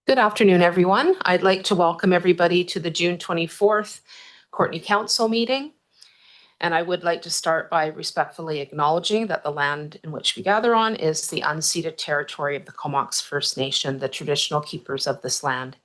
Good afternoon, everyone. I'd like to welcome everybody to the June 24th Courtenay Council meeting. And I would like to start by respectfully acknowledging that the land in which we gather on is the unceded territory of the Comox First Nation, the traditional keepers of this land.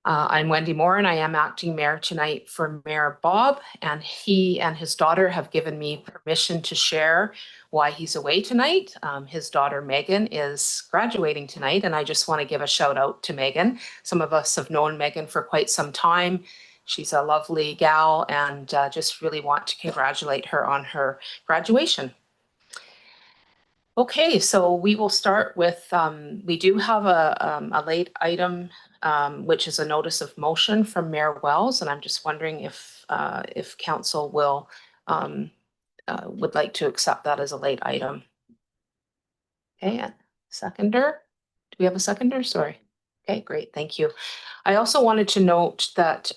I'm Wendy Moore, and I am acting mayor tonight for Mayor Bob, and he and his daughter have given me permission to share why he's away tonight. His daughter Megan is graduating tonight, and I just want to give a shout out to Megan. Some of us have known Megan for quite some time. She's a lovely gal, and just really want to congratulate her on her graduation. Okay, so we will start with, we do have a late item, which is a notice of motion from Mayor Wells, and I'm just wondering if council will would like to accept that as a late item. Okay, and seconder. Do we have a seconder? Sorry. Okay, great, thank you. I also wanted to note that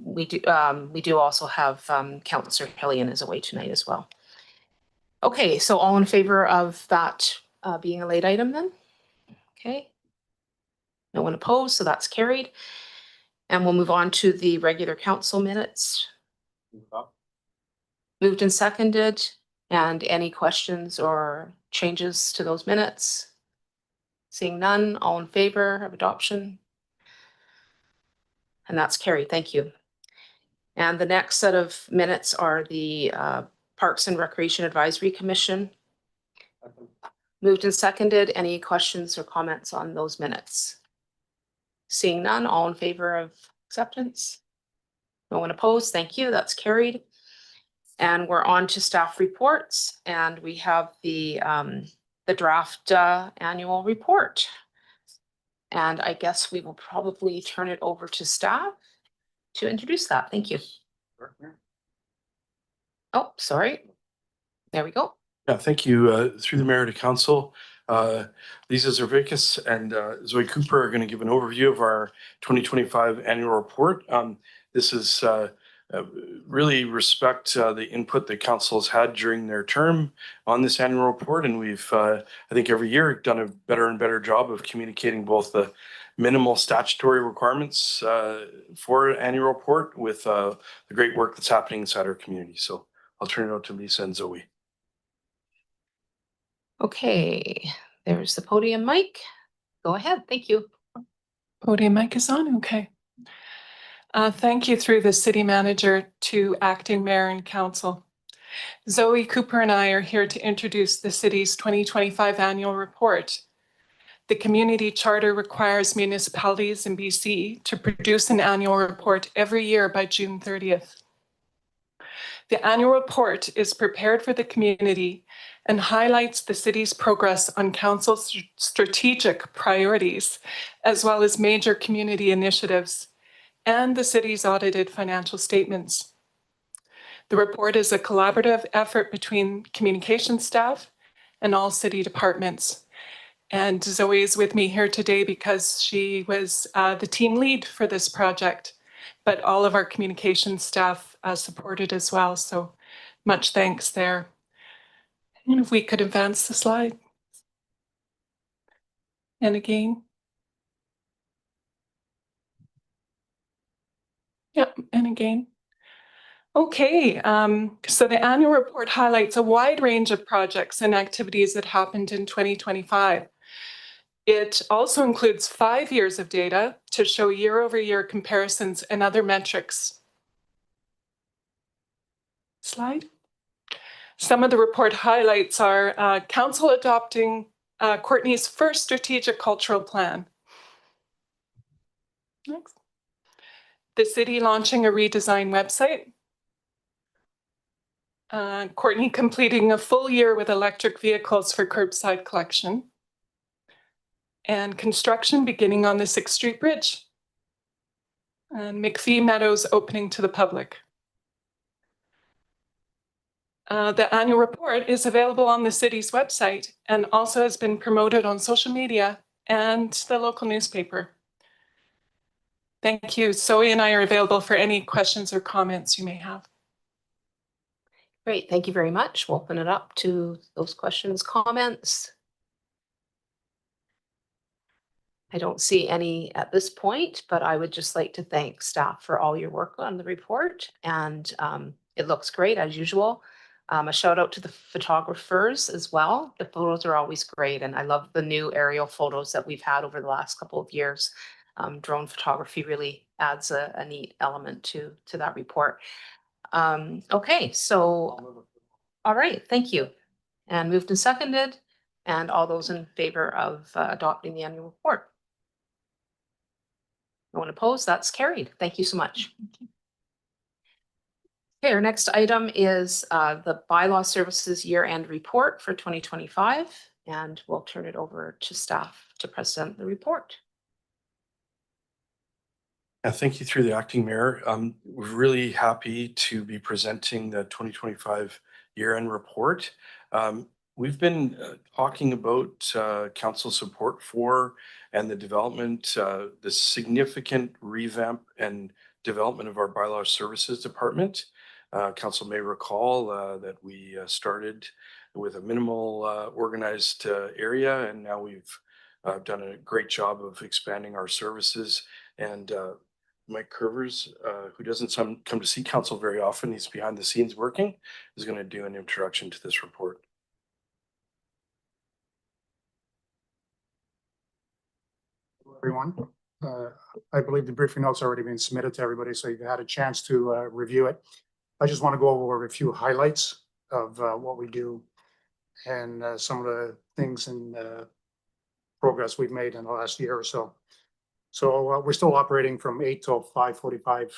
we do also have Councillor Hillian is away tonight as well. Okay, so all in favor of that being a late item then? Okay. No one opposed, so that's carried. And we'll move on to the regular council minutes. Moved and seconded. And any questions or changes to those minutes? Seeing none, all in favor of adoption? And that's carried, thank you. And the next set of minutes are the Parks and Recreation Advisory Commission. Moved and seconded. Any questions or comments on those minutes? Seeing none, all in favor of acceptance? No one opposed, thank you, that's carried. And we're on to staff reports, and we have the draft annual report. And I guess we will probably turn it over to staff to introduce that. Thank you. Oh, sorry. There we go. Yeah, thank you. Through the mayor to council, Lisa Zervakis and Zoe Cooper are going to give an overview of our 2025 annual report. This is really respect the input that council has had during their term on this annual report, and we've I think every year done a better and better job of communicating both the minimal statutory requirements for an annual report with the great work that's happening inside our community. So I'll turn it over to Lisa and Zoe. Okay, there's the podium mic. Go ahead, thank you. Podium mic is on, okay. Thank you through the city manager to acting mayor and council. Zoe Cooper and I are here to introduce the city's 2025 annual report. The community charter requires municipalities in BC to produce an annual report every year by June 30th. The annual report is prepared for the community and highlights the city's progress on council's strategic priorities, as well as major community initiatives and the city's audited financial statements. The report is a collaborative effort between communication staff and all city departments. And Zoe is with me here today because she was the team lead for this project, but all of our communication staff supported as well. So much thanks there. And if we could advance the slide. And again. Yep, and again. Okay, so the annual report highlights a wide range of projects and activities that happened in 2025. It also includes 5 years of data to show year-over-year comparisons and other metrics. Slide. Some of the report highlights are council adopting Courtenay's first strategic cultural plan. Next. The city launching a redesigned website. Courtenay completing a full year with electric vehicles for curbside collection. And construction beginning on the 6th Street Bridge. And McPhee Meadows opening to the public. The annual report is available on the city's website and also has been promoted on social media and the local newspaper. Thank you. Zoe and I are available for any questions or comments you may have. Great, thank you very much. We'll open it up to those questions, comments. I don't see any at this point, but I would just like to thank staff for all your work on the report, and it looks great as usual. A shout out to the photographers as well. The photos are always great, and I love the new aerial photos that we've had over the last couple of years. Drone photography really adds a neat element to that report. Okay, so, all right, thank you. And moved and seconded, and all those in favor of adopting the annual report? No one opposed? That's carried. Thank you so much. Okay, our next item is the bylaw services year-end report for 2025, and we'll turn it over to staff to present the report. Thank you through the acting mayor. We're really happy to be presenting the 2025 year-end report. We've been talking about council support for and the development, the significant revamp and development of our bylaw services department. Council may recall that we started with a minimal organized area, and now we've done a great job of expanding our services. And Mike Curvers, who doesn't come to see council very often, he's behind the scenes working, is going to do an introduction to this report. Everyone. I believe the briefing notes already been submitted to everybody, so you've had a chance to review it. I just want to go over a few highlights of what we do and some of the things and progress we've made in the last year or so. So we're still operating from 8 till 5:45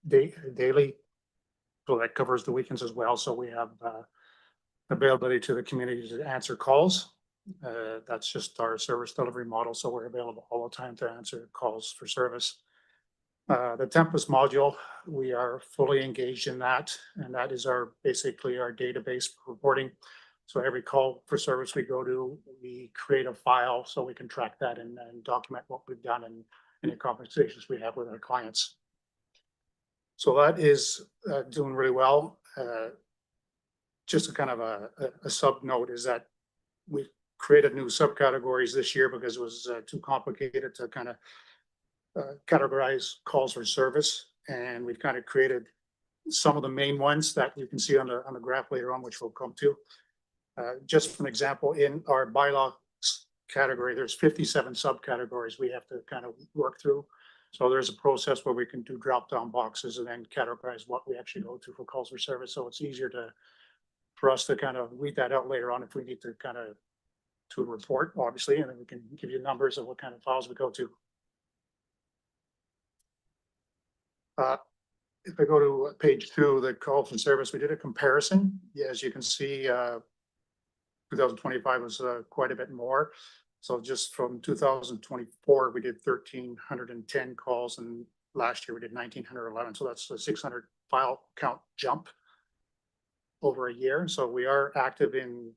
daily. So that covers the weekends as well. So we have availability to the community to answer calls. That's just our service delivery model. So we're available all the time to answer calls for service. The Tempest module, we are fully engaged in that, and that is basically our database reporting. So every call for service we go to, we create a file so we can track that and document what we've done and any conversations we have with our clients. So that is doing really well. Just a kind of a sub note is that we created new subcategories this year because it was too complicated to kind of categorize calls for service, and we've kind of created some of the main ones that you can see on the graph later on, which we'll come to. Just for an example, in our bylaw category, there's 57 subcategories we have to kind of work through. So there's a process where we can do drop-down boxes and then categorize what we actually go to for calls for service. So it's easier for us to kind of weed that out later on if we need to kind of to a report, obviously, and then we can give you numbers of what kind of files we go to. If I go to page 2, the call for service, we did a comparison. Yeah, as you can see, 2025 was quite a bit more. So just from 2024, we did 1,310 calls, and last year we did 1,911. So that's a 600 file count jump over a year. So we are active in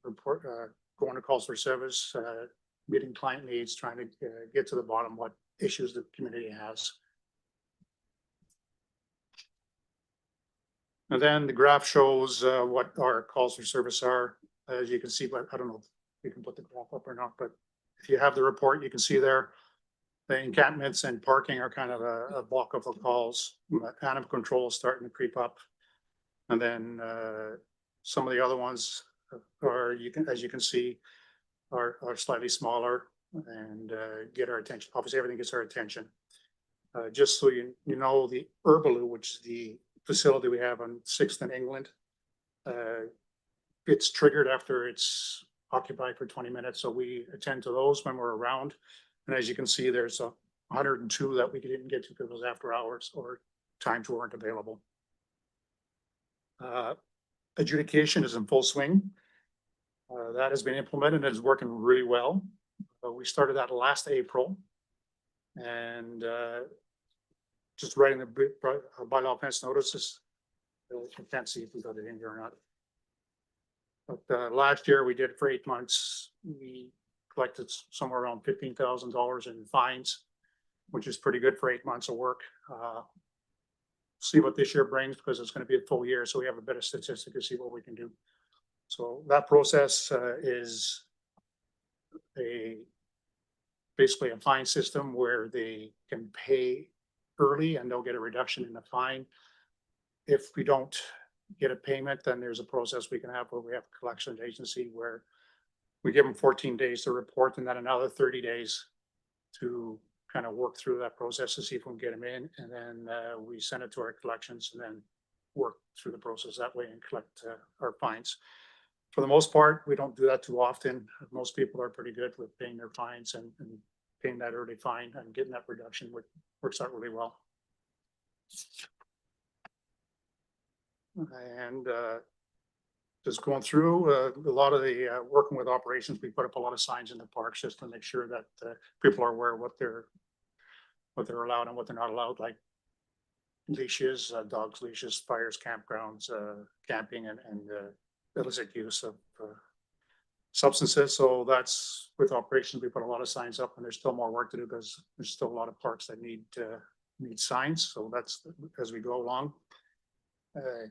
going to calls for service, meeting client needs, trying to get to the bottom of what issues the community has. And then the graph shows what our calls for service are. As you can see, but I don't know if you can put the graph up or not, but if you have the report, you can see there the encampments and parking are kind of a block of the calls. Animal control is starting to creep up. And then some of the other ones are, as you can see, are slightly smaller and get our attention. Obviously, everything gets our attention. Just so you know, the Herbaloo, which is the facility we have on 6th and England, it's triggered after it's occupied for 20 minutes. So we attend to those when we're around. And as you can see, there's 102 that we didn't get to because it was after hours or times weren't available. Adjudication is in full swing. That has been implemented and is working really well. We started that last April, and just writing the bylaw offense notices. I can't see if we got it in here or not. But last year we did for 8 months. We collected somewhere around $15,000 in fines, which is pretty good for 8 months of work. See what this year brings, because it's going to be a full year, so we have a bit of statistic to see what we can do. So that process is basically a fine system where they can pay early and they'll get a reduction in the fine. If we don't get a payment, then there's a process we can have where we have a collection agency where we give them 14 days to report and then another 30 days to kind of work through that process to see if we can get them in. And then we send it to our collections and then work through the process that way and collect our fines. For the most part, we don't do that too often. Most people are pretty good with paying their fines and paying that early fine and getting that reduction, which works out really well. And just going through a lot of the working with operations, we put up a lot of signs in the parks just to make sure that people are aware of what they're allowed and what they're not allowed, like leashes, dogs leashes, fires, campgrounds, camping, and illicit use of substances. So that's with operations, we put a lot of signs up, and there's still more work to do because there's still a lot of parks that need signs. So that's as we go along.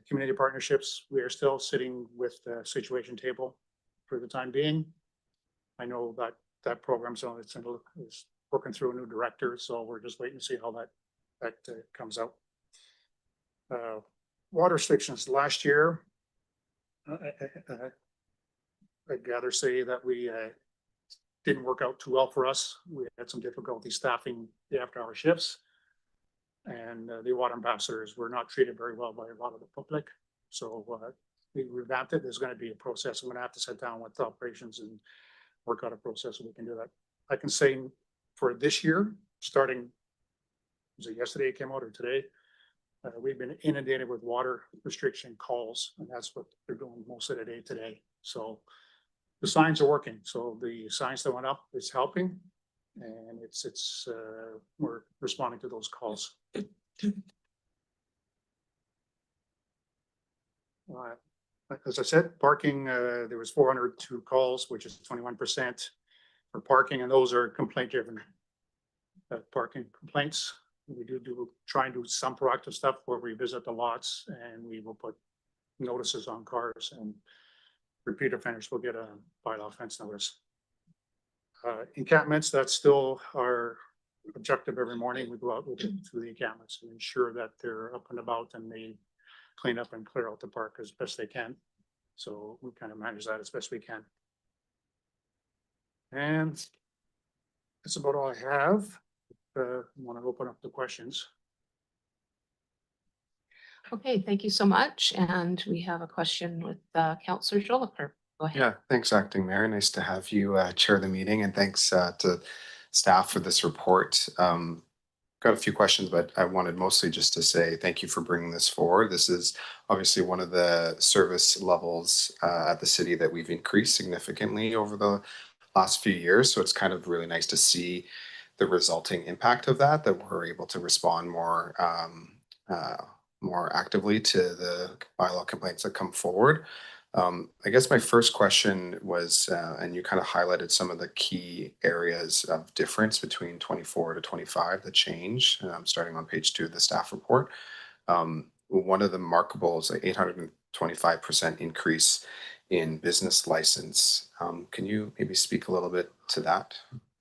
Community partnerships, we are still sitting with the situation table for the time being. I know that that program is working through a new director, so we're just waiting to see how that comes out. Water restrictions last year, I'd rather say that we didn't work out too well for us. We had some difficulty staffing the after-hour shifts. And the water ambassadors were not treated very well by a lot of the public. So we revamped it. There's going to be a process. I'm going to have to sit down with the operations and work out a process so we can do that. I can say for this year, starting, was it yesterday it came out or today? We've been inundated with water restriction calls, and that's what they're doing most of the day today. So the signs are working. So the signs that went up is helping. And we're responding to those calls. As I said, parking, there was 402 calls, which is 21% for parking, and those are complaint driven parking complaints. We try and do some proactive stuff where we visit the lots and we will put notices on cars, and repeat offenders will get a bylaw offense notice. Encampments, that's still our objective every morning. We go out to the encampments and ensure that they're up and about and they clean up and clear out the park as best they can. So we kind of manage that as best we can. And that's about all I have. I want to open up the questions. Okay, thank you so much. And we have a question with Councillor Jolicoeur. Go ahead. Yeah, thanks, Acting Mayor. Nice to have you chair the meeting, and thanks to staff for this report. Got a few questions, but I wanted mostly just to say thank you for bringing this forward. This is obviously one of the service levels at the city that we've increased significantly over the last few years. So it's kind of really nice to see the resulting impact of that we're able to respond more actively to the bylaw complaints that come forward. I guess my first question was, and you kind of highlighted some of the key areas of difference between 24 to 25, the change, starting on page 2 of the staff report. One of the remarkables, like 825% increase in business license. Can you maybe speak a little bit to that?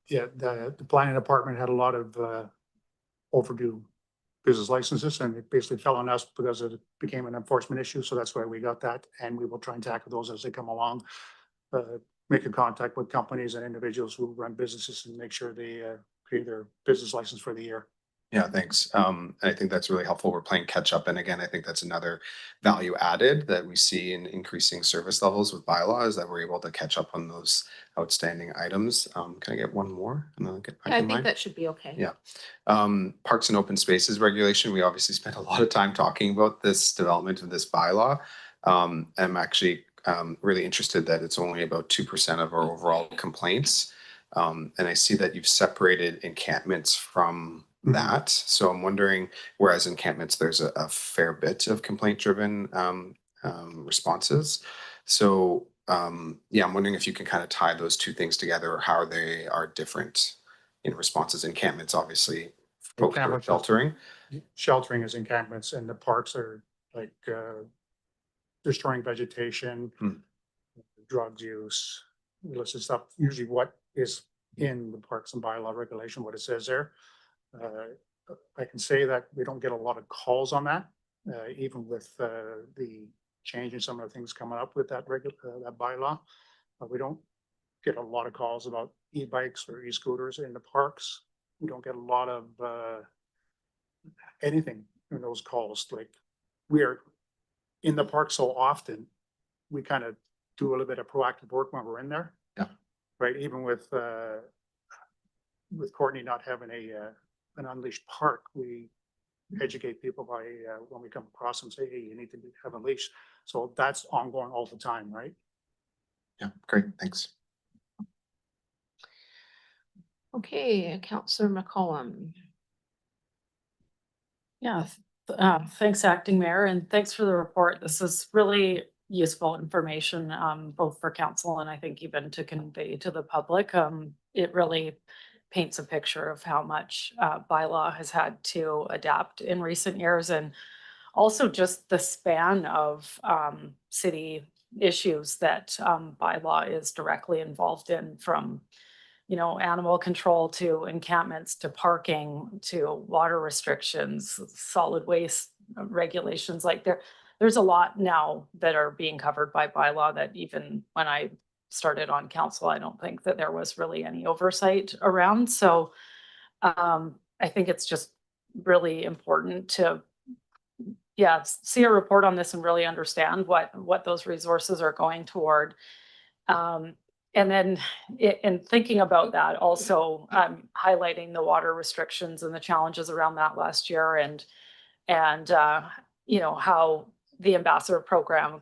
Yeah, the planning department had a lot of overdue business licenses, and it basically fell on us because it became an enforcement issue. So that's why we got that, and we will try and tackle those as they come along. Making contact with companies and individuals who run businesses and make sure they pay their business license for the year. Yeah, thanks. I think that's really helpful. We're playing catch up. And again, I think that's another value added that we see in increasing service levels with bylaws, that we're able to catch up on those outstanding items. Can I get one more? And then I'll get back I in think line? that should be okay. Yeah. Parks and open spaces regulation. We obviously spent a lot of time talking about this development of this bylaw. I'm actually really interested that it's only about 2% of our overall complaints. And I see that you've separated encampments from that. So I'm wondering, whereas encampments, there's a fair bit of complaint-driven responses. So yeah, I'm wondering if you can kind of tie those two things together, or how they are different in responses. Encampments, obviously, folks are sheltering. Sheltering is encampments, and the parks are like destroying vegetation, drug use, illicit stuff. Usually what is in the Parks and Bylaw regulation, what it says there. I can say that we don't get a lot of calls on that, even with the change in some of the things coming up with that that bylaw. We don't get a lot of calls about e-bikes or e-scooters in the parks. We don't get a lot of anything in those calls. Like, we are in the park so often, we kind of do a little bit of proactive work when we're in there. Yeah. Right, even with Courtenay not having an unleashed park, we educate people by when we come across them, say, hey, you need to have a leash. So that's ongoing all the time, right? Yeah, great, thanks. Okay, Councillor McCollum. Yeah, thanks, Acting Mayor, and thanks for the report. This is really useful information, both for council and I think even to convey to the public. It really paints a picture of how much bylaw has had to adapt in recent years, and also just the span of city issues that bylaw is directly involved in, from animal control to encampments to parking to water restrictions, solid waste regulations. Like, there's a lot now that are being covered by bylaw that even when I started on council, I don't think that there was really any oversight around. So I think it's just really important to see a report on this and really understand what those resources are going toward. And then in thinking about that, also highlighting the water restrictions and the challenges around that last year, and how the ambassador program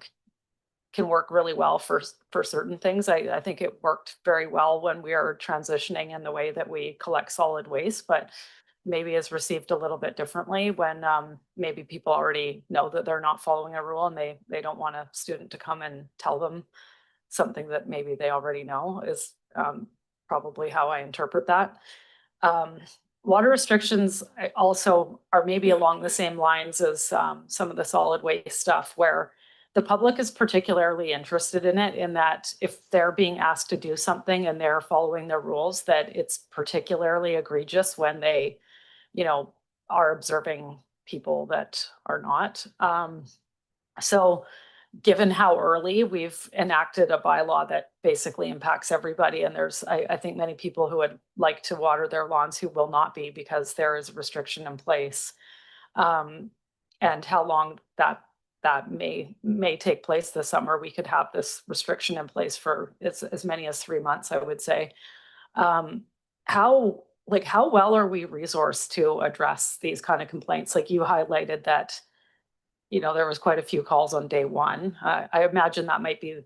can work really well for certain things. I think it worked very well when we are transitioning in the way that we collect solid waste, but maybe is received a little bit differently when maybe people already know that they're not following a rule, and they don't want a student to come and tell them something that maybe they already know, is probably how I interpret that. Water restrictions also are maybe along the same lines as some of the solid waste stuff, where the public is particularly interested in it, in that if they're being asked to do something and they're following their rules, that it's particularly egregious when they, are observing people that are not. So given how early we've enacted a bylaw that basically impacts everybody, and there's, I think, many people who would like to water their lawns who will not be, because there is a restriction in place, and how long that may take place this summer. We could have this restriction in place for as many as 3 months, I would say. How well are we resourced to address these kind of complaints? Like, you highlighted that there was quite a few calls on day one. I imagine that might be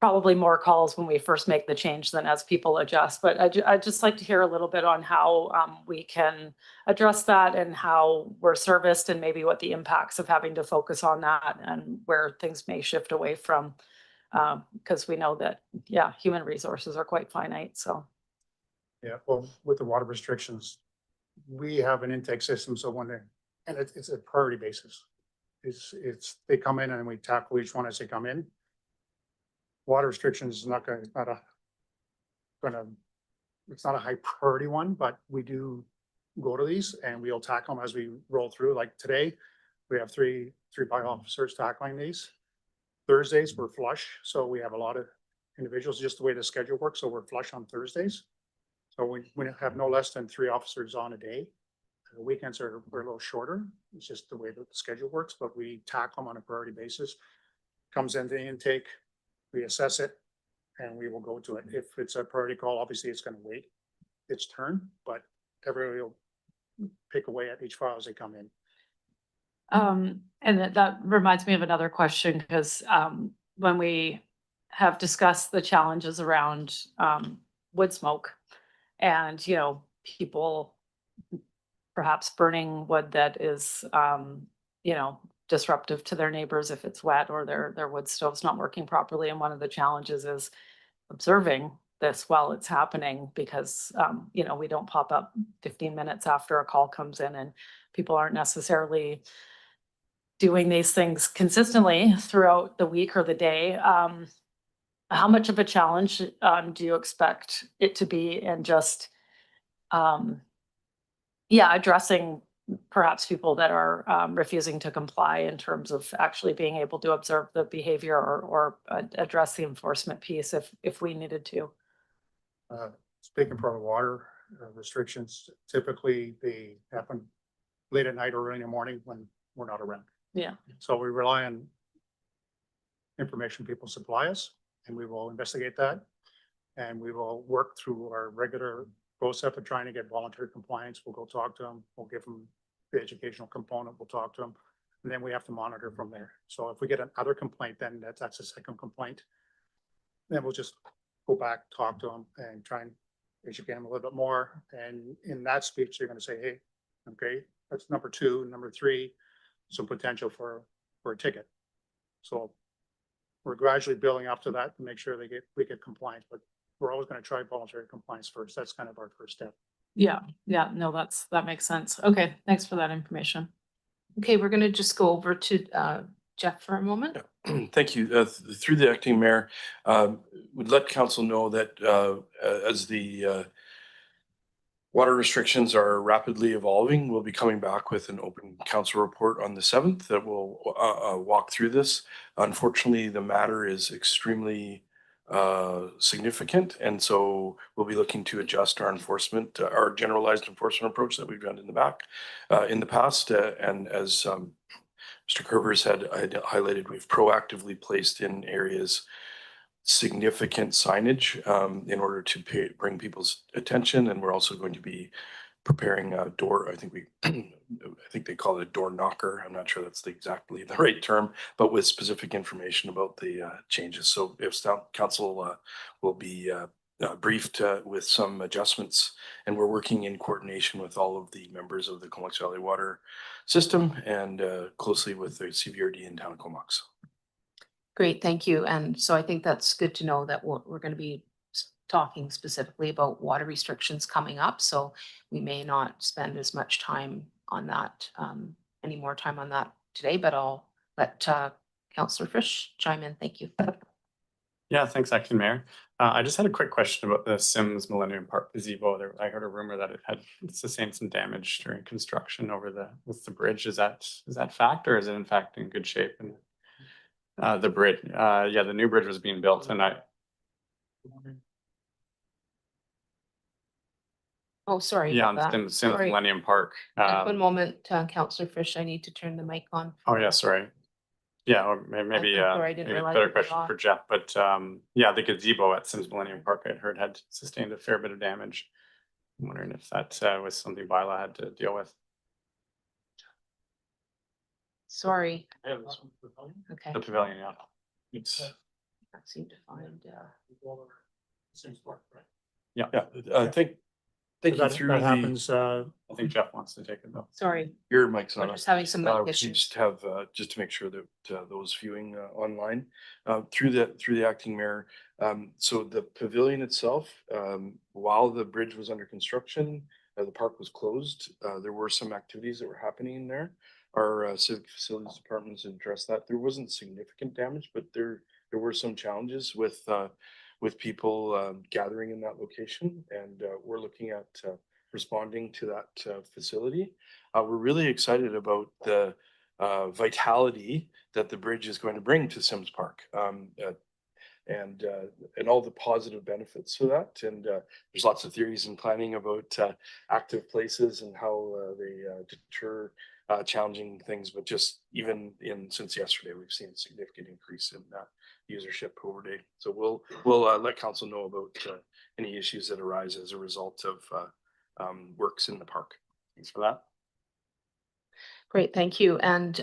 probably more calls when we first make the change than as people adjust. But I'd just like to hear a little bit on how we can address that, and how we're serviced, and maybe what the impacts of having to focus on that, and where things may shift away from, because we know that, human resources are quite finite. So. Yeah, well, with the water restrictions, we have an intake system, so and it's a priority basis. They come in and we tackle each one as they come in. Water restrictions is it's not a high priority one, but we do go to these and we'll tackle them as we roll through. Like today, we have three bylaw officers tackling these. Thursdays we're flush, so we have a lot of individuals, just the way the schedule works. So we're flush on Thursdays. So we have no less than 3 officers on a day. The weekends we're a little shorter. It's just the way that the schedule works, but we tackle them on a priority basis. Comes into the intake, we assess it, and we will go to it. If it's a priority call, obviously it's going to wait its turn, but everybody will pick away at each file as they come in. And that reminds me of another question, because when we have discussed the challenges around wood smoke, and people perhaps burning wood that is disruptive to their neighbors if it's wet, or their wood stove's not working properly. And one of the challenges is observing this while it's happening, because we don't pop up 15 minutes after a call comes in, and people aren't necessarily doing these things consistently throughout the week or the day. how much of a challenge do you expect it to be in just addressing perhaps people that are refusing to comply in terms of actually being able to observe the behavior or address the enforcement piece if we needed to? Speaking for the water restrictions, typically they happen late at night or early in the morning when we're not around. Yeah. So we rely on information people supply us, and we will investigate that. And we will work through our regular process of trying to get voluntary compliance. We'll go talk to them. We'll give them the educational component. We'll talk to them. And then we have to monitor from there. So if we get another complaint, then that's a second complaint. Then we'll just go back, talk to them and try and educate them a little bit more. And in that speech, they're going to say, hey, okay, that's number 2. Number 3, some potential for a ticket. So we're gradually building up to that to make sure we get compliance, but we're always going to try voluntary compliance first. That's kind of our first step. Yeah, no, that makes sense. Okay, thanks for that information. Okay, we're going to just go over to Jeff for a moment. Thank you. Through the acting mayor, would let council know that as the water restrictions are rapidly evolving, we'll be coming back with an open council report on the 7th that will walk through this. Unfortunately, the matter is extremely significant, and so we'll be looking to adjust our enforcement, our generalized enforcement approach that we've done in the past. And as Mr. Kervers had highlighted, we've proactively placed in areas significant signage in order to bring people's attention, and we're also going to be preparing a door. I think they call it a door knocker. I'm not sure that's exactly the right term, but with specific information about the changes. So if council will be briefed with some adjustments, and we're working in coordination with all of the members of the Comox Valley Water System and closely with the CVRD in town of Comox. Great, thank you. And so I think that's good to know that we're going to be talking specifically about water restrictions coming up. So we may not spend as much time on that, any more time on that today, but I'll let Councillor Frisch chime in. Thank you. Yeah, thanks, Acting Mayor. I just had a quick question about the Sims Millennium Park gazebo. I heard a rumor that it had sustained some damage during construction with the bridge. Is that fact, or is it in fact in good shape? And the bridge, the new bridge was being built, and Oh, sorry. on about that. Sims Sorry. Millennium Park. One moment, Councillor Frisch, I need to turn the mic on. Oh yeah, sorry. Yeah, or maybe sorry, I didn't maybe a realize better it was question off. for Jeff, but the gazebo at Sims Millennium Park I'd heard had sustained a fair bit of damage. I'm wondering if that was something Bylaw had to deal with. Sorry. Okay. The pavilion, yeah. Can't seem to find. Thank you That through that the. happens. I think Jeff wants to take it though. Sorry, Your mic's we're on. just having some mic We issues. just have just to make sure that those viewing online through the acting mayor. So the pavilion itself, while the bridge was under construction, the park was closed. There were some activities that were happening in there. Our civic facilities departments addressed that. There wasn't significant damage, but there were some challenges with people gathering in that location, and we're looking at responding to that facility. We're really excited about the vitality that the bridge is going to bring to Sims Park, and all the positive benefits to that. And there's lots of theories and planning about active places and how they deter challenging things. But just even since yesterday, we've seen a significant increase in usership over day. So we'll let council know about any issues that arise as a result of works in the park. Thanks for that. Great, thank you. And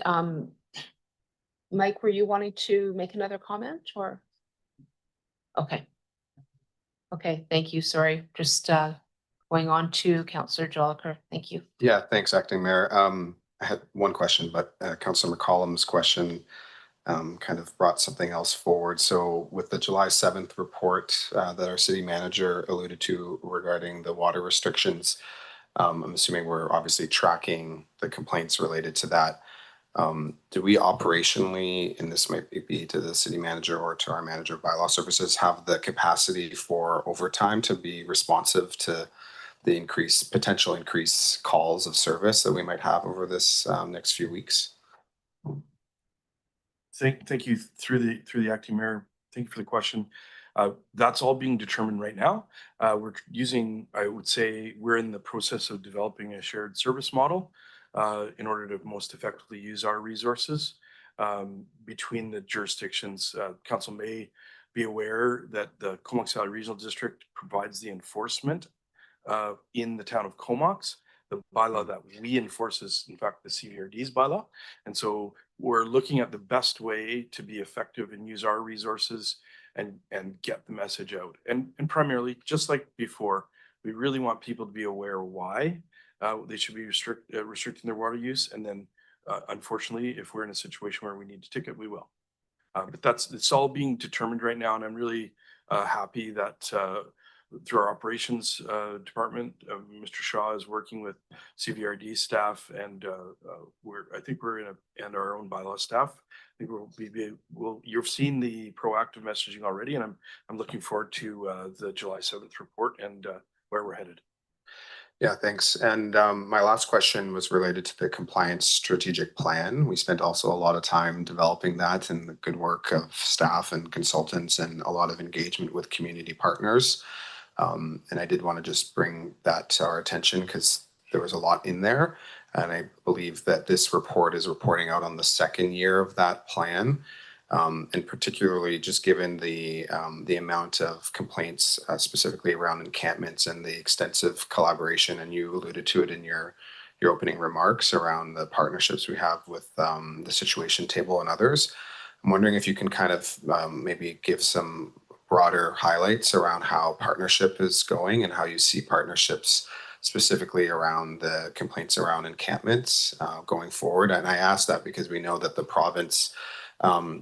Mike, were you wanting to make another comment or? Okay. Okay, thank you. Sorry, just going on to Councillor Jolicoeur. Thank you. Yeah, thanks, Acting Mayor. I had one question, but Councillor McCollum's question kind of brought something else forward. So with the July 7th report that our city manager alluded to regarding the water restrictions, I'm assuming we're obviously tracking the complaints related to that. Do we operationally, and this might be to the city manager or to our manager of bylaw services, have the capacity for overtime to be responsive to the potential increase calls of service that we might have over this next few weeks? Thank you through the acting mayor. Thank you for the question. That's all being determined right now. We're using, I would say, we're in the process of developing a shared service model in order to most effectively use our resources between the jurisdictions. Council may be aware that the Comox Valley Regional District provides the enforcement in the town of Comox. The bylaw that we enforce is, in fact, the CVRD's bylaw. And so we're looking at the best way to be effective and use our resources and get the message out. And primarily, just like before, we really want people to be aware why they should be restricting their water use. And then, unfortunately, if we're in a situation where we need to ticket, we will. But it's all being determined right now. And I'm really happy that through our operations department, Mr. Shaw is working with CVRD staff, and and our own bylaw staff. I think you've seen the proactive messaging already, and I'm looking forward to the July 7th report and where we're headed. Yeah, thanks. And my last question was related to the compliance strategic plan. We spent also a lot of time developing that, and the good work of staff and consultants and a lot of engagement with community partners. And I did want to just bring that to our attention because there was a lot in there. And I believe that this report is reporting out on the second year of that plan. And particularly just given the amount of complaints specifically around encampments and the extensive collaboration, and you alluded to it in your opening remarks around the partnerships we have with the Situation Table and others. I'm wondering if you can kind of maybe give some broader highlights around how partnership is going and how you see partnerships specifically around the complaints around encampments going forward. And I ask that because we know that the province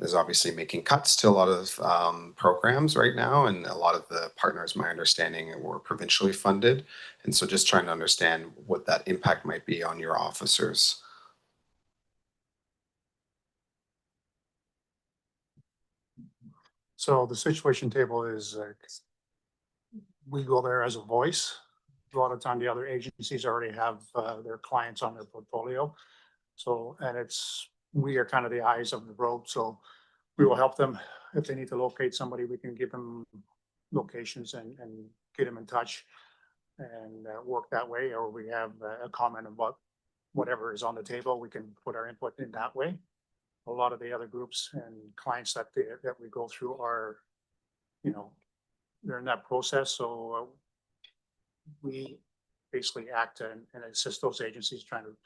is obviously making cuts to a lot of programs right now, and a lot of the partners, my understanding, were provincially funded. And so just trying to understand what that impact might be on your officers. So the Situation Table is, we go there as a voice. A lot of time the other agencies already have their clients on their portfolio. So, and we are kind of the eyes of the road. So we will help them if they need to locate somebody. We can give them locations and get them in touch and work that way. Or we have a comment about whatever is on the table, we can put our input in that way. A lot of the other groups and clients that we go through are, they're in that process. So we basically act and assist those agencies trying to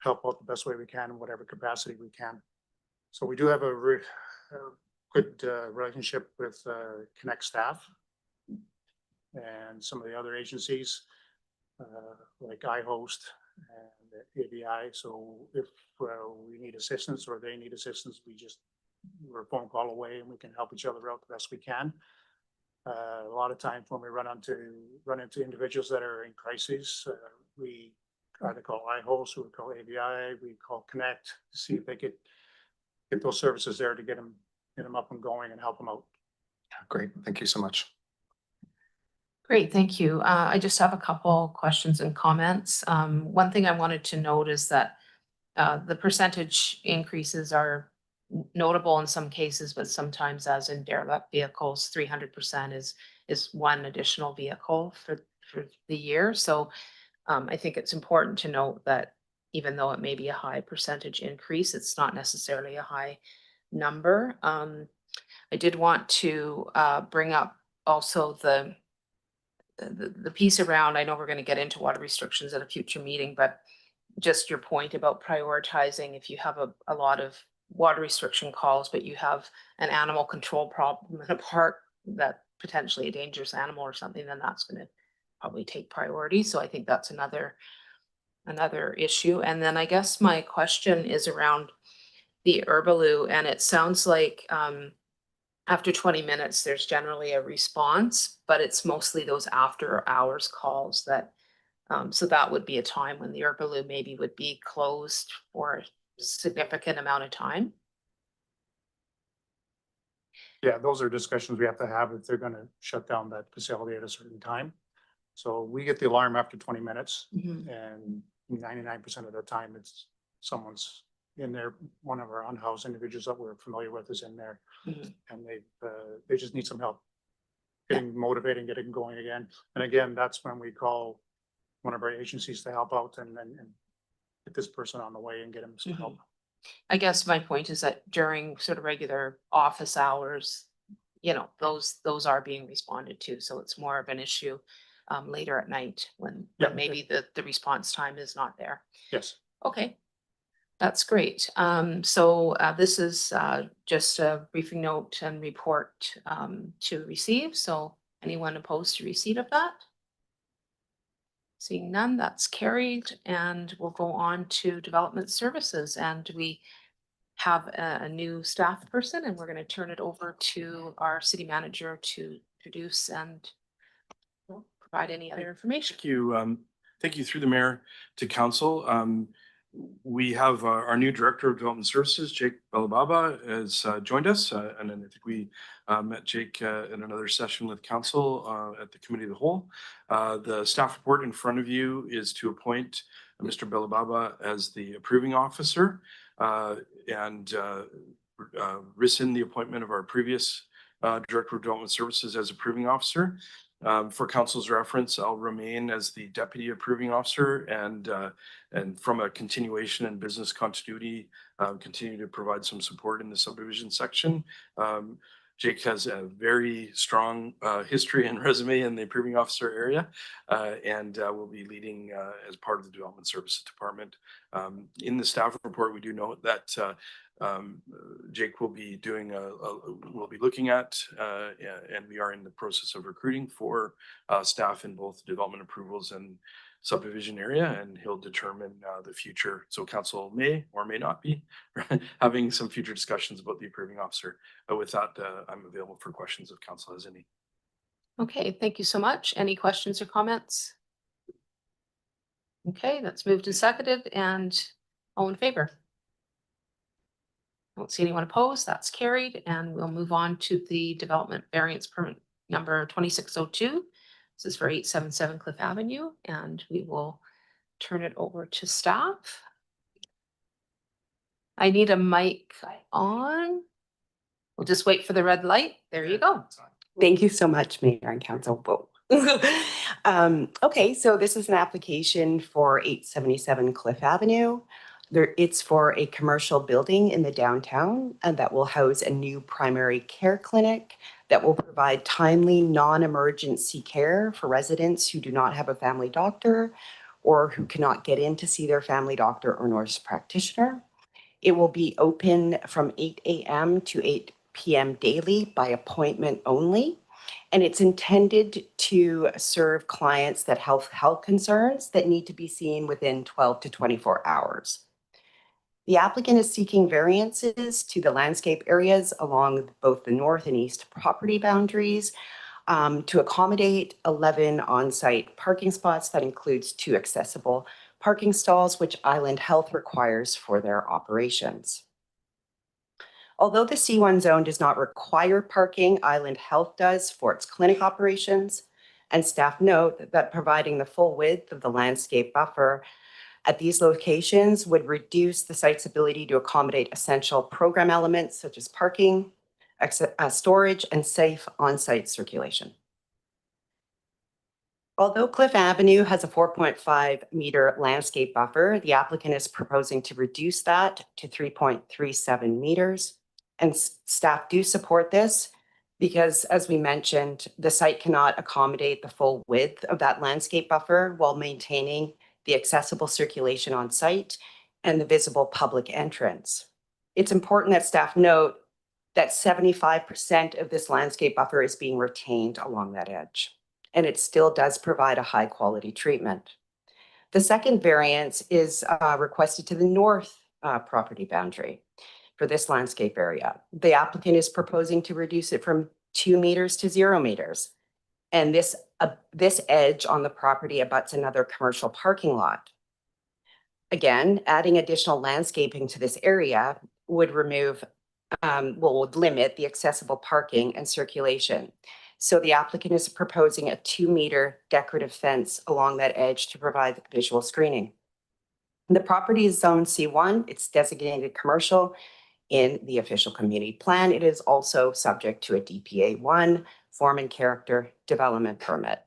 help out the best way we can in whatever capacity we can. So we do have a good relationship with Connect staff and some of the other agencies like iHost and ABI. So if we need assistance or they need assistance, we're a phone call away and we can help each other out the best we can. A lot of times when we run into individuals that are in crises, we either call iHost or we call ABI, we call Connect to see if they could get those services there to get them up and going and help them out. Great, thank you so much. Great, thank you. I just have a couple questions and comments. One thing I wanted to note is that the percentage increases are notable in some cases, but sometimes, as in derelict vehicles, 300% is one additional vehicle for the year. So I think it's important to note that even though it may be a high percentage increase, it's not necessarily a high number. I did want to bring up also the piece around, I know we're going to get into water restrictions at a future meeting, but just your point about prioritizing, if you have a lot of water restriction calls, but you have an animal control problem in a park that potentially a dangerous animal or something, then that's going to probably take priority. So I think that's another issue. And then I guess my question is around the Herbaloo, and it sounds like after 20 minutes, there's generally a response, but it's mostly those after hours calls that, so that would be a time when the Herbaloo maybe would be closed for significant amount of time? Yeah, those are discussions we have to have if they're gonna shut down that facility at a certain time. So we get the alarm after 20 minutes, and 99% of the time it's someone's in there. One of our unhoused individuals that we're familiar with is in there, Mhm. and they just need some help getting motivated, getting going again. And again, that's when we call one of our agencies to help out and get this person on the way and get him some help. I guess my point is that during sort of regular office hours, you know, those are being responded to, so it's more of an issue later at night when Yeah. maybe the response time is not there. Yes. Okay, that's great. So this is just a briefing note and report to receive. So anyone opposed to receipt of that? Seeing none, that's carried, and we'll go on to development services, and we have a new staff person, and we're going to turn it over to our city manager to introduce and provide any other information. Thank you through the mayor to council. We have our new director of development services, Jake Balababa, has joined us. And then I think we met Jake in another session with council at the committee of the whole. The staff report in front of you is to appoint Mr. Balababa as the approving officer and rescind the appointment of our previous director of development services as approving officer. For council's reference, I'll remain as the deputy approving officer and from a continuation and business continuity, continue to provide some support in the subdivision section. Jake has a very strong history and resume in the approving officer area and will be leading as part of the development services department. In the staff report, we do note that Jake will be doing we'll be looking at and we are in the process of recruiting for staff in both development approvals and subdivision area, and he'll determine the future. So council may or may not be having some future discussions about the approving officer. But with that, I'm available for questions if council has any. Okay, thank you so much. Any questions or comments? Okay, that's moved and seconded, and all in favor? Don't see anyone opposed. That's carried, and we'll move on to the development variance permit number 2602. This is for 877 Cliff Avenue, and we will turn it over to staff. I need a mic on. We'll just wait for the red light. There you go. Thank you so much, Mayor and Council. Whoa. Okay, so this is an application for 877 Cliff Avenue. It's for a commercial building in the downtown and that will house a new primary care clinic that will provide timely, non-emergency care for residents who do not have a family doctor or who cannot get in to see their family doctor or nurse practitioner. It will be open from 8 a.m. to 8 p.m. daily by appointment only. And it's intended to serve clients that have health concerns that need to be seen within 12 to 24 hours. The applicant is seeking variances to the landscape areas along both the north and east property boundaries to accommodate 11 on-site parking spots. That includes 2 accessible parking stalls, which Island Health requires for their operations. Although the C1 zone does not require parking, Island Health does for its clinic operations. And staff note that providing the full width of the landscape buffer at these locations would reduce the site's ability to accommodate essential program elements such as parking, storage, and safe on-site circulation. Although Cliff Avenue has a 4.5 meter landscape buffer, the applicant is proposing to reduce that to 3.37 meters. And staff do support this because, as we mentioned, the site cannot accommodate the full width of that landscape buffer while maintaining the accessible circulation on site and the visible public entrance. It's important that staff note that 75% of this landscape buffer is being retained along that edge, and it still does provide a high quality treatment. The second variance is requested to the north property boundary for this landscape area. The applicant is proposing to reduce it from 2 meters to 0 meters. And this edge on the property abuts another commercial parking lot. Again, adding additional landscaping to this area would would limit the accessible parking and circulation. So the applicant is proposing a 2-meter decorative fence along that edge to provide visual screening. The property is zone C1. It's designated commercial in the official community plan. It is also subject to a DPA 1 form and character development permit.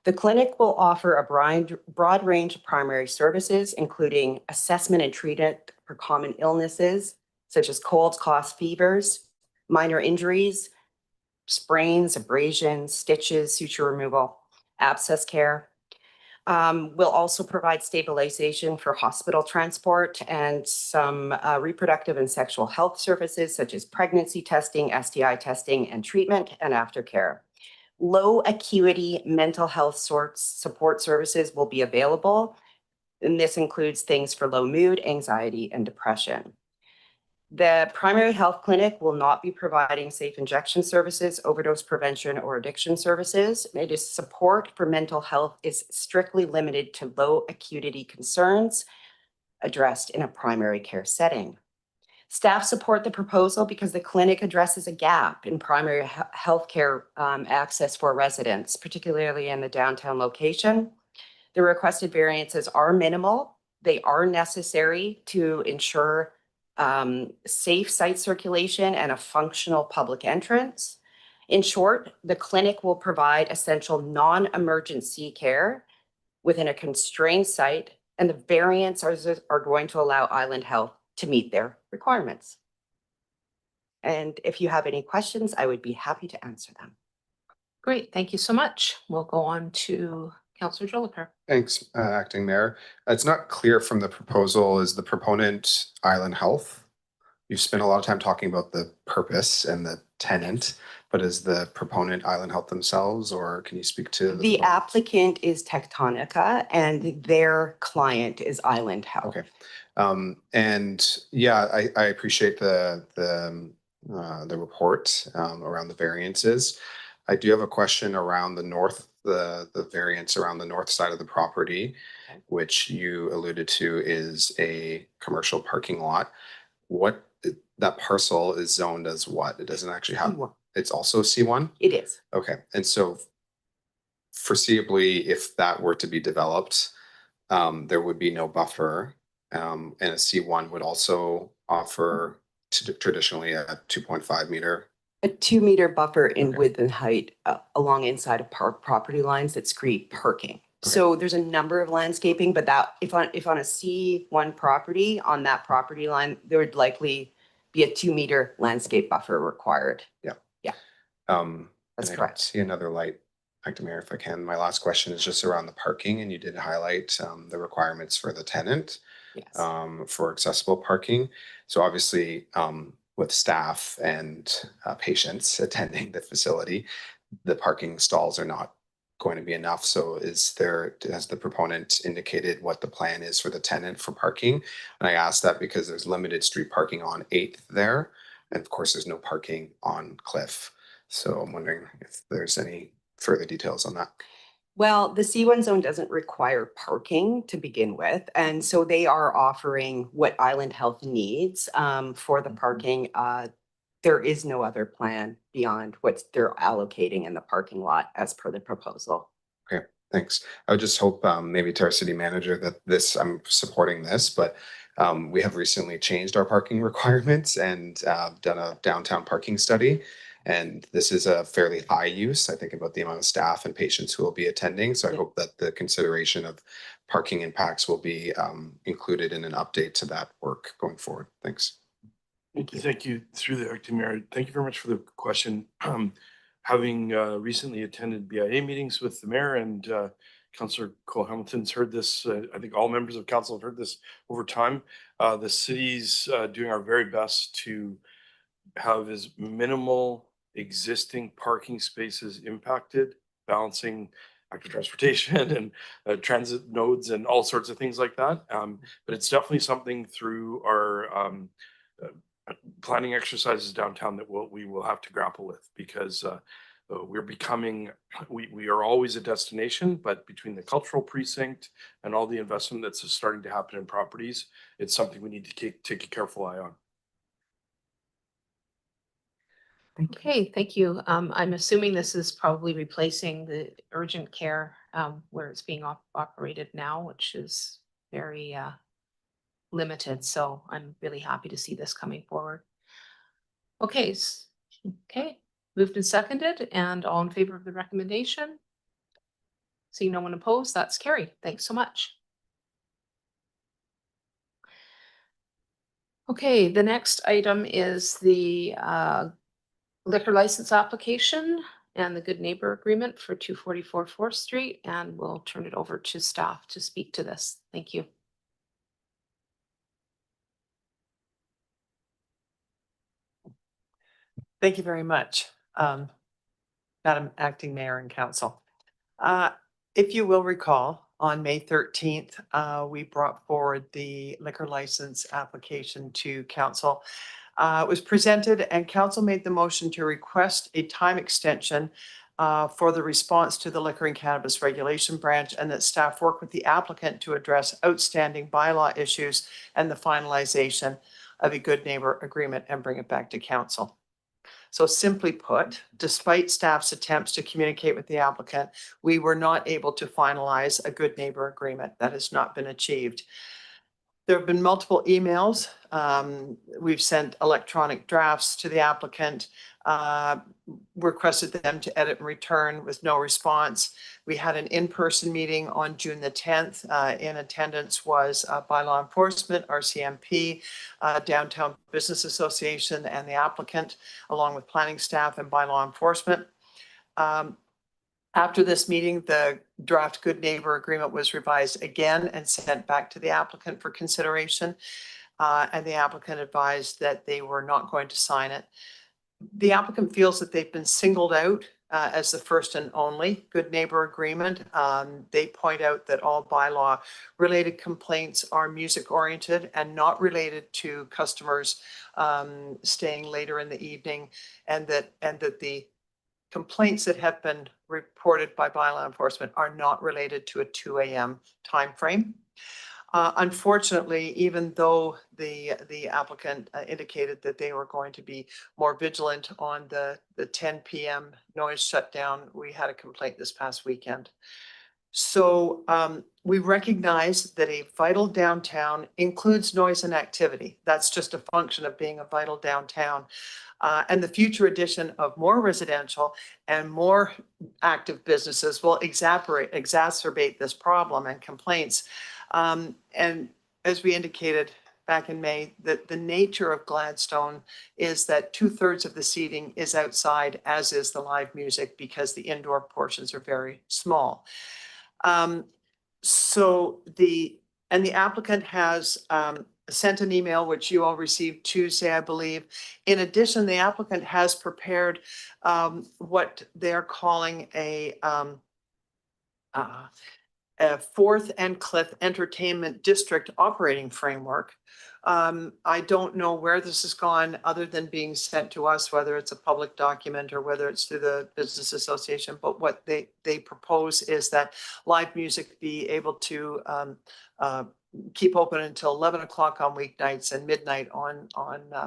The clinic will offer a broad range of primary services, including assessment and treatment for common illnesses, such as colds, coughs, fevers, minor injuries, sprains, abrasions, stitches, suture removal, abscess care. We'll also provide stabilization for hospital transport and some reproductive and sexual health services, such as pregnancy testing, STI testing, and treatment and aftercare. Low acuity mental health support services will be available, and this includes things for low mood, anxiety, and depression. The primary health clinic will not be providing safe injection services, overdose prevention, or addiction services. It is support for mental health is strictly limited to low acuity concerns addressed in a primary care setting. Staff support the proposal because the clinic addresses a gap in primary healthcare access for residents, particularly in the downtown location. The requested variances are minimal. They are necessary to ensure safe site circulation and a functional public entrance. In short, the clinic will provide essential non-emergency care within a constrained site, and the variants are going to allow Island Health to meet their requirements. And if you have any questions, I would be happy to answer them. Great, thank you so much. We'll go on to Councillor Jolicoeur. Thanks, Acting Mayor. It's not clear from the proposal, is the proponent Island Health? You've spent a lot of time talking about the purpose and the tenant, but is the proponent Island Health themselves, or can you speak to the applicant is Tectonica and their client is Island Health. Okay. And yeah, I appreciate the report around the variances. I do have a question around the variance around the north side of the property, Okay. which you alluded to is a commercial parking lot. What that parcel is zoned as what? It doesn't actually have, C1. it's also C1? It is. Okay, and so foreseeably, if that were to be developed, there would be no buffer. And a C1 would also offer traditionally a 2.5 meter. A 2-meter buffer in Okay. width and height along inside of park property lines that screen parking. So there's a number of landscaping, but that if on a C1 property on that property line, there would likely be a 2-meter landscape buffer required. That's And I don't correct. see another light, Acting Mayor, if I can. My last question is just around the parking, and you did highlight the requirements for the tenant Yes. for accessible parking. So obviously, with staff and patients attending the facility, the parking stalls are not going to be enough. So has the proponent indicated what the plan is for the tenant for parking? And I ask that because there's limited street parking on 8th there. And of course, there's no parking on Cliff. So I'm wondering if there's any further details on that. Well, the C1 zone doesn't require parking to begin with. And so they are offering what Island Health needs for the parking. There is no other plan beyond what they're allocating in the parking lot as per the proposal. Okay, thanks. I would just hope maybe to our city manager that I'm supporting this, but we have recently changed our parking requirements and done a downtown parking study. And this is a fairly high use. I think about the amount of staff and patients who will be attending. So I hope that the consideration of parking impacts will be included in an update to that work going forward. Thanks. Thank you. Through the Acting Mayor, thank you very much for the question. Having recently attended BIA meetings with the mayor and Councillor Cole Hamilton's heard this, I think all members of council have heard this over time. The city's doing our very best to have as minimal existing parking spaces impacted, balancing active transportation and transit nodes and all sorts of things like that. But it's definitely something through our planning exercises downtown that we will have to grapple with, because we're becoming, we are always a destination, but between the cultural precinct and all the investment that's starting to happen in properties, it's something we need to take a careful eye on. Okay, thank you. I'm assuming this is probably replacing the urgent care where it's being operated now, which is very limited. So I'm really happy to see this coming forward. Okay, okay, moved and seconded, and all in favor of the recommendation? Seeing no one opposed, that's carried. Thanks so much. Okay, the next item is the liquor license application and the good neighbor agreement for 244 4th Street, and we'll turn it over to staff to speak to this. Thank you. Thank you very much, Madam Acting Mayor and Council. If you will recall, on May 13th, we brought forward the liquor license application to Council. It was presented and Council made the motion to request a time extension for the response to the Liquor and Cannabis Regulation Branch, and that staff work with the applicant to address outstanding bylaw issues and the finalization of a good neighbor agreement and bring it back to Council. So simply put, despite staff's attempts to communicate with the applicant, we were not able to finalize a good neighbor agreement. That has not been achieved. There have been multiple emails. We've sent electronic drafts to the applicant, requested them to edit and return with no response. We had an in-person meeting on June the 10th. In attendance was by law enforcement, RCMP, Downtown Business Association, and the applicant, along with planning staff and by law enforcement. After this meeting, the draft good neighbor agreement was revised again and sent back to the applicant for consideration. And the applicant advised that they were not going to sign it. The applicant feels that they've been singled out as the first and only good neighbor agreement. They point out that all bylaw related complaints are music oriented and not related to customers staying later in the evening, and that the complaints that have been reported by bylaw enforcement are not related to a 2 a.m. timeframe. Unfortunately, even though the applicant indicated that they were going to be more vigilant on the 10 p.m. noise shutdown, we had a complaint this past weekend. So we recognize that a vital downtown includes noise and activity. That's just a function of being a vital downtown. And the future addition of more residential and more active businesses will exacerbate this problem and complaints. And as we indicated back in May, that the nature of Gladstone is that 2/3 of the seating is outside, as is the live music, because the indoor portions are very small. So the applicant has sent an email, which you all received Tuesday, I believe. In addition, the applicant has prepared what they're calling a Fourth and Cliff Entertainment District operating framework. I don't know where this has gone other than being sent to us, whether it's a public document or whether it's through the business association. But what they propose is that live music be able to keep open until 11 o'clock on weeknights and midnight on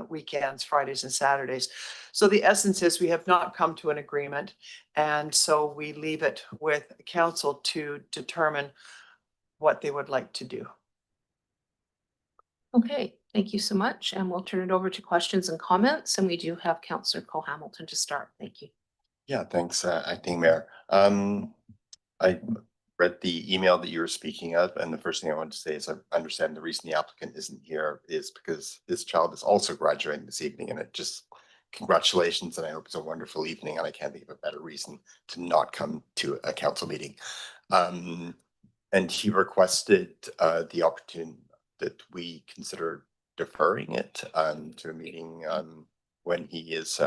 weekends, Fridays and Saturdays. So the essence is we have not come to an agreement. And so we leave it with council to determine what they would like to do. Okay, thank you so much. And we'll turn it over to questions and comments. And we do have Councillor Cole-Hamilton to start. Thank you. Yeah, thanks, Acting Mayor. I read the email that you were speaking of, and the first thing I wanted to say is I understand the reason the applicant isn't here is because his child is also graduating this evening, and it just congratulations, and I hope it's a wonderful evening, and I can't think of a better reason to not come to a council meeting. And he requested the opportunity that we consider deferring it to a meeting when he is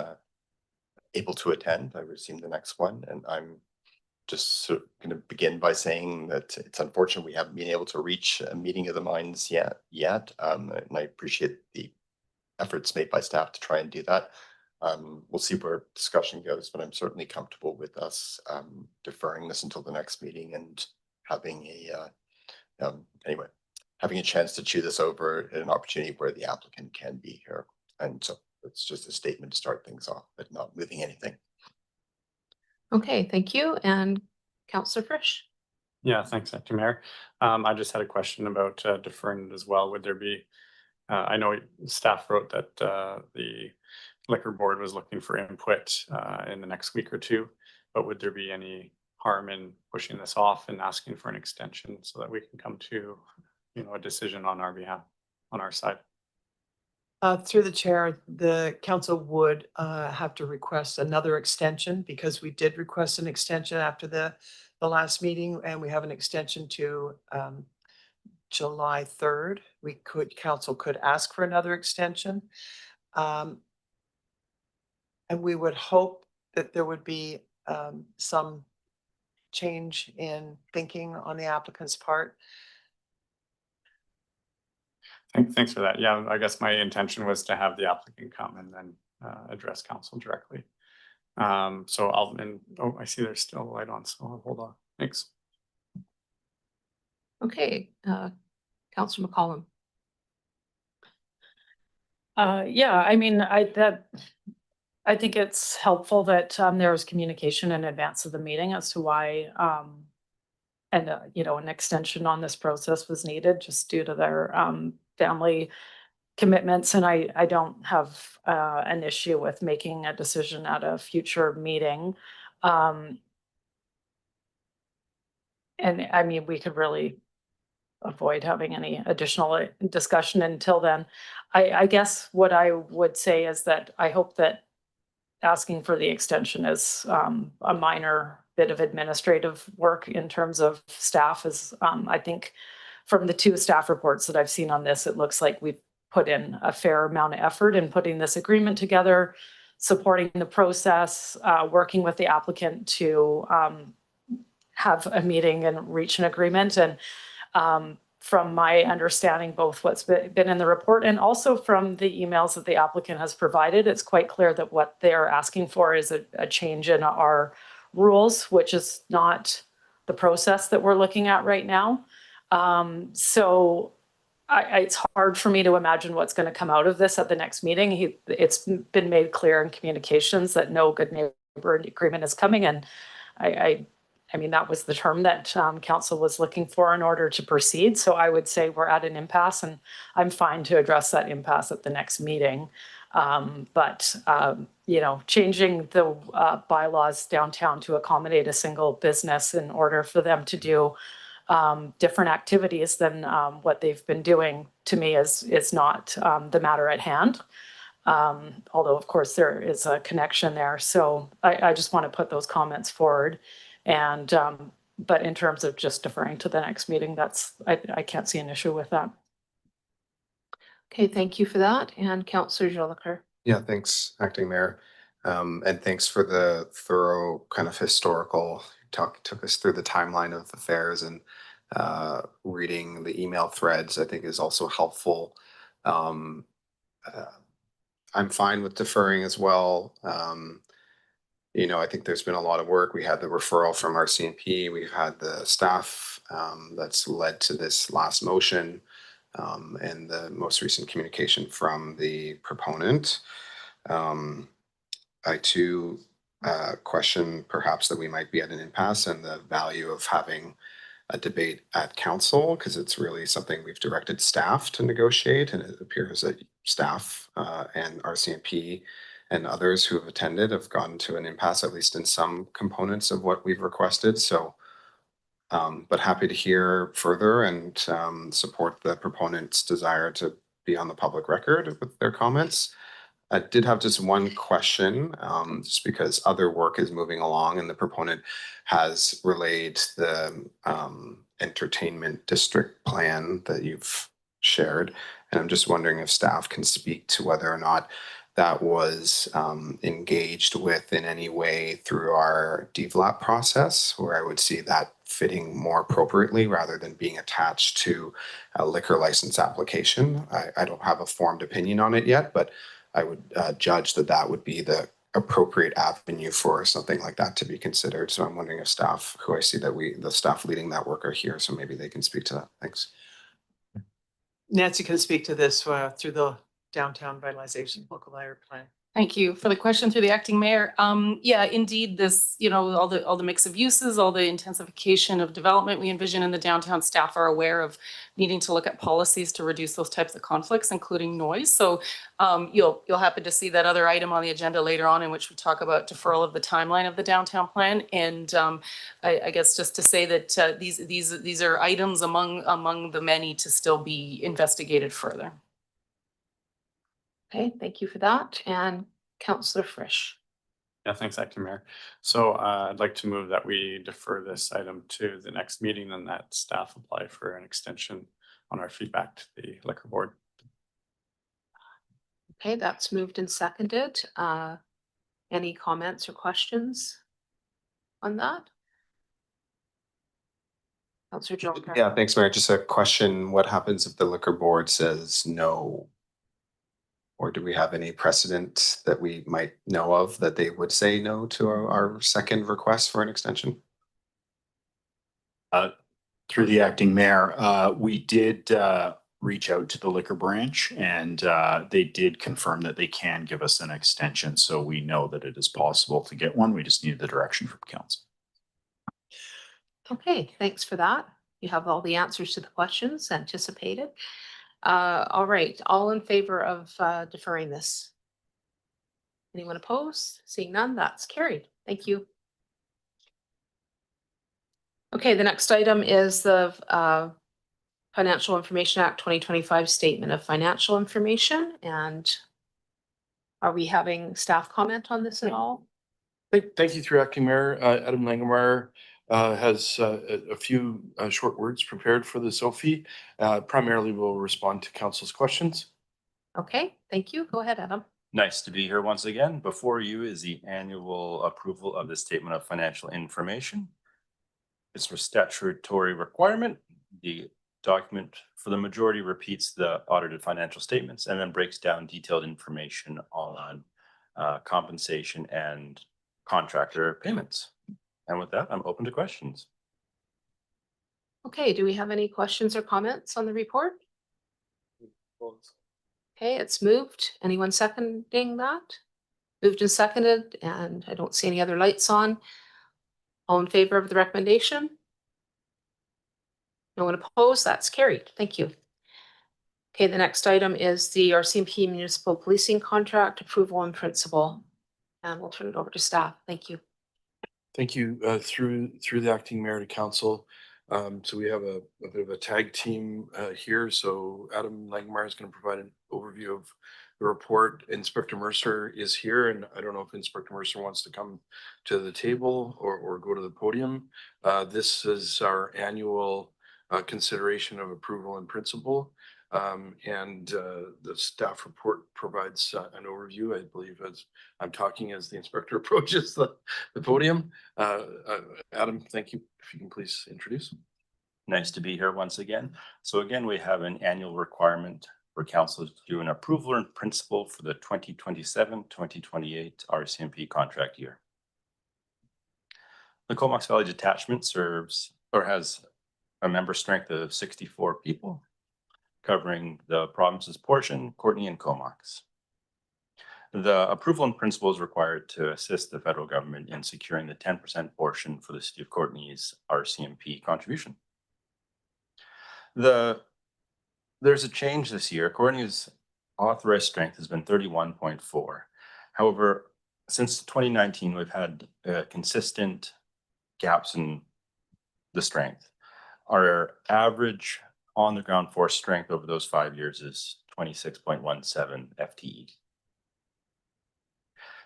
able to attend. I would assume the next one, and I'm just going to begin by saying that it's unfortunate we haven't been able to reach a meeting of the minds yet. And I appreciate the efforts made by staff to try and do that. We'll see where discussion goes, but I'm certainly comfortable with us deferring this until the next meeting and having anyway, having a chance to chew this over at an opportunity where the applicant can be here. And so it's just a statement to start things off, but not moving anything. Okay, thank you. And Councillor Frisch. Yeah, thanks, Acting Mayor. I just had a question about deferring it as well. Would there be, I know staff wrote that the liquor board was looking for input in the next week or two, but would there be any harm in pushing this off and asking for an extension so that we can come to, a decision on our behalf, on our side? Through the chair, the council would have to request another extension because we did request an extension after the last meeting, and we have an extension to July 3rd. Council could ask for another extension. And we would hope that there would be some change in thinking on the applicant's part. Thanks for that. Yeah, I guess my intention was to have the applicant come and then address council directly. So I see there's still a light on, so I'll hold on. Thanks. Okay, Councillor McCollum. Yeah, I mean, I think it's helpful that there was communication in advance of the meeting as to why an extension on this process was needed just due to their family commitments. And I don't have an issue with making a decision at a future meeting. And I mean, we could really avoid having any additional discussion until then. I guess what I would say is that I hope that asking for the extension is a minor bit of administrative work in terms of staff. Is I think from the 2 staff reports that I've seen on this, it looks like we've put in a fair amount of effort in putting this agreement together, supporting the process, working with the applicant to have a meeting and reach an agreement. And from my understanding, both what's been in the report and also from the emails that the applicant has provided, it's quite clear that what they're asking for is a change in our rules, which is not the process that we're looking at right now. So it's hard for me to imagine what's going to come out of this at the next meeting. It's been made clear in communications that no good neighbor agreement is coming. And I mean, that was the term that council was looking for in order to proceed. So I would say we're at an impasse, and I'm fine to address that impasse at the next meeting. But changing the bylaws downtown to accommodate a single business in order for them to do different activities than what they've been doing, to me is not the matter at hand. Although, of course, there is a connection there. So I just want to put those comments forward. And but in terms of just deferring to the next meeting, I can't see an issue with that. Okay, thank you for that. And Councillor Jolicoeur. Yeah, thanks, Acting Mayor. And thanks for the thorough kind of historical took us through the timeline of affairs, and reading the email threads, I think, is also helpful. I'm fine with deferring as well. I think there's been a lot of work. We had the referral from our CNP. We've had the staff that's led to this last motion, and the most recent communication from the proponent. I too question perhaps that we might be at an impasse, and the value of having a debate at council, because it's really something we've directed staff to negotiate, and it appears that staff and RCMP and others who have attended have gotten to an impasse, at least in some components of what we've requested. So, but happy to hear further and support the proponent's desire to be on the public record with their comments. I did have just one question, just because other work is moving along and the proponent has relayed the entertainment district plan that you've shared. And I'm just wondering if staff can speak to whether or not that was engaged with in any way through our DVLAP process, where I would see that fitting more appropriately rather than being attached to a liquor license application. I don't have a formed opinion on it yet, but I would judge that that would be the appropriate avenue for something like that to be considered. So I'm wondering if staff, who I see that the staff leading that work are here, so maybe they can speak to that. Thanks. Nancy can speak to this through the downtown vitalization local layer plan. Thank you for the question through the acting mayor. Yeah, indeed, this, all the mix of uses, all the intensification of development we envision in the downtown, staff are aware of needing to look at policies to reduce those types of conflicts, including noise. So you'll happen to see that other item on the agenda later on in which we talk about deferral of the timeline of the downtown plan. And I guess just to say that these are items among the many to still be investigated further. Okay, thank you for that. And Councillor Frisch. Yeah, thanks, Acting Mayor. So I'd like to move that we defer this item to the next meeting and that staff apply for an extension on our feedback to the liquor board. Okay, that's moved and seconded. Any comments or questions on that? Councillor Joker. Yeah, thanks, Mayor. Just a question. What happens if the liquor board says no? Or do we have any precedent that we might know of that they would say no to our second request for an extension? Through the acting mayor, we did reach out to the liquor branch and they did confirm that they can give us an extension. So we know that it is possible to get one. We just need the direction from council. Okay, thanks for that. You have all the answers to the questions anticipated. All right, all in favor of deferring this? Anyone opposed? Seeing none, that's carried. Thank you. Okay, the next item is the Financial Information Act 2025 Statement of Financial Information. And are we having staff comment on this at all? Thank you, through acting mayor. Adam Langemeyer has a few short words prepared for the Sophie. Primarily will respond to council's questions. Okay, thank you. Go ahead, Adam. Nice to be here once again. Before you is the annual approval of the Statement of Financial Information. It's for statutory requirement. The document for the majority repeats the audited financial statements and then breaks down detailed information on compensation and contractor payments. And with that, I'm open to questions. Okay, do we have any questions or comments on the report? Okay, it's moved. Anyone seconding that? Moved and seconded, and I don't see any other lights on. All in favor of the recommendation? No one opposed? That's carried. Thank you. Okay, the next item is the RCMP Municipal Policing Contract Approval in Principle. And we'll turn it over to staff. Thank you. Thank you. Through the acting mayor to council. So we have a bit of a tag team here. So Adam Langemeyer is going to provide an overview of the report. Inspector Mercer is here, and I don't know if Inspector Mercer wants to come to the table or go to the podium. This is our annual consideration of approval in principle. And the staff report provides an overview, I believe, as I'm talking as the inspector approaches the podium. Adam, thank you. If you can please introduce. Nice to be here once again. So again, we have an annual requirement for council to do an approval in principle for the 2027-2028 RCMP contract year. The Comox Valley Detachment serves or has a member strength of 64 people, covering the province's portion, Courtenay and Comox. The approval in principle is required to assist the federal government in securing the 10% portion for the city of Courtenay's RCMP contribution. There's a change this year. Courtenay's authorized strength has been 31.4. However, since 2019, we've had consistent gaps in the strength. Our average on the ground force strength over those 5 years is 26.17 FTE.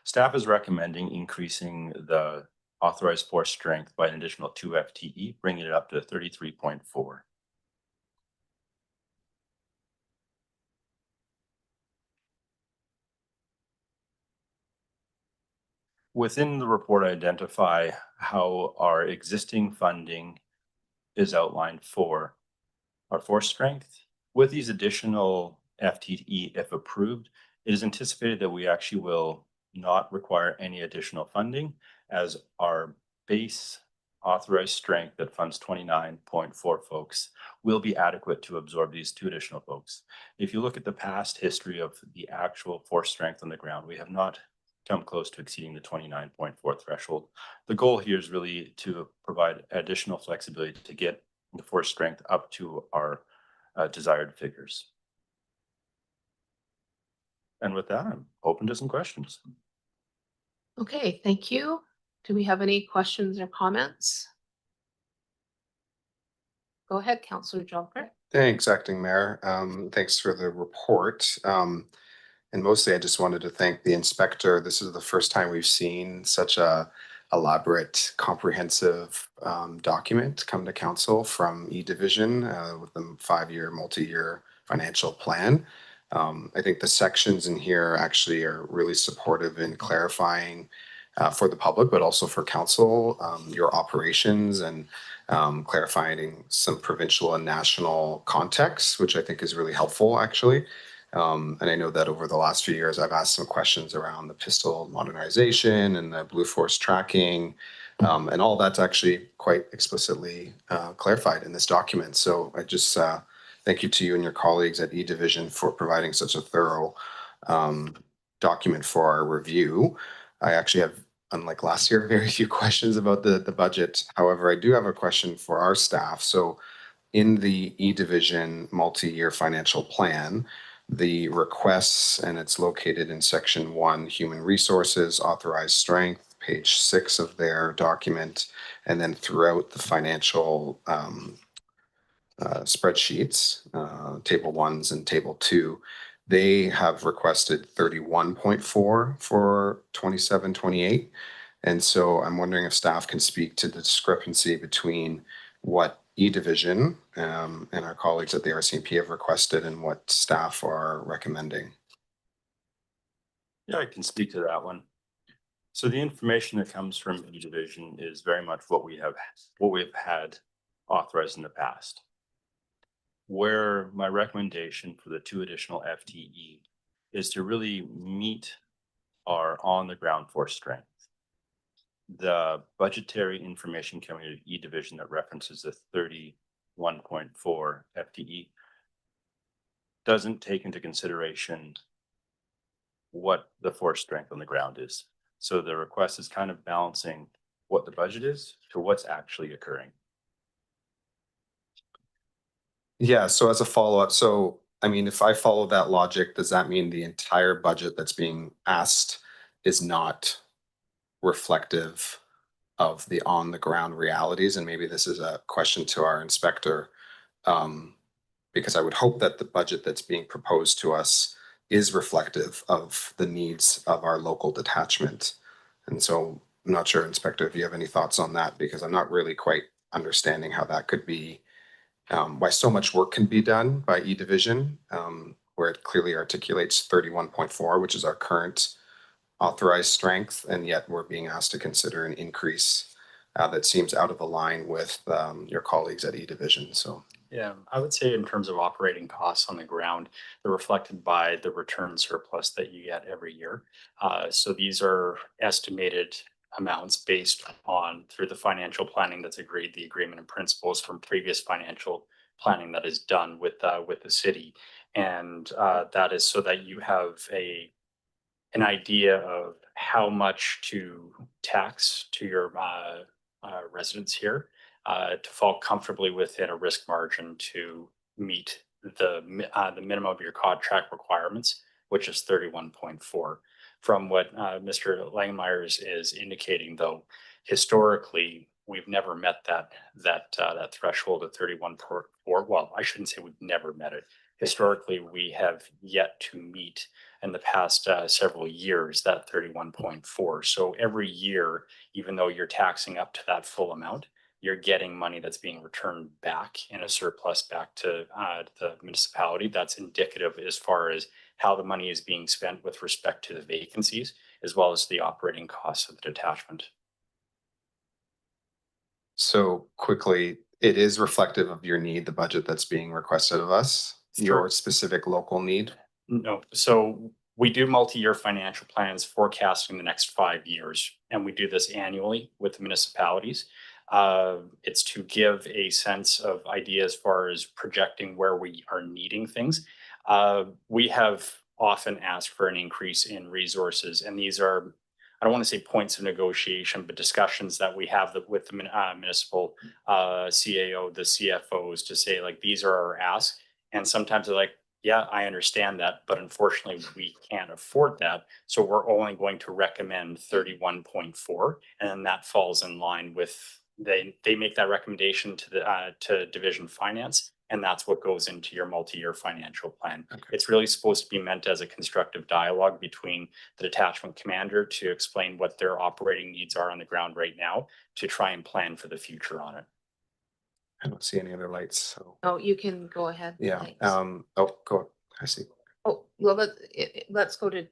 Staff is recommending increasing the authorized force strength by an additional 2 FTE, bringing it up to 33.4. Within the report, I identify how our existing funding is outlined for our force strength. With these additional FTE, if approved, It is anticipated that we actually will not require any additional funding, as our base authorized strength that funds 29.4 folks will be adequate to absorb these 2 additional folks. If you look at the past history of the actual force strength on the ground, we have not come close to exceeding the 29.4 threshold. The goal here is really to provide additional flexibility to get the force strength up to our desired figures. And with that, I'm open to some questions. Okay, thank you. Do we have any questions or comments? Go ahead, Councillor Jonker. Thanks, Acting Mayor. Thanks for the report. And mostly I just wanted to thank the inspector. This is the first time we've seen such a elaborate, comprehensive document come to council from E-Division with the 5-year, multi-year financial plan. I think the sections in here actually are really supportive in clarifying for the public, but also for council, your operations and clarifying some provincial and national context, which I think is really helpful actually. And I know that over the last few years, I've asked some questions around the pistol modernization and the Blue Force tracking, and all that's actually quite explicitly clarified in this document. So I just thank you to you and your colleagues at E-Division for providing such a thorough document for our review. I actually have, unlike last year, very few questions about the budget. However, I do have a question for our staff. So in the E-Division multi-year financial plan, the requests, and it's located in section 1, human resources, authorized strength, page 6 of their document, and then throughout the financial spreadsheets, table 1s and table 2, they have requested 31.4 for 27-28. And so I'm wondering if staff can speak to the discrepancy between what E-Division and our colleagues at the RCMP have requested and what staff are recommending. Yeah, I can speak to that one. So the information that comes from E-Division is very much what we've had authorized in the past. Where my recommendation for the 2 additional FTE is to really meet our on-the-ground force strength. The budgetary information coming out of E-Division that references the 31.4 FTE doesn't take into consideration what the force strength on the ground is. So the request is kind of balancing what the budget is to what's actually occurring. Yeah, so as a follow-up, so I mean, if I follow that logic, does that mean the entire budget that's being asked is not reflective of the on-the-ground realities? And maybe this is a question to our inspector, because I would hope that the budget that's being proposed to us is reflective of the needs of our local detachment. And so I'm not sure, Inspector, if you have any thoughts on that, because I'm not really quite understanding how that could be, why so much work can be done by E-Division, where it clearly articulates 31.4, which is our current authorized strength, and yet we're being asked to consider an increase that seems out of line with your colleagues at E-Division. So Yeah, I would say in terms of operating costs on the ground, they're reflected by the return surplus that you get every year. So these are estimated amounts based on through the financial planning that's agreed, the agreement and principles from previous financial planning that is done with the city. And that is so that you have an idea of how much to tax to your residents here to fall comfortably within a risk margin to meet the minimum of your contract requirements, which is 31.4. From what Mr. Langemeier is indicating, though, historically we've never met that threshold of 31.4. Well, I shouldn't say we've never met it. Historically, we have yet to meet in the past several years that 31.4. So every year, even though you're taxing up to that full amount, you're getting money that's being returned back in a surplus back to the municipality. That's indicative as far as how the money is being spent with respect to the vacancies, as well as the operating costs of the detachment. So quickly, it is reflective of your need, the budget that's being requested of us, your specific local need. No, so we do multi-year financial plans forecasting the next 5 years, and we do this annually with the municipalities. It's to give a sense of idea as far as projecting where we are needing things. We have often asked for an increase in resources, and these are, I don't want to say points of negotiation, but discussions that we have with the municipal CAO, the CFOs, to say like, these are our asks. And sometimes they're like, yeah, I understand that, but unfortunately we can't afford that. So we're only going to recommend 31.4, and then that falls in line with, they make that recommendation to the to Division Finance, and that's what goes into your multi-year financial plan. Okay. It's really supposed to be meant as a constructive dialogue between the detachment commander to explain what their operating needs are on the ground right now, to try and plan for the future on it. I don't see any other lights, so. Oh, you can go ahead. Yeah, Thanks. oh, go, I see. Oh, well, let's go to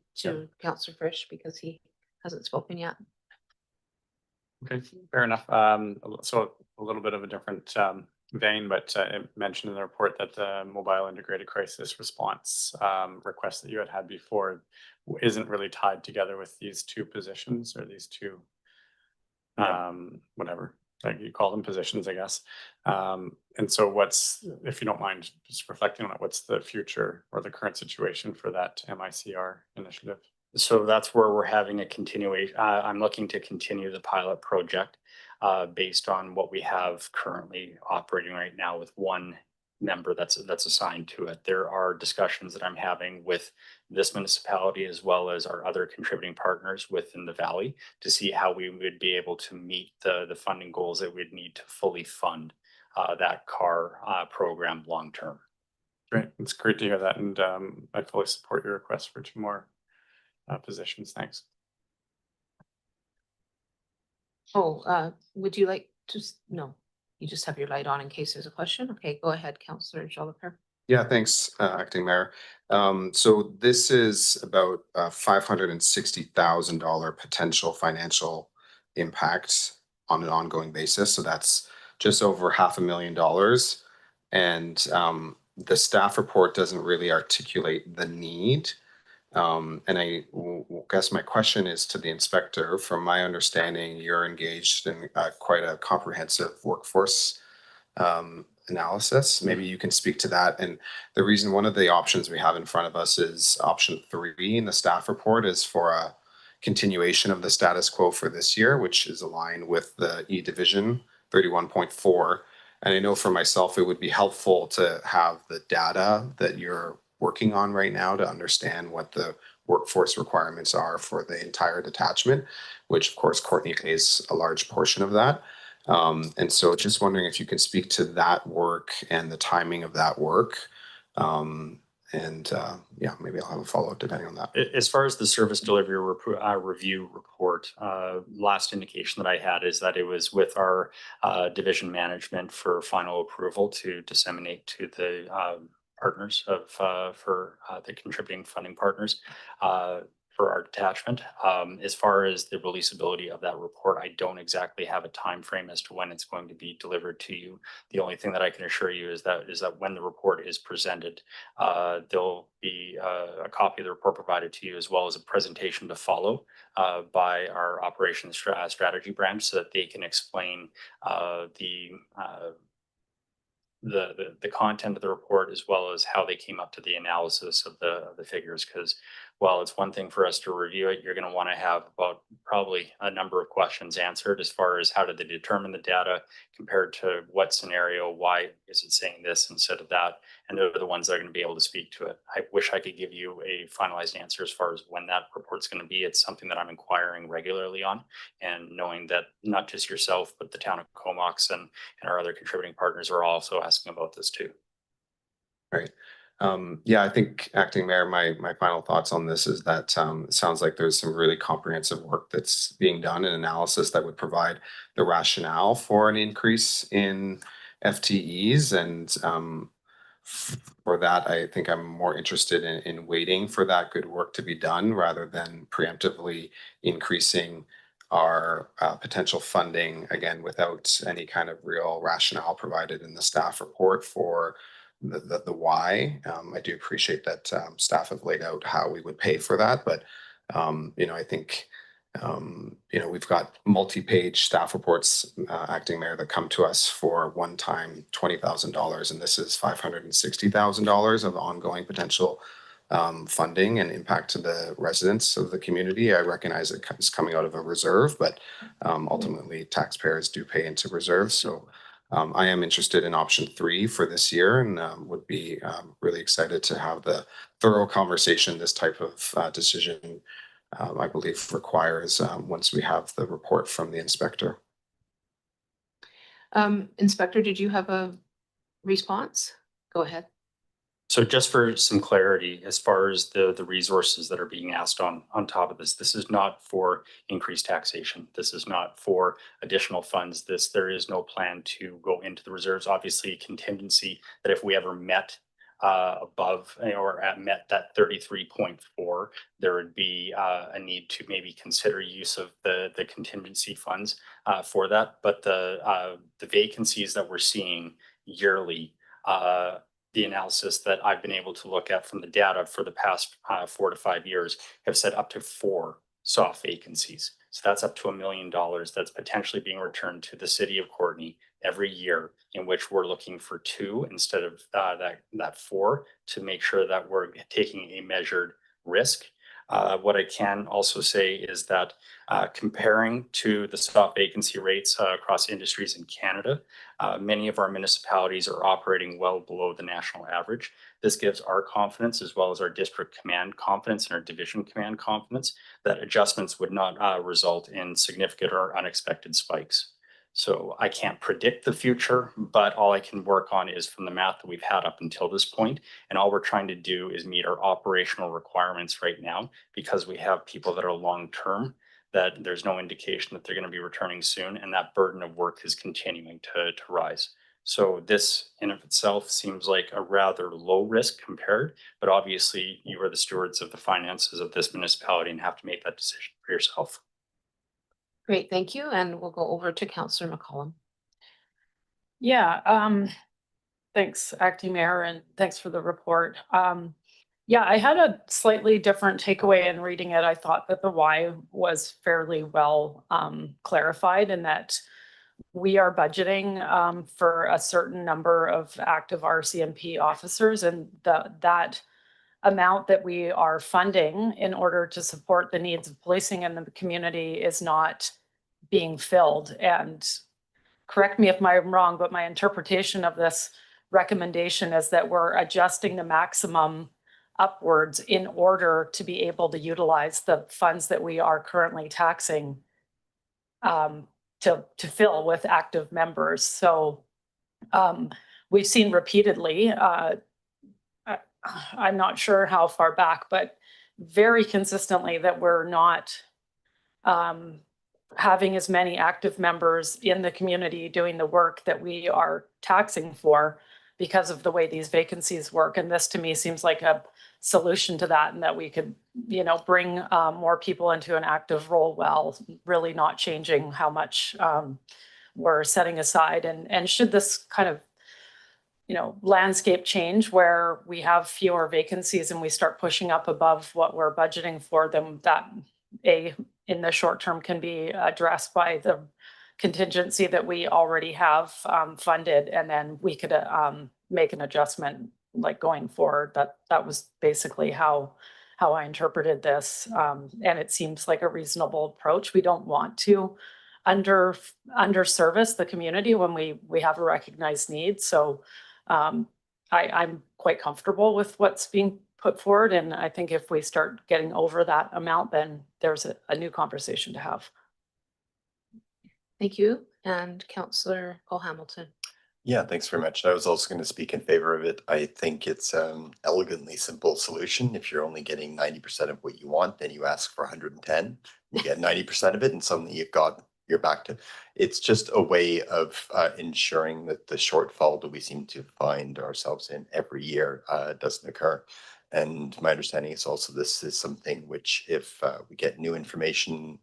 Councillor Frisch because he hasn't spoken yet. Okay, fair enough. So a little bit of a different vein, but it mentioned in the report that the mobile integrated crisis response request that you had before isn't really tied together with these two positions, or these two, whatever, like you call them, positions, I guess. And so what's, if you don't mind just reflecting on it, what's the future or the current situation for that MICR initiative? So that's where we're having a continuation. I'm looking to continue the pilot project based on what we have currently operating right now with one member that's assigned to it. There are discussions that I'm having with this municipality as well as our other contributing partners within the valley to see how we would be able to meet the funding goals that we'd need to fully fund that CAR program long term. Great, it's great to hear that, and I fully support your request for 2 more positions. Thanks. Oh, would you like to, no, you just have your light on in case there's a question. Okay, go ahead, Councillor Jolicoeur. Yeah, thanks, Acting Mayor. So this is about $560,000 potential financial impact on an ongoing basis. So that's just over $500,000. And the staff report doesn't really articulate the need. And I guess my question is to the inspector. From my understanding, you're engaged in quite a comprehensive workforce analysis. Maybe you can speak to that. And the reason, one of the options we have in front of us is option 3 in the staff report is for a continuation of the status quo for this year, which is aligned with the E division 31.4. And I know for myself, it would be helpful to have the data that you're working on right now to understand what the workforce requirements are for the entire detachment, which of course Courtenay pays a large portion of that. And so just wondering if you can speak to that work and the timing of that work. Yeah, maybe I'll have a follow-up depending on that. As far as the service delivery review report, last indication that I had is that it was with our division management for final approval to disseminate to the partners for the contributing funding partners for our detachment. As far as the releasability of that report, I don't exactly have a time frame as to when it's going to be delivered to you. The only thing that I can assure you is that when the report is presented, there'll be a copy of the report provided to you, as well as a presentation to follow by our operations strategy branch, so that they can explain the content of the report, as well as how they came up to the analysis of the figures. Because while it's one thing for us to review it, you're going to want to have about probably a number of questions answered as far as how did they determine the data compared to what scenario, why is it saying this instead of that, and they're the ones that are going to be able to speak to it. I wish I could give you a finalized answer as far as when that report's going to be. It's something that I'm inquiring regularly on, and knowing that not just yourself, but the town of Comox and our other contributing partners are also asking about this too. Right. Yeah, I think, Acting Mayor, my final thoughts on this is that it sounds like there's some really comprehensive work that's being done, and analysis that would provide the rationale for an increase in FTEs. And for that, I think I'm more interested in waiting for that good work to be done rather than preemptively increasing our potential funding, again, without any kind of real rationale provided in the staff report for the why. I do appreciate that staff have laid out how we would pay for that, but I think we've got multi-page staff reports, acting mayor, that come to us for one-time $20,000, and this is $560,000 of ongoing potential funding and impact to the residents of the community. I recognize it is coming out of a reserve, but ultimately taxpayers do pay into reserves. So I am interested in option 3 for this year, and would be really excited to have the thorough conversation this type of decision I believe requires once we have the report from the inspector. Inspector, did you have a response? Go ahead. So just for some clarity, as far as the resources that are being asked on top of this is not for increased taxation. This is not for additional funds. There is no plan to go into the reserves. Obviously, contingency that if we ever met above or met that 33.4, there would be a need to maybe consider use of the contingency funds for that. But the vacancies that we're seeing yearly, the analysis that I've been able to look at from the data for the past 4 to 5 years have said up to 4 soft vacancies. So that's up to $1 million that's potentially being returned to the city of Courtenay every year, in which we're looking for 2 instead of that 4, to make sure that we're taking a measured risk. What I can also say is that comparing to the soft vacancy rates across industries in Canada, many of our municipalities are operating well below the national average. This gives our confidence, as well as our district command confidence and our division command confidence, that adjustments would not result in significant or unexpected spikes. So I can't predict the future, but all I can work on is from the math that we've had up until this point. And all we're trying to do is meet our operational requirements right now, because we have people that are long-term, that there's no indication that they're going to be returning soon. And that burden of work is continuing to rise. So this in of itself seems like a rather low risk compared, but obviously you are the stewards of the finances of this municipality and have to make that decision for yourself. Great, thank you. And we'll go over to Councillor McCollum. Yeah, thanks, Acting Mayor, and thanks for the report. Yeah, I had a slightly different takeaway in reading it. I thought that the why was fairly well clarified, and that we are budgeting for a certain number of active RCMP officers, and that amount that we are funding in order to support the needs of policing in the community is not being filled. And correct me if I'm wrong, but my interpretation of this recommendation is that we're adjusting the maximum upwards in order to be able to utilize the funds that we are currently taxing to fill with active members. So we've seen repeatedly, I'm not sure how far back, but very consistently, that we're not having as many active members in the community doing the work that we are taxing for because of the way these vacancies work. And this to me seems like a solution to that, and that we could, bring more people into an active role while really not changing how much we're setting aside. And should this kind of landscape change where we have fewer vacancies and we start pushing up above what we're budgeting for, then that in the short term can be addressed by the contingency that we already have funded, and then we could make an adjustment like going forward. That was basically how I interpreted this, and it seems like a reasonable approach. We don't want to underservice the community when we have a recognized need. So I'm quite comfortable with what's being put forward. And I think if we start getting over that amount, then there's a new conversation to have. Thank you. And Councillor Cole-Hamilton. Yeah, thanks very much. I was also going to speak in favor of it. I think it's an elegantly simple solution. If you're only getting 90% of what you want, then you ask for 110, you get 90% of it, and suddenly you're back to. It's just a way of ensuring that the shortfall that we seem to find ourselves in every year doesn't occur. And my understanding is also this is something which, if we get new information,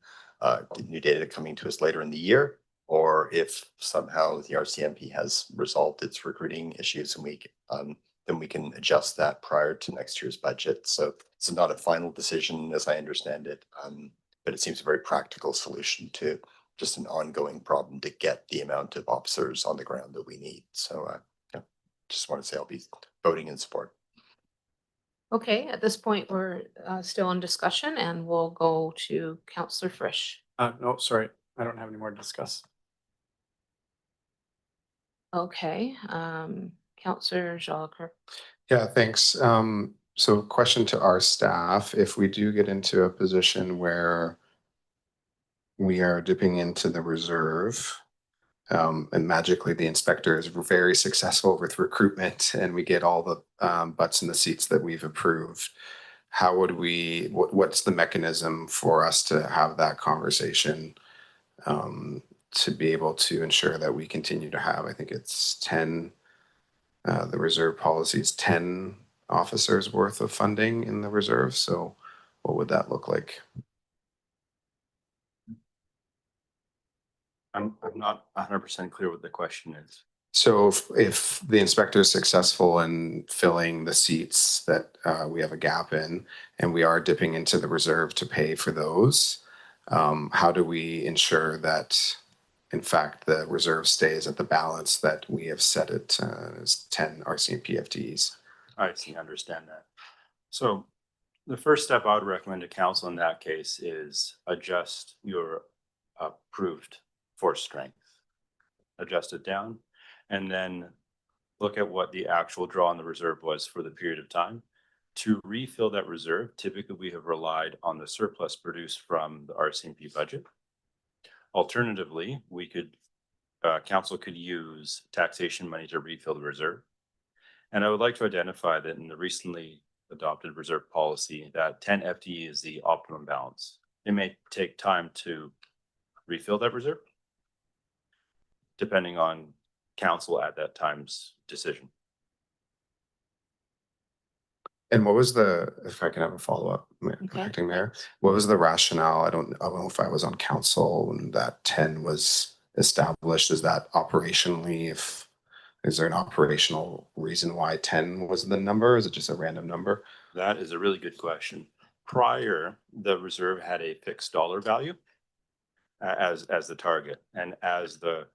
new data coming to us later in the year, or if somehow the RCMP has resolved its recruiting issues and we then we can adjust that prior to next year's budget. So it's not a final decision, as I understand it, but it seems a very practical solution to just an ongoing problem to get the amount of officers on the ground that we need. So yeah, just want to say I'll be voting in support. Okay, at this point, we're still in discussion and we'll go to Councillor Frisch. No, sorry, I don't have any more to discuss. Okay, Councillor Jolicoeur. Yeah, thanks. So question to our staff, if we do get into a position where we are dipping into the reserve, and magically the inspector is very successful with recruitment and we get all the butts in the seats that we've approved, how would we, what's the mechanism for us to have that conversation to be able to ensure that we continue to have, I think it's 10, the reserve policy is 10 officers worth of funding in the reserve. So what would that look like? I'm not 100% clear what the question is. So if the inspector is successful in filling the seats that we have a gap in, and we are dipping into the reserve to pay for those, how do we ensure that, in fact, the reserve stays at the balance that we have set it as 10 RCMP FTEs? I see, understand that. So the first step I would recommend to council in that case is adjust your approved force strength. Adjust it down, and then look at what the actual draw on the reserve was for the period of time. To refill that reserve, typically we have relied on the surplus produced from the RCMP budget. Alternatively, we could, council could use taxation money to refill the reserve. And I would like to identify that in the recently adopted reserve policy, that 10 FTE is the optimum balance. It may take time to refill that reserve, depending on council at that time's decision. And what was the, if I can have a follow-up, Okay. Acting Mayor, what was the rationale? I don't know if I was on council when that 10 was established. Is that operationally, is there an operational reason why 10 was the number? Is it just a random number? That is a really good question. Prior, the reserve had a fixed dollar value as the target. And as the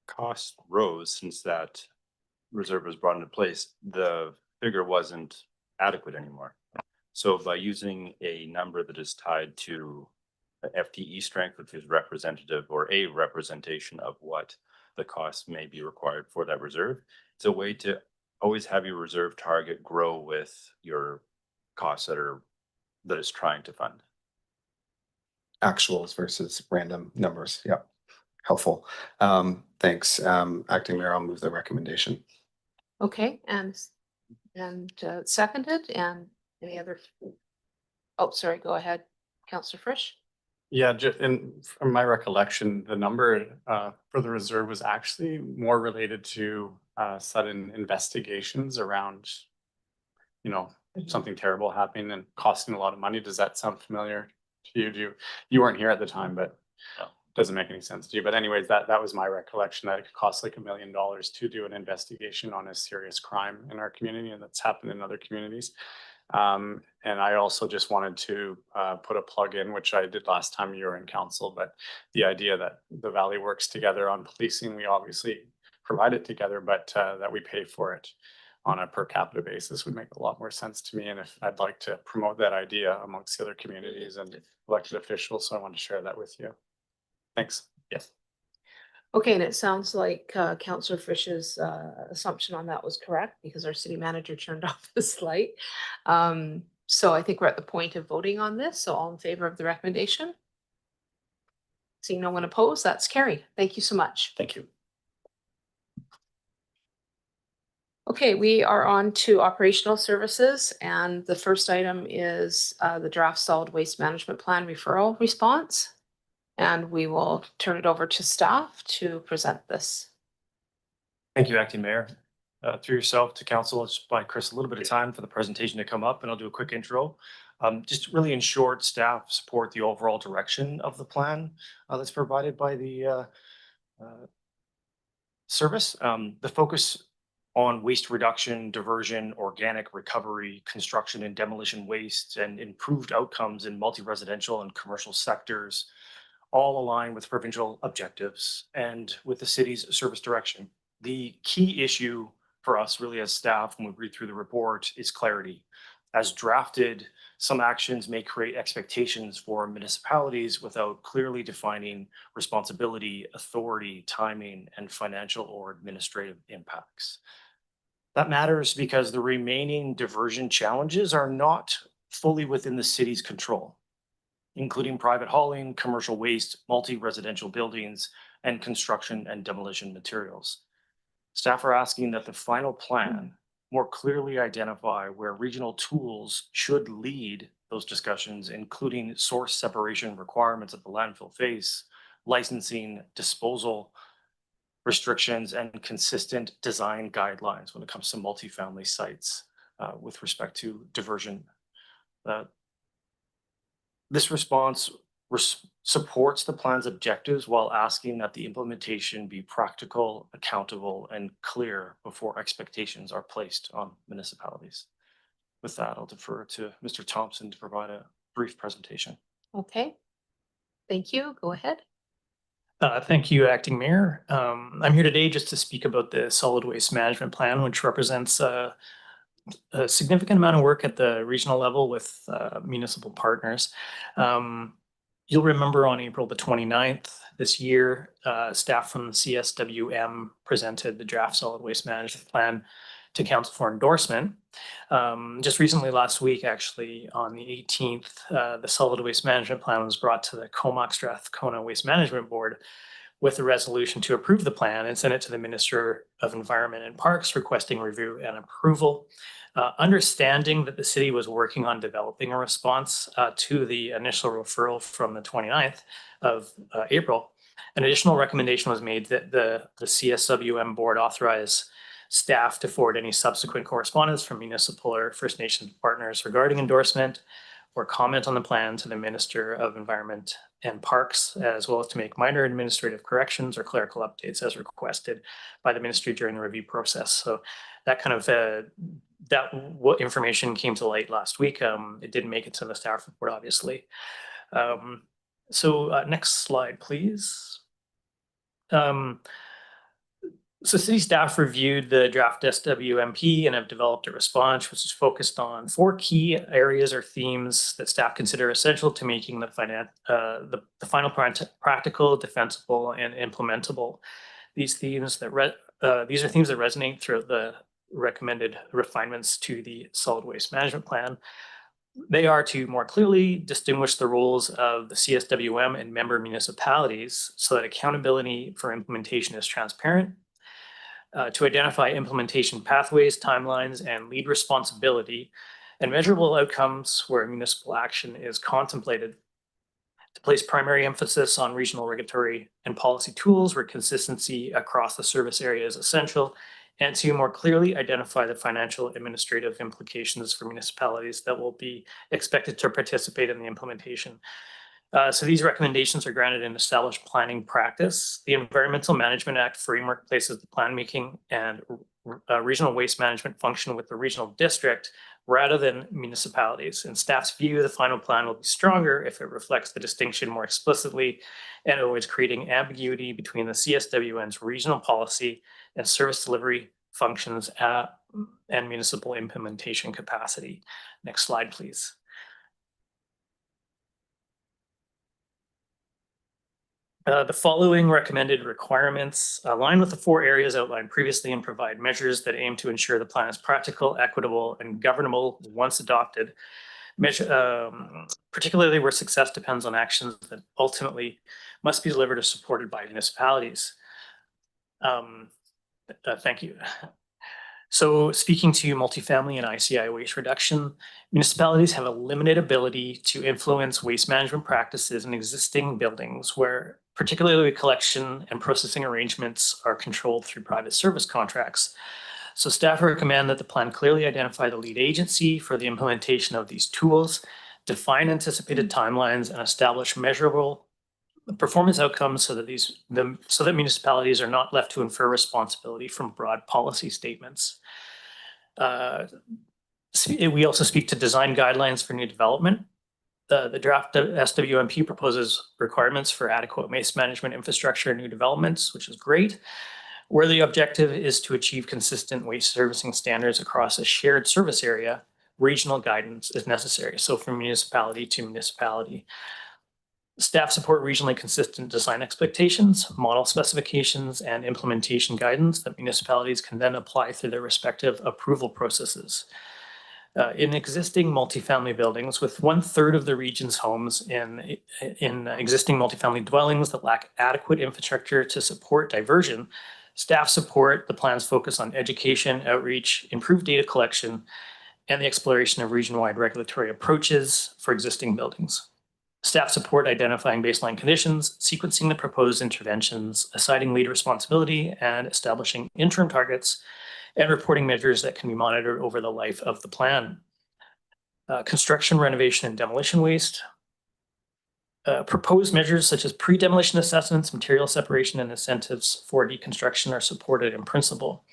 cost rose since that reserve was brought into place, the figure wasn't adequate anymore. So by using a number that is tied to the FTE strength, which is representative or a representation of what the costs may be required for that reserve, it's a way to always have your reserve target grow with your costs that is trying to fund. Actuals versus random numbers. Yep. Helpful. Thanks. Acting Mayor, I'll move the recommendation. Okay, and seconded, and any other? Oh, sorry, go ahead, Councillor Frisch. Yeah, and from my recollection, the number for the reserve was actually more related to sudden investigations around, you know, something terrible happening and costing a lot of money. Does that sound familiar to you? You weren't here at the time, but doesn't make any sense to you. But anyways, that was my recollection, that it could cost like $1 million to do an investigation on a serious crime in our community, and that's happened in other communities. And I also just wanted to put a plug in, which I did last time you were in council, but the idea that the Valley works together on policing, we obviously provide it together, but that we pay for it on a per capita basis would make a lot more sense to me. And if I'd like to promote that idea amongst the other communities and elected officials, so I want to share that with you. Thanks. Yes. Okay, and it sounds like Councillor Frisch's assumption on that was correct, because our city manager turned off the light. So I think we're at the point of voting on this. So all in favor of the recommendation? Seeing no one opposed, that's carried. Thank you so much. Thank you. Okay, we are on to operational services, and the first item is the draft solid waste management plan referral response. And we will turn it over to staff to present this. Thank you, Acting Mayor. Through yourself to council, let's buy Chris a little bit of time for the presentation to come up, and I'll do a quick intro. Just really in short, staff support the overall direction of the plan that's provided by the service. The focus on waste reduction, diversion, organic recovery, construction and demolition waste, and improved outcomes in multi-residential and commercial sectors, all align with provincial objectives and with the city's service direction. The key issue for us really as staff when we read through the report is clarity. As drafted, some actions may create expectations for municipalities without clearly defining responsibility, authority, timing, and financial or administrative impacts. That matters because the remaining diversion challenges are not fully within the city's control, including private hauling, commercial waste, multi-residential buildings, and construction and demolition materials. Staff are asking that the final plan more clearly identify where regional tools should lead those discussions, including source separation requirements at the landfill face, licensing, disposal restrictions, and consistent design guidelines when it comes to multifamily sites with respect to diversion. This response supports the plan's objectives while asking that the implementation be practical, accountable, and clear before expectations are placed on municipalities. With that, I'll defer to Mr. Thompson to provide a brief presentation. Okay. Thank you. Go ahead. Thank you, Acting Mayor. I'm here today just to speak about the Solid Waste Management Plan, which represents a significant amount of work at the regional level with municipal partners. You'll remember on April the 29th this year, staff from the CSWM presented the draft Solid Waste Management Plan to Council for endorsement. Just recently last week, actually, on the 18th, the Solid Waste Management Plan was brought to the Comox Strathcona Waste Management Board with a resolution to approve the plan and send it to the Minister of Environment and Parks requesting review and approval. Understanding that the city was working on developing a response to the initial referral from the 29th of April, an additional recommendation was made that the CSWM board authorize staff to forward any subsequent correspondence from municipal or First Nations partners regarding endorsement or comment on the plan to the Minister of Environment and Parks, as well as to make minor administrative corrections or clerical updates as requested by the ministry during the review process. So that kind of what information came to light last week. It didn't make it to the staff report, obviously. Next slide, please. So city staff reviewed the draft SWMP and have developed a response which is focused on 4 key areas or themes that staff consider essential to making the final practical, defensible, and implementable. These are themes that resonate throughout the recommended refinements to the Solid Waste Management Plan. They are to more clearly distinguish the roles of the CSWM and member municipalities so that accountability for implementation is transparent, to identify implementation pathways, timelines, and lead responsibility, and measurable outcomes where municipal action is contemplated, to place primary emphasis on regional regulatory and policy tools where consistency across the service area is essential, and to more clearly identify the financial administrative implications for municipalities that will be expected to participate in the implementation. So these recommendations are grounded in established planning practice. The Environmental Management Act framework places the plan making and regional waste management function with the regional district rather than municipalities. In staff's view, the final plan will be stronger if it reflects the distinction more explicitly and avoids creating ambiguity between the CSWN's regional policy and service delivery functions and municipal implementation capacity. Next slide, please. The following recommended requirements align with the 4 areas outlined previously and provide measures that aim to ensure the plan is practical, equitable, and governable once adopted, particularly where success depends on actions that ultimately must be delivered or supported by municipalities. Thank you. So speaking to multifamily and ICI waste reduction, municipalities have a limited ability to influence waste management practices in existing buildings where particularly collection and processing arrangements are controlled through private service contracts. So staff recommend that the plan clearly identify the lead agency for the implementation of these tools, define anticipated timelines, and establish measurable performance outcomes so that municipalities are not left to infer responsibility from broad policy statements. We also speak to design guidelines for new development. The draft SWMP proposes requirements for adequate waste management infrastructure and new developments, which is great, where the objective is to achieve consistent waste servicing standards across a shared service area. Regional guidance is necessary, so from municipality to municipality. Staff support regionally consistent design expectations, model specifications, and implementation guidance that municipalities can then apply through their respective approval processes. In existing multifamily buildings, with 1/3 of the region's homes in existing multifamily dwellings that lack adequate infrastructure to support diversion, staff support the plan's focus on education, outreach, improved data collection, and the exploration of region-wide regulatory approaches for existing buildings. Staff support identifying baseline conditions, sequencing the proposed interventions, assigning lead responsibility, and establishing interim targets and reporting measures that can be monitored over the life of the plan. Construction, renovation, and demolition waste. Proposed measures such as pre-demolition assessments, material separation, and incentives for deconstruction are supported in principle.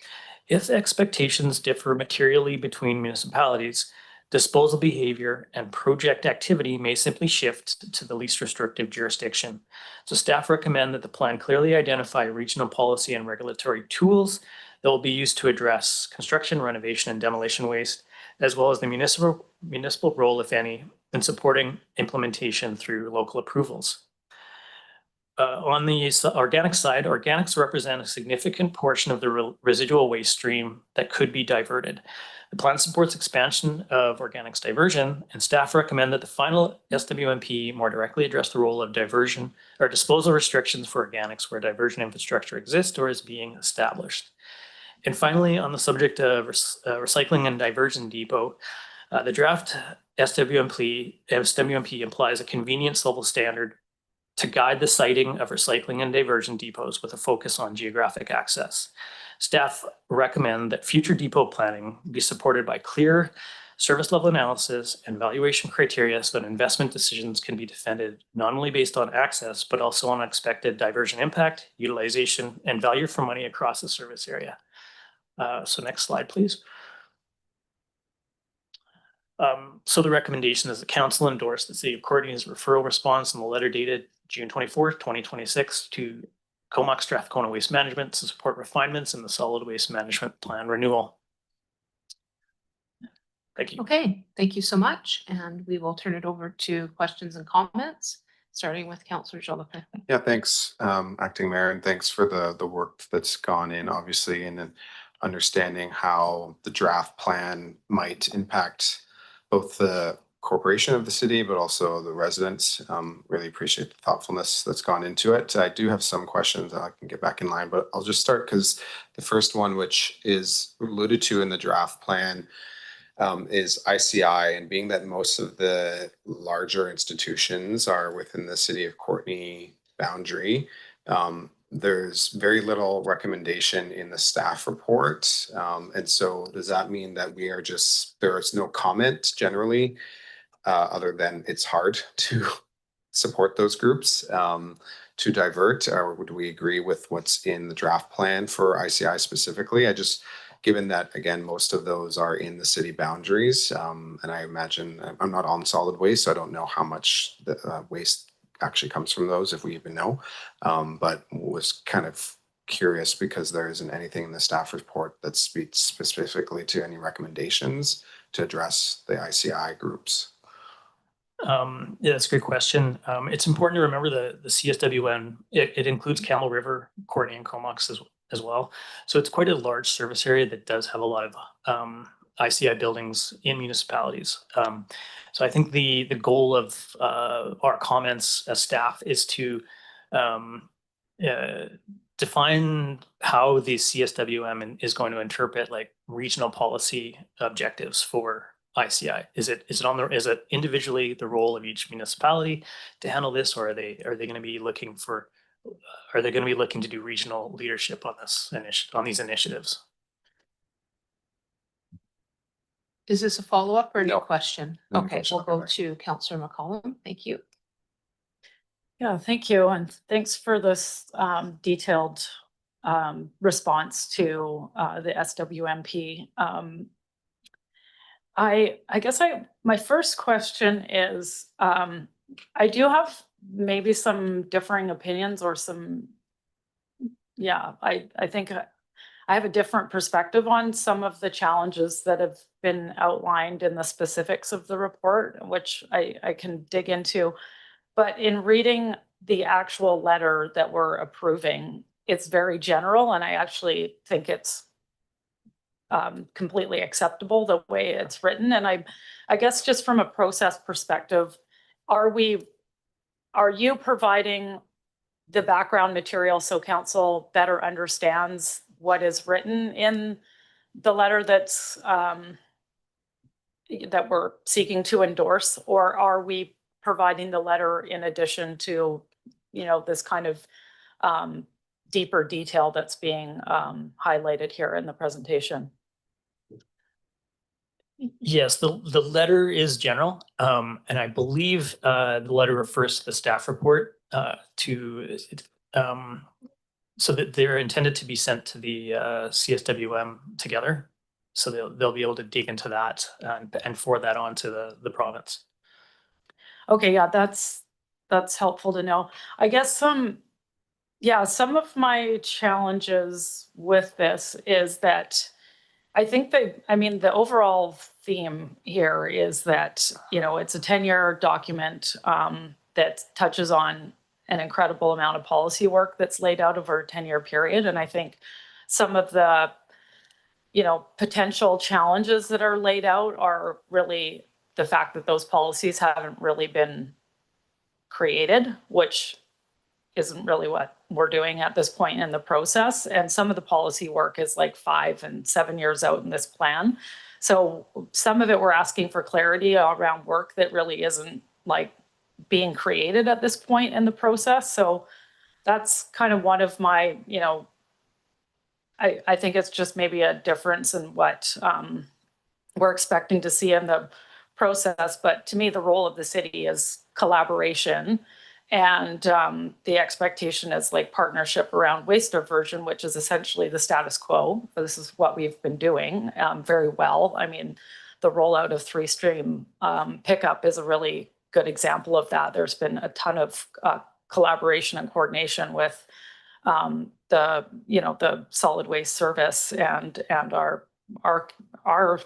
If expectations differ materially between municipalities, disposal behavior and project activity may simply shift to the least restrictive jurisdiction. So staff recommend that the plan clearly identify regional policy and regulatory tools that will be used to address construction, renovation, and demolition waste, as well as the municipal role, if any, in supporting implementation through local approvals. On the organic side, organics represent a significant portion of the residual waste stream that could be diverted. The plan supports expansion of organics diversion, and staff recommend that the final SWMP more directly address the role of diversion or disposal restrictions for organics where diversion infrastructure exists or is being established. And finally, on the subject of recycling and diversion depot, the draft SWMP implies a convenience level standard to guide the siting of recycling and diversion depots with a focus on geographic access. Staff recommend that future depot planning be supported by clear service level analysis and valuation criteria so that investment decisions can be defended not only based on access, but also on expected diversion impact, utilization, and value for money across the service area. So next slide, please. So the recommendation is the council endorse the City of Courtenay's referral response in the letter dated June 24th, 2026 to Comox Strathcona Waste Management to support refinements in the solid waste management plan renewal. Thank you. Okay, thank you so much. And we will turn it over to questions and comments, starting with Councillor Jolicoeur. Yeah, thanks, Acting Mayor, and thanks for the work that's gone in, obviously, and then understanding how the draft plan might impact both the corporation of the city, but also the residents. Really appreciate the thoughtfulness that's gone into it. I do have some questions. I can get back in line, but I'll just start because the first one, which is alluded to in the draft plan, is ICI, and being that most of the larger institutions are within the City of Courtenay boundary, there's very little recommendation in the staff report. And so does that mean that we are just, there is no comment generally, other than it's hard to support those groups to divert, or would we agree with what's in the draft plan for ICI specifically? Given that, again, most of those are in the city boundaries, and I imagine, I'm not on solid waste, so I don't know how much the waste actually comes from those, if we even know, but was kind of curious because there isn't anything in the staff report that speaks specifically to any recommendations to address the ICI groups. Yeah, that's a great question. It's important to remember the CSWN, it includes Camel River, Courtenay, and Comox as well. So it's quite a large service area that does have a lot of ICI buildings in municipalities. So I think the goal of our comments as staff is to define how the CSWM is going to interpret like regional policy objectives for ICI. Is it individually the role of each municipality to handle this, or are they going to be looking to do regional leadership on these initiatives? Is this a follow-up or a new No. question? No Okay, question. we'll go to Councillor McCollum. Thank you. Yeah, thank you. And thanks for this detailed response to the SWMP. I guess my first question is, I do have maybe some differing opinions or some, yeah, I think I have a different perspective on some of the challenges that have been outlined in the specifics of the report, which I can dig into. But in reading the actual letter that we're approving, it's very general, and I actually think it's completely acceptable the way it's written. And I guess just from a process perspective, are you providing the background material so council better understands what is written in the letter that's that we're seeking to endorse, or are we providing the letter in addition to, this kind of deeper detail that's being highlighted here in the presentation? Yes, the letter is general, and I believe the letter refers to the staff report so that they're intended to be sent to the CSWM together. So they'll be able to dig into that and forward that on to the province. Okay, yeah, that's helpful to know. I guess some of my challenges with this is that I think the overall theme here is that, it's a 10-year document that touches on an incredible amount of policy work that's laid out over a 10-year period. And I think some of the, potential challenges that are laid out are really the fact that those policies haven't really been created, which isn't really what we're doing at this point in the process. And some of the policy work is like 5 and 7 years out in this plan. So some of it we're asking for clarity around work that really isn't like being created at this point in the process. So that's kind of one of my, I think it's just maybe a difference in what we're expecting to see in the process. But to me, the role of the city is collaboration. And the expectation is like partnership around waste diversion, which is essentially the status quo. This is what we've been doing very well. I mean, the rollout of 3-stream pickup is a really good example of that. There's been a ton of collaboration and coordination with the solid waste service, and our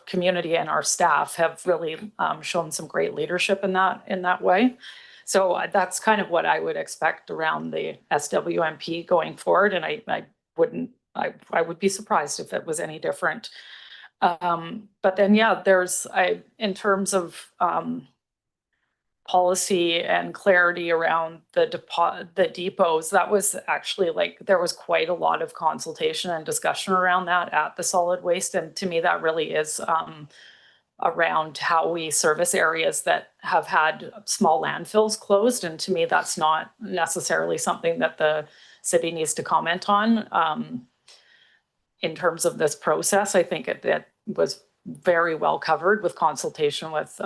community and our staff have really shown some great leadership in that way. So that's kind of what I would expect around the SWMP going forward. And I would be surprised if it was any different. But then, yeah, in terms of policy and clarity around the depots, that was actually there was quite a lot of consultation and discussion around that at the solid waste. And to me, that really is around how we service areas that have had small landfills closed. And to me, that's not necessarily something that the city needs to comment on. In terms of this process, I think it was very well covered with consultation with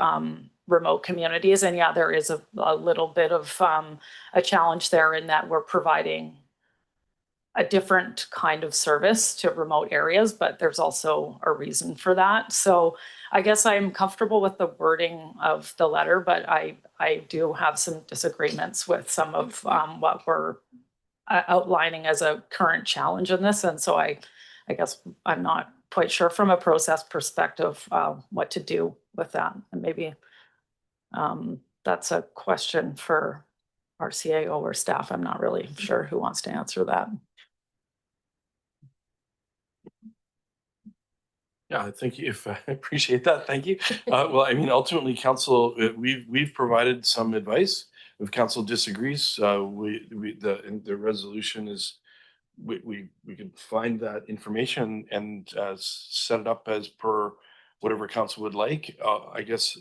remote communities. And yeah, there is a little bit of a challenge there in that we're providing a different kind of service to remote areas, but there's also a reason for that. So I guess I'm comfortable with the wording of the letter, but I do have some disagreements with some of what we're outlining as a current challenge in this. And so I guess I'm not quite sure from a process perspective what to do with that. And maybe that's a question for our CAO or staff. I'm not really sure who wants to answer that. Yeah, thank you. I appreciate that. Thank you. Well, I mean, ultimately, council, we've provided some advice. If council disagrees, the resolution is we can find that information and set it up as per whatever council would like. I guess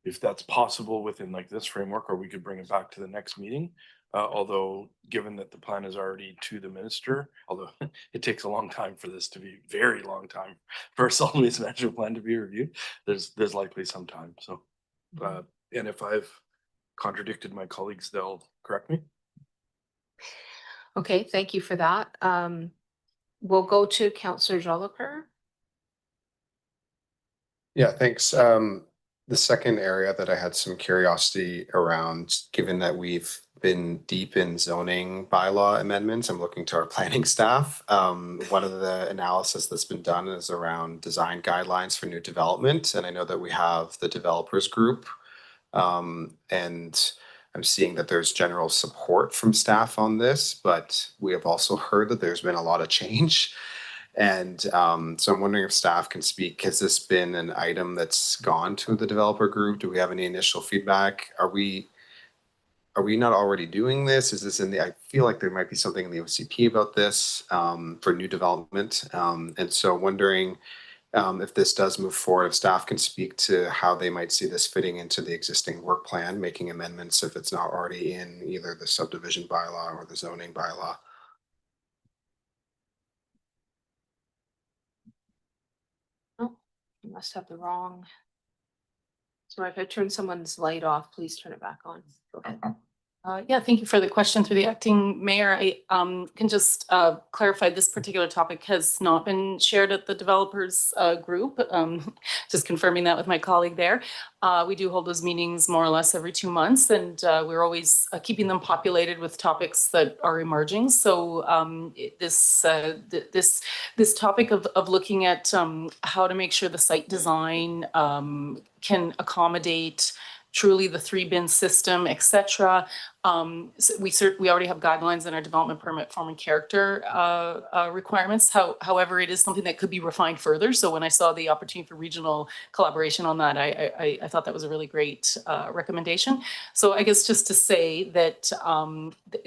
if that's possible within like this framework, or we could bring it back to the next meeting. Although, given that the plan is already to the minister, although it takes a long time for this to be, very long time for a solid waste management plan to be reviewed, there's likely some time. So, and if I've contradicted my colleagues, they'll correct me. Okay, thank you for that. We'll go to Councillor Jolicoeur. Yeah, thanks. The second area that I had some curiosity around, given that we've been deep in zoning bylaw amendments, I'm looking to our planning staff. One of the analysis that's been done is around design guidelines for new development. And I know that we have the developers group. And I'm seeing that there's general support from staff on this, but we have also heard that there's been a lot of change. And so I'm wondering if staff can speak. Has this been an item that's gone to the developer group? Do we have any initial feedback? Are we not already doing this? Is this in the, I feel like there might be something in the OCP about this for new development. And so wondering if this does move forward, if staff can speak to how they might see this fitting into the existing work plan, making amendments if it's not already in either the subdivision bylaw or the zoning bylaw. Oh, you must have the wrong. Sorry, if I turn someone's light off, please turn it back on. Go ahead. Yeah, thank you for the question through the acting mayor. I can just clarify this particular topic has not been shared at the developers group. Just confirming that with my colleague there. We do hold those meetings more or less every 2 months, and we're always keeping them populated with topics that are emerging. So this topic of looking at how to make sure the site design can accommodate truly the 3-bin system, et cetera. So we already have guidelines in our development permit form and character requirements. However, it is something that could be refined further. So when I saw the opportunity for regional collaboration on that, I thought that was a really great recommendation. So I guess just to say that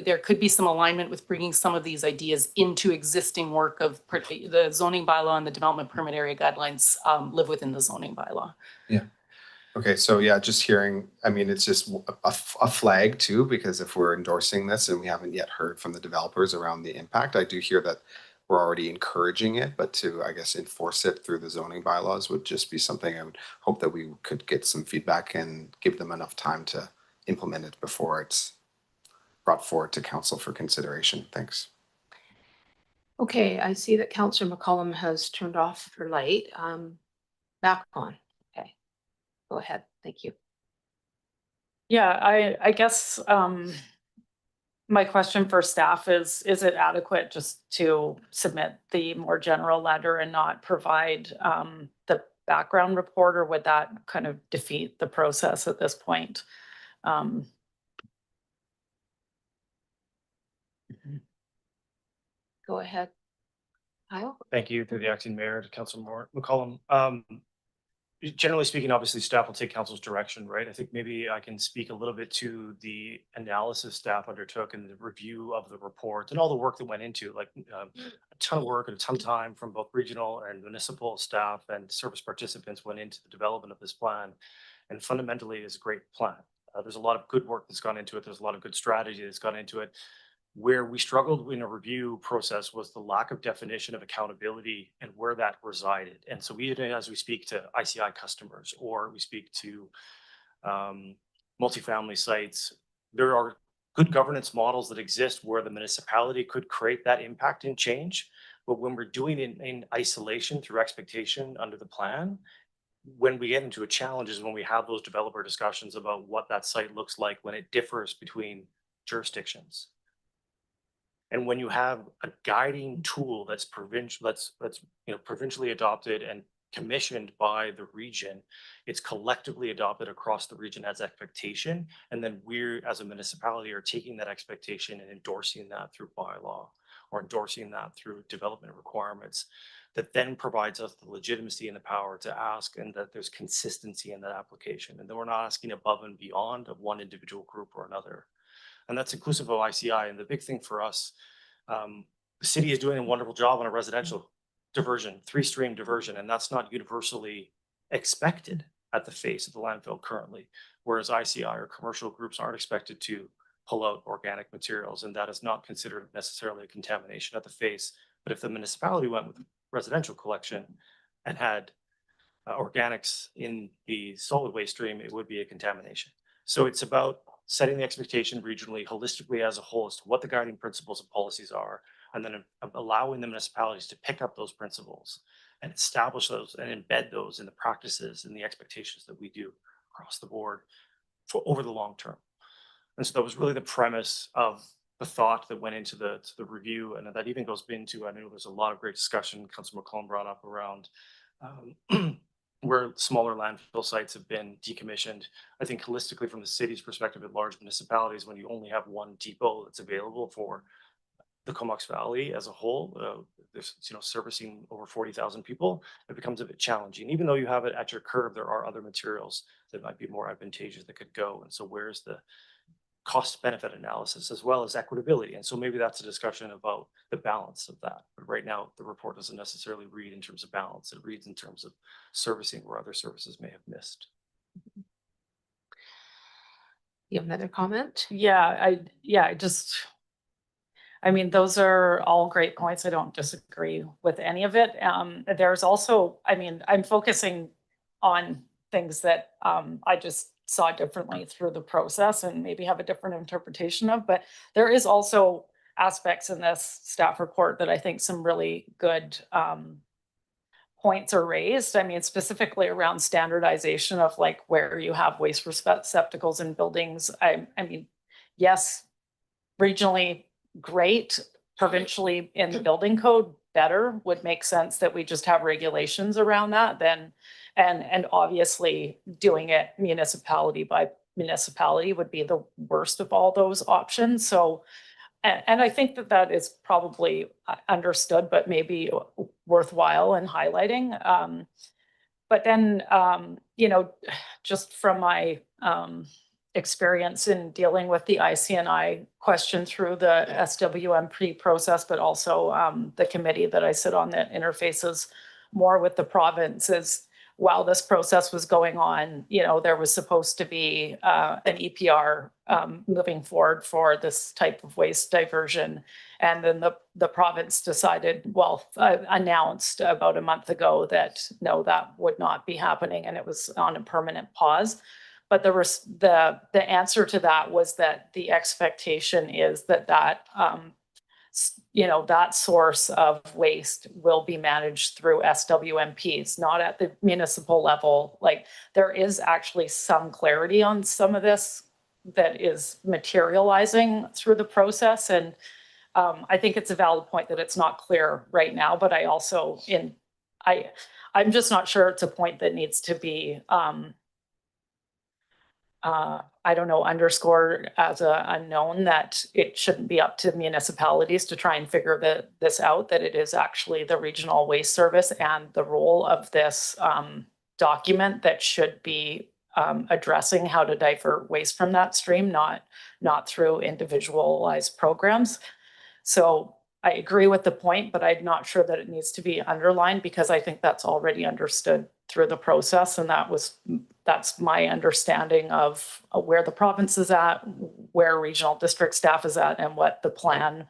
there could be some alignment with bringing some of these ideas into existing work of the zoning bylaw and the development permit area guidelines live within the zoning bylaw. Yeah. Okay, so yeah, just hearing, I mean, it's just a flag too, because if we're endorsing this and we haven't yet heard from the developers around the impact, I do hear that we're already encouraging it, but to, I guess, enforce it through the zoning bylaws would just be something I would hope that we could get some feedback and give them enough time to implement it before it's brought forward to council for consideration. Thanks. Okay, I see that Councillor McCollum has turned off her light. Back on. Okay, go ahead. Thank you. Yeah, I guess my question for staff is it adequate just to submit the more general letter and not provide the background report, or would that kind of defeat the process at this point? Go ahead. Kyle? Thank you through the acting mayor to Councilor McCollum. Generally speaking, obviously staff will take council's direction, right? I think maybe I can speak a little bit to the analysis staff undertook and the review of the report and all the work that went into, like a ton of work and a ton of time from both regional and municipal staff and service participants went into the development of this plan. And fundamentally, it's a great plan. There's a lot of good work that's gone into it. There's a lot of good strategy that's gone into it. Where we struggled in a review process was the lack of definition of accountability and where that resided. And so we, as we speak to ICI customers or we speak to multifamily sites, there are good governance models that exist where the municipality could create that impact and change. But when we're doing it in isolation through expectation under the plan, when we get into a challenge is when we have those developer discussions about what that site looks like when it differs between jurisdictions. And when you have a guiding tool that's provincial, that's provincially adopted and commissioned by the region, it's collectively adopted across the region as expectation. And then we as a municipality are taking that expectation and endorsing that through bylaw or endorsing that through development requirements that then provides us the legitimacy and the power to ask, and that there's consistency in that application. And then we're not asking above and beyond of one individual group or another. And that's inclusive of ICI. And the big thing for us, the city is doing a wonderful job on a residential diversion, 3-stream diversion, and that's not universally expected at the face of the landfill currently, whereas ICI or commercial groups aren't expected to pull out organic materials, and that is not considered necessarily a contamination at the face. But if the municipality went with residential collection and had organics in the solid waste stream, it would be a contamination. So it's about setting the expectation regionally, holistically as a whole as to what the guiding principles and policies are, and then allowing the municipalities to pick up those principles and establish those and embed those in the practices and the expectations that we do across the board for over the long term. And so that was really the premise of the thought that went into the review, and that even goes into, I know there's a lot of great discussion Councilor McCollum brought up around where smaller landfill sites have been decommissioned. I think holistically from the city's perspective at large municipalities, when you only have one depot that's available for the Comox Valley as a whole, there's, servicing over 40,000 people, it becomes a bit challenging. Even though you have it at your curb, there are other materials that might be more advantageous that could go. And so where's the cost benefit analysis as well as equitability? And so maybe that's a discussion about the balance of that. But right now, the report doesn't necessarily read in terms of balance. It reads in terms of servicing where other services may have missed. You have another comment? I mean, those are all great points. I don't disagree with any of it. There's also, I mean, I'm focusing on things that I just saw differently through the process and maybe have a different interpretation of, but there is also aspects in this staff report that I think some really good points are raised. I mean, specifically around standardization of like where you have waste receptacles in buildings. I mean, yes, regionally, great, provincially in the building code, better, would make sense that we just have regulations around that then. And obviously doing it municipality by municipality would be the worst of all those options. So, and I think that that is probably understood, but maybe worthwhile in highlighting. But then, just from my experience in dealing with the ICNI question through the SWMP process, but also the committee that I sit on that interfaces more with the provinces. While this process was going on, there was supposed to be an EPR moving forward for this type of waste diversion. And then the province decided, announced about a month ago that no, that would not be happening, and it was on a permanent pause. But the answer to that was that the expectation is that source of waste will be managed through SWMPs, not at the municipal level. Like, there is actually some clarity on some of this that is materializing through the process. And I think it's a valid point that it's not clear right now, but I also, I'm just not sure it's a point that needs to be underscored as a unknown, that it shouldn't be up to municipalities to try and figure this out, that it is actually the Regional Waste Service and the role of this document that should be addressing how to divert waste from that stream, not through individualized programs. So I agree with the point, but I'm not sure that it needs to be underlined, because I think that's already understood through the process. And that's my understanding of where the province is at, where regional district staff is at, and what the plan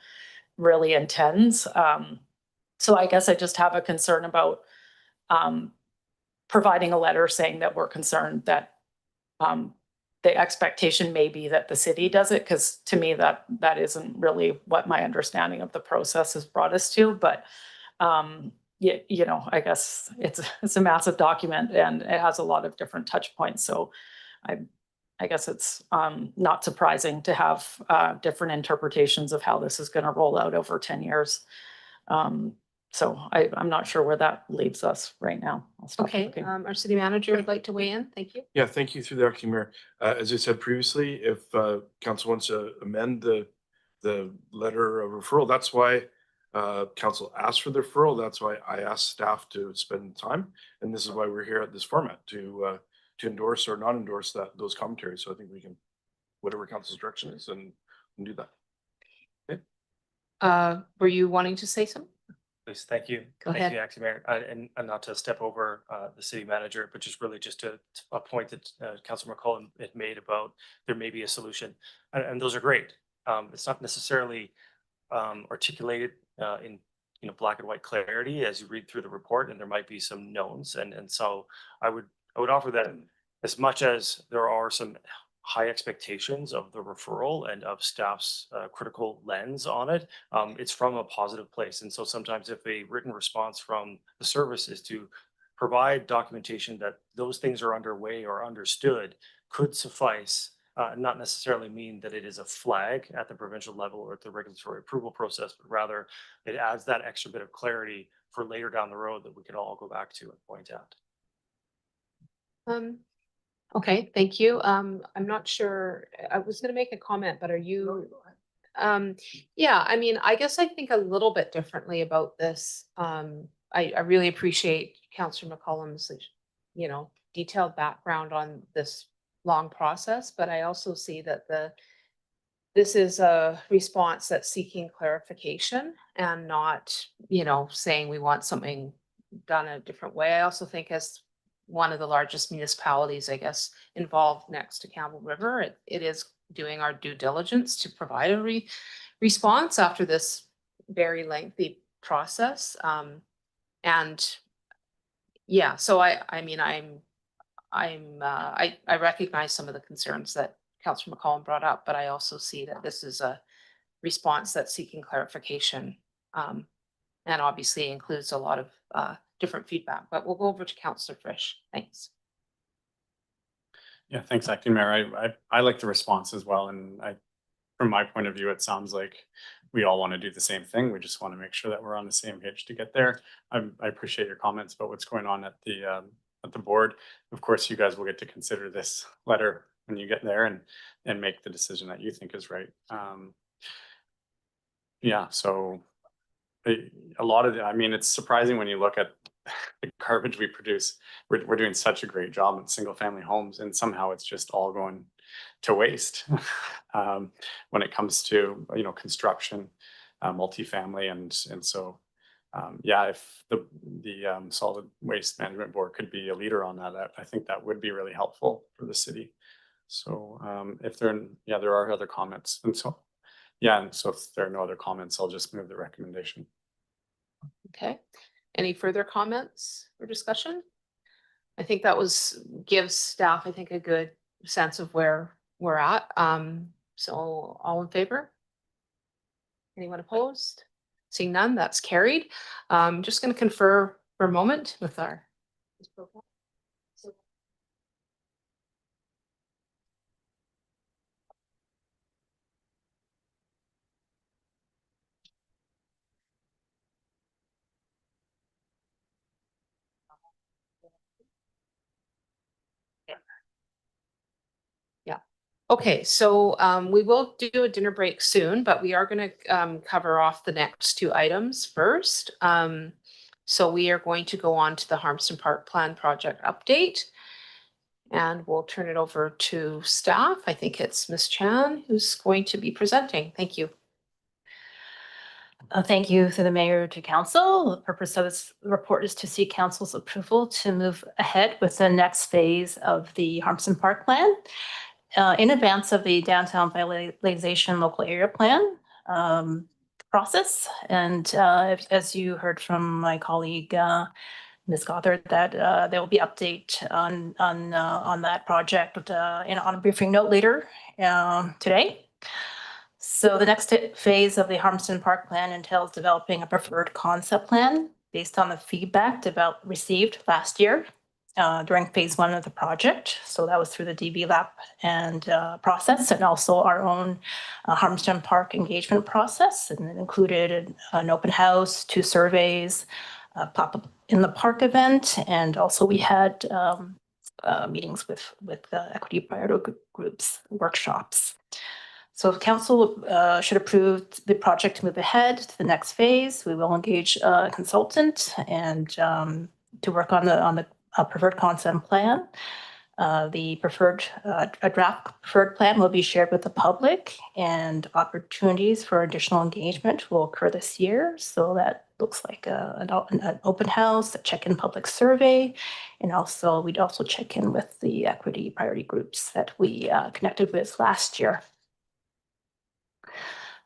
really intends. So I guess I just have a concern about providing a letter saying that we're concerned that the expectation may be that the city does it, because to me that isn't really what my understanding of the process has brought us to. But I guess it's a massive document and it has a lot of different touch points. So I guess it's not surprising to have different interpretations of how this is going to roll out over 10 years. So I'm not sure where that leaves us right now. I'll stop Okay, looking. our city manager would like to weigh in. Thank you. Yeah, thank you through the acting mayor. As I said previously, if council wants to amend the letter of referral, that's why council asked for the referral. That's why I asked staff to spend time, and this is why we're here at this format to endorse or not endorse those commentaries. So I think we can, whatever council's direction is, and do that. Okay. Were you wanting to say something? Please, thank you. Go Thank ahead. you, acting mayor. And not to step over the city manager, but just really just a point that Councilor McCollum had made about there may be a solution. And those are great. It's not necessarily articulated in black and white clarity as you read through the report, and there might be some knowns. And so I would offer that as much as there are some high expectations of the referral and of staff's critical lens on it, it's from a positive place. And so sometimes if a written response from the service is to provide documentation that those things are underway or understood, could suffice, not necessarily mean that it is a flag at the provincial level or at the regulatory approval process, but rather it adds that extra bit of clarity for later down the road that we can all go back to and point out. Okay, thank you. I'm not sure, I was gonna make a comment, but are you? Yeah, I mean, I guess I think a little bit differently about this. I really appreciate Councillor McCollum's, detailed background on this long process, but I also see that this is a response that's seeking clarification and not, saying we want something done a different way. I also think as one of the largest municipalities, I guess, involved next to Campbell River, it is doing our due diligence to provide a response after this very lengthy process. And yeah, so I mean, I recognize some of the concerns that Councillor McCollum brought up, but I also see that this is a response that's seeking clarification. And obviously includes a lot of different feedback, but we'll go over to Councillor Frisch. Thanks. Yeah, thanks, Acting Mayor. I like the response as well. And from my point of view, it sounds like we all want to do the same thing. We just want to make sure that we're on the same page to get there. I appreciate your comments about what's going on at the board. Of course, you guys will get to consider this letter when you get there and make the decision that you think is right. Yeah, so a lot of I mean, it's surprising when you look at the garbage we produce. We're doing such a great job in single family homes, and somehow it's just all going to waste when it comes to construction, multifamily, and so yeah, if the solid waste management board could be a leader on that, I think that would be really helpful for the city. So if there are other comments, and so if there are no other comments, I'll just move the recommendation. Okay. Any further comments or discussion? I think that gives staff, I think, a good sense of where we're at. So all in favor? Anyone opposed? Seeing none, that's carried. Just going to confer for a moment with our. Yeah. Okay, so we will do a dinner break soon, but we are going to cover off the next two items first. So we are going to go on to the Harmston Park Plan project update. And we'll turn it over to staff. I think it's Ms. Chan who's going to be presenting. Thank you. Thank you to the mayor, to council. The purpose of this report is to seek council's approval to move ahead with the next phase of the Harmston Park Plan in advance of the downtown revitalization local area plan process. And as you heard from my colleague, Ms. Gothard, that there will be update on that project on a briefing note later today. So the next phase of the Harmston Park Plan entails developing a preferred concept plan based on the feedback received last year during phase 1 of the project. So that was through the DB-LAP and process, and also our own Harmston Park engagement process. And it included an open house, 2 surveys, a pop-up in the park event, and also we had meetings with equity priority groups, workshops. So if council should approve the project to move ahead to the next phase, we will engage a consultant and to work on the preferred concept plan. The a draft preferred plan will be shared with the public, and opportunities for additional engagement will occur this year. So that looks like an open house, a check-in public survey, and also we'd also check in with the equity priority groups that we connected with last year.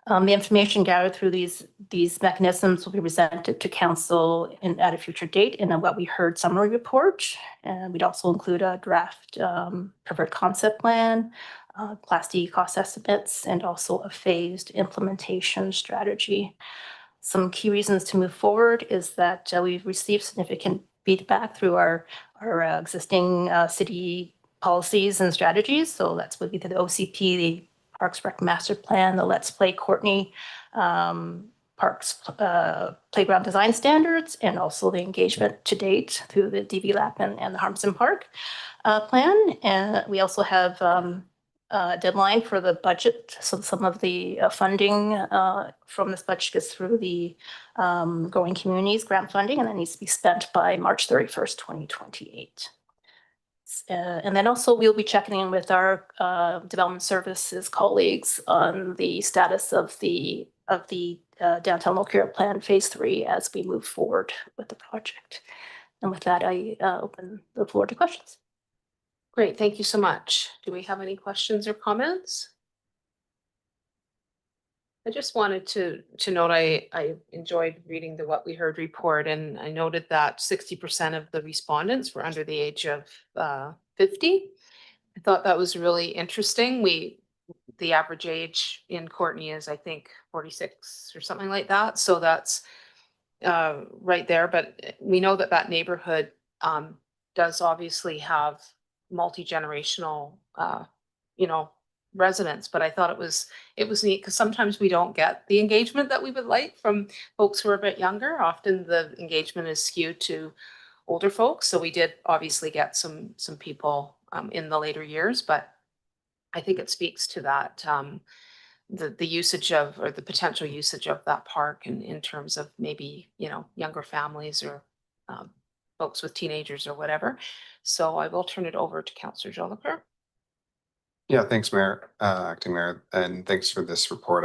The information gathered through these mechanisms will be presented to council at a future date in a what we heard summary report. And we'd also include a draft preferred concept plan, Class D cost estimates, and also a phased implementation strategy. Some key reasons to move forward is that we've received significant feedback through our existing city policies and strategies. So that's would be the OCP, the Parks Rec Master Plan, the Let's Play Courtenay Parks Playground Design Standards, and also the engagement to date through the DV-LAP and the Harmson Park plan. And we also have deadline for the budget. So some of the funding from this budget gets through the Growing Communities grant funding, and that needs to be spent by March 31st, 2028. And then also we'll be checking in with our development services colleagues on the status of the downtown local plan phase 3 as we move forward with the project. And with that, I open the floor to questions. Great, thank you so much. Do we have any questions or comments? I just wanted to note I enjoyed reading the What We Heard report, and I noted that 60% of the respondents were under the age of 50. I thought that was really interesting. The average age in Courtenay is, I think, 46 or something like that. So that's right there. But we know that that neighborhood does obviously have multi-generational, residents. But I thought it was neat because sometimes we don't get the engagement that we would like from folks who are a bit younger. Often the engagement is skewed to older folks. So we did obviously get some people in the later years, but I think it speaks to that the usage of, or the potential usage of that park in terms of maybe, younger families or folks with teenagers or whatever. So I will turn it over to Councillor Jolicoeur. Yeah, thanks, Mayor, Acting Mayor, and thanks for this report.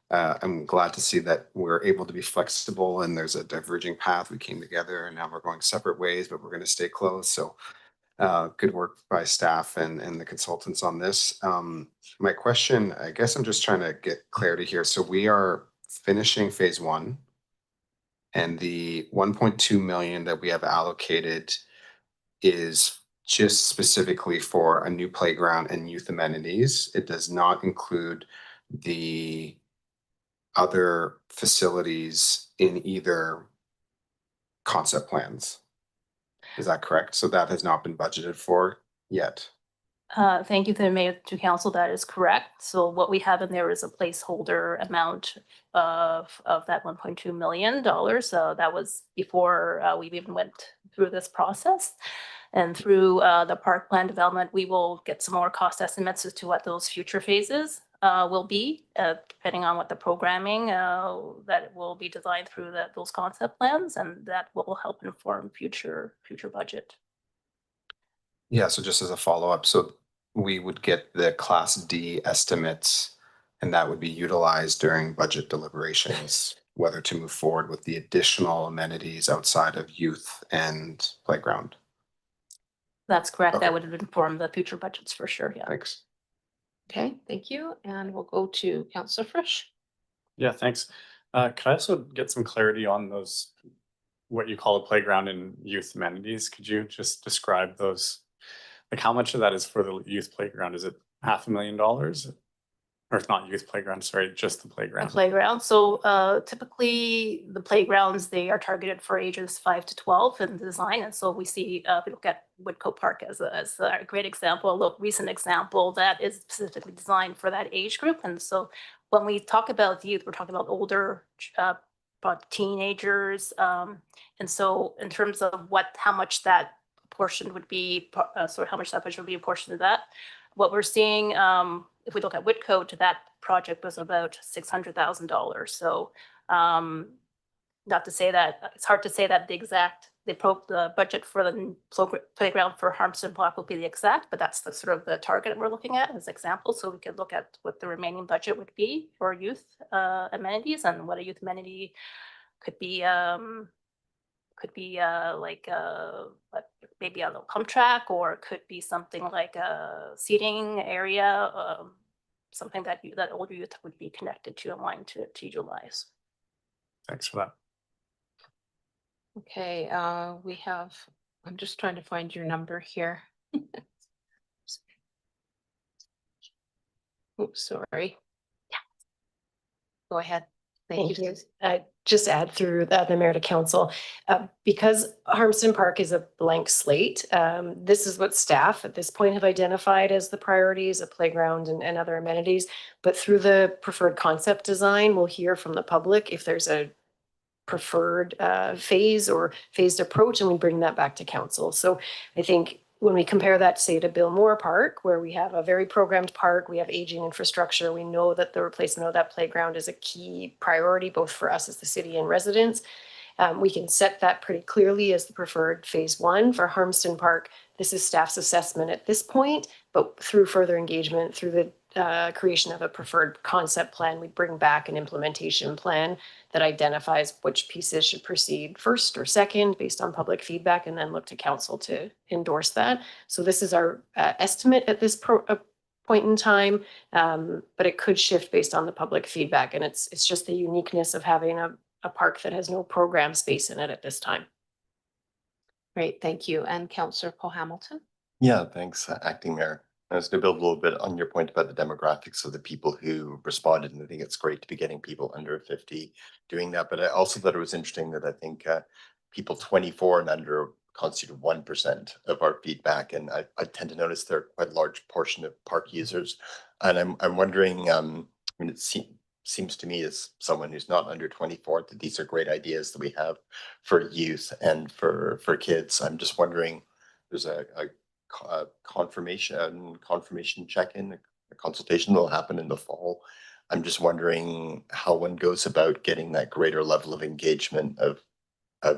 I'm glad to see that we're able to be flexible and there's a diverging path. We came together and now we're going separate ways, but we're going to stay close. So good work by staff and the consultants on this. My question, I guess I'm just trying to get clarity here. So we are finishing phase 1 and the 1.2 million that we have allocated is just specifically for a new playground and youth amenities. It does not include the other facilities in either concept plans. Is that correct? So that has not been budgeted for yet. Thank you to the mayor, to council. That is correct. So what we have in there is a placeholder amount of that $1.2 million. So that was before we even went through this process. And through the park plan development, we will get some more cost estimates as to what those future phases will be, depending on what the programming that will be designed through those concept plans, and that will help inform future budget. Yeah, so just as a follow-up, so we would get the Class D estimates, and that would be utilized during budget deliberations, whether to move forward with the additional amenities outside of youth and playground. That's correct. Okay. That would inform the future budgets for sure. Yeah. Thanks. Okay, thank you. And we'll go to Councillor Frisch. Yeah, thanks. Could I also get some clarity on those, what you call a playground and youth amenities? Could you just describe those? Like how much of that is for the youth playground? Is it $500,000? Or it's not youth playground, sorry, just the playground. Playground. So typically the playgrounds, they are targeted for ages 5 to 12 in design. And so we see, we look at Woodcote Park as a great example, a recent example that is specifically designed for that age group. And so when we talk about youth, we're talking about older about teenagers. And so in terms of how much that portion would be, how much that budget would be a portion of that, what we're seeing, if we look at Woodcote, that project was about $600,000. So not to say that, it's hard to say that the budget for the playground for Harmson Block will be the exact, but that's the sort of the target we're looking at as example. So we could look at what the remaining budget would be for youth amenities, and what a youth amenity could be like maybe a little pump track, or it could be something like a seating area, something that older youth would be connected to and wanting to utilize. Thanks for that. Okay, I'm just trying to find your number here. Oops, sorry. Yeah. Go ahead. Thank you. Just add through the mayor to council, because Harmston Park is a blank slate. This is what staff at this point have identified as the priorities, a playground and other amenities. But through the preferred concept design, we'll hear from the public if there's a preferred phase or phased approach, and we bring that back to council. So I think when we compare that, say, to Bill Moore Park, where we have a very programmed park, we have aging infrastructure, we know that the replacement of that playground is a key priority, both for us as the city and residents. We can set that pretty clearly as the preferred phase one. For Harmston Park, this is staff's assessment at this point, but through further engagement, through the creation of a preferred concept plan, we bring back an implementation plan that identifies which pieces should proceed first or second based on public feedback, and then look to council to endorse that. So this is our estimate at this point in time, but it could shift based on the public feedback. And it's just the uniqueness of having a park that has no program space in it at this time. Great, thank you. And Councillor Paul Hamilton? Yeah, thanks, Acting Mayor. I was going to build a little bit on your point about the demographics of the people who responded, and I think it's great to be getting people under 50 doing that. But I also thought it was interesting that I think people 24 and under constitute 1% of our feedback, and I tend to notice they're quite a large portion of park users. And I'm wondering, I mean, it seems to me as someone who's not under 24 that these are great ideas that we have for youth and for kids. I'm just wondering, there's a confirmation check-in, a consultation that will happen in the fall. I'm just wondering how one goes about getting that greater level of engagement of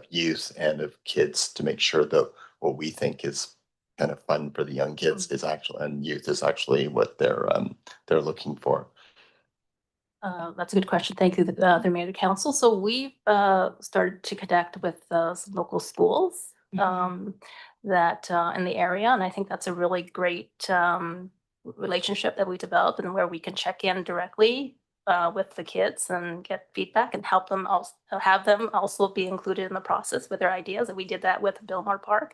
youth and of kids to make sure that what we think is kind of fun for the young kids is actually, and youth is actually what they're looking for. That's a good question. Thank you, the Mayor and Council. So we've started to connect with some local schools that in the area, and I think that's a really great relationship that we developed, and where we can check in directly with the kids and get feedback and help them also have them also be included in the process with their ideas. And we did that with Billmore Park.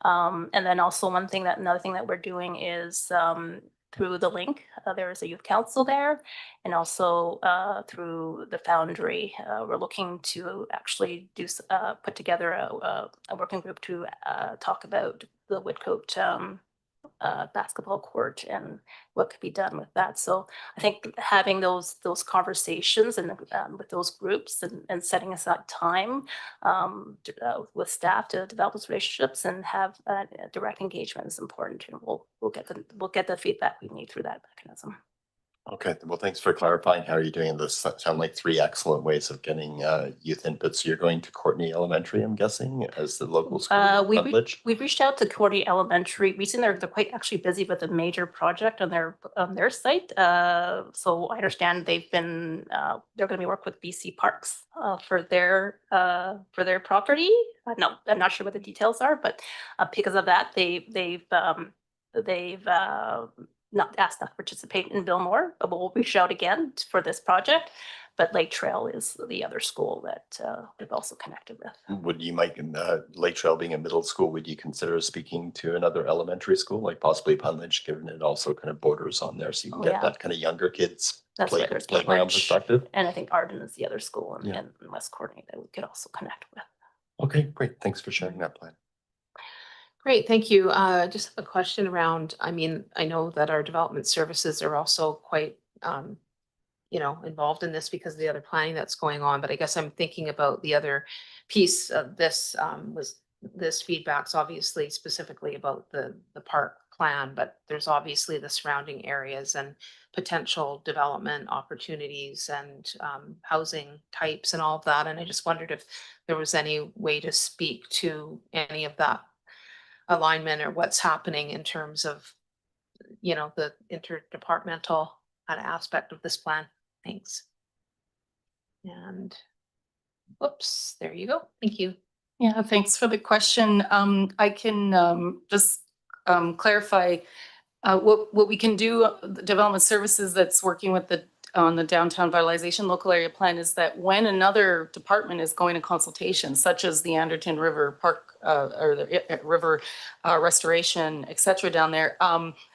And then also another thing that we're doing is through the link, there is a youth council there, and also through the Foundry, we're looking to actually put together a working group to talk about the Whitcote basketball court and what could be done with that. So I think having those conversations and with those groups and setting aside time with staff to develop those relationships and have direct engagement is important. And we'll get the feedback we need through that mechanism. Okay, well, thanks for clarifying how you're doing this. That sound like three excellent ways of getting youth input. So you're going to Courtenay Elementary, I'm guessing, as the local school. We've reached out to Courtenay Elementary. Recently, they're quite actually busy with a major project on their site. So I understand they're going to be working with BC Parks for their property. No, I'm not sure what the details are, but because of that, they've not asked us to participate in Billmore, but we'll reach out again for this project. But Lake Trail is the other school that we've also connected with. Would you, Mike, Lake Trail being a middle school, would you consider speaking to another elementary school, like possibly Punledge, given it also kind of borders on there, so you can get that kind of younger kids playground perspective? And I think Arden is the other school in West Courtenay that we could also connect with. Okay, great. Thanks for sharing that plan. Great, thank you. Just have a question around, I mean, I know that our development services are also quite, involved in this because of the other planning that's going on, but I guess I'm thinking about the other piece of this was this feedback's obviously specifically about the park plan, but there's obviously the surrounding areas and potential development opportunities and housing types and all of that. And I just wondered if there was any way to speak to any of that alignment or what's happening in terms of, the interdepartmental kind of aspect of this plan. Thanks. And whoops, there you go. Thank you. Yeah, thanks for the question. I can just clarify what we can do. The development services that's working with on the downtown vitalization local area plan is that when another department is going to consultation, such as the Anderton River Park or the river restoration, et cetera, down there,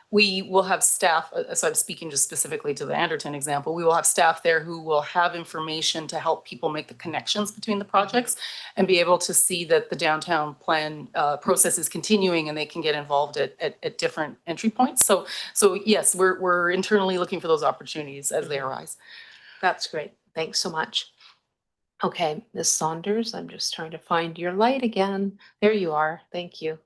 we will have staff, so I'm speaking just specifically to the Anderton example, we will have staff there who will have information to help people make the connections between the projects and be able to see that the downtown plan process is continuing and they can get involved at different entry points. So yes, we're internally looking for those opportunities as they arise. That's great. Thanks so much. Okay, Ms. Saunders, I'm just trying to find your light again. There you are. Thank you.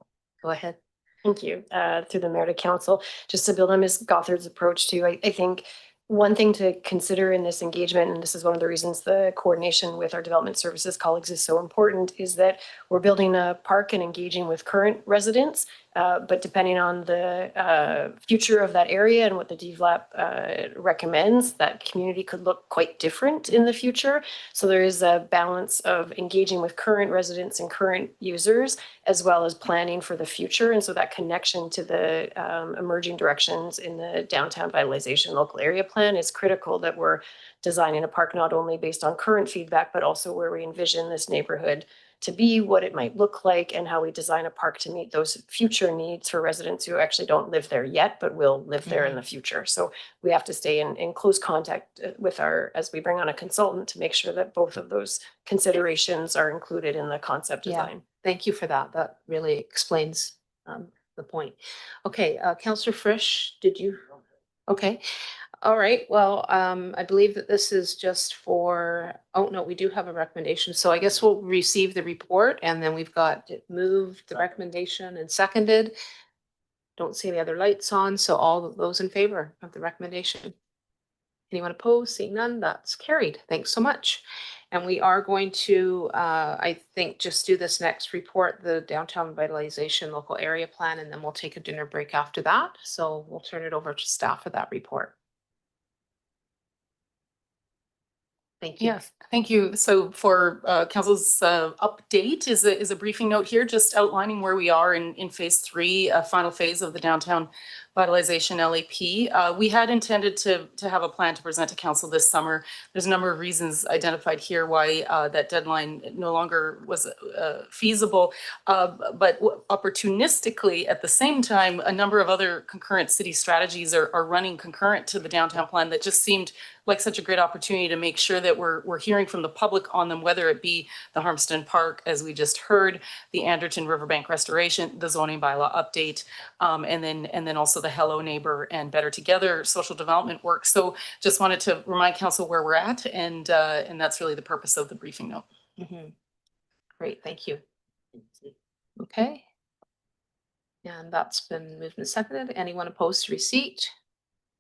Go ahead. Thank you. Through the mayor to council, just to build on Ms. Gothard's approach too, I think one thing to consider in this engagement, and this is one of the reasons the coordination with our development services colleagues is so important, is that we're building a park and engaging with current residents. But depending on the future of that area and what the DVLAP recommends, that community could look quite different in the future. So there is a balance of engaging with current residents and current users, as well as planning for the future. And so that connection to the emerging directions in the downtown vitalization local area plan is critical, that we're designing a park not only based on current feedback, but also where we envision this neighborhood to be, what it might look like, and how we design a park to meet those future needs for residents who actually don't live there yet, but will live there in the future. So we have to stay in close contact with as we bring on a consultant to make sure that both of those considerations are included in the concept design. Thank you for that. That really explains the point. Okay, Councillor Frisch, did you? Okay. All right, well, I believe that this is just for, oh, no, we do have a recommendation. So I guess we'll receive the report and then we've got it moved, the recommendation and seconded. Don't see any other lights on, so all of those in favor of the recommendation. Anyone opposed? Seeing none, that's carried. Thanks so much. And we are going to, I think, just do this next report, the Downtown Revitalization Local Area Plan, and then we'll take a dinner break after that. So we'll turn it over to staff for that report. Thank you. Yes, thank you. So for council's update is a briefing note here, just outlining where we are in phase 3, final phase of the downtown vitalization LAP. We had intended to have a plan to present to council this summer. There's a number of reasons identified here why that deadline no longer was feasible. But opportunistically, at the same time, a number of other concurrent city strategies are running concurrent to the downtown plan that just seemed like such a great opportunity to make sure that we're hearing from the public on them, whether it be the Harmston Park, as we just heard, the Anderton Riverbank Restoration, the zoning bylaw update, and then also the Hello Neighbor and Better Together social development work. So just wanted to remind council where we're at, and that's really the purpose of the briefing note. Great, thank you. Okay. And that's been moved and seconded. Anyone opposed to receipt?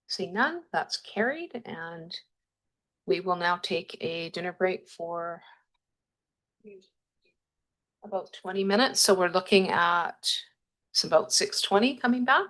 Seeing none, that's carried, and we will now take a dinner break for about 20 minutes. So we're looking at, it's about 6:20 coming back.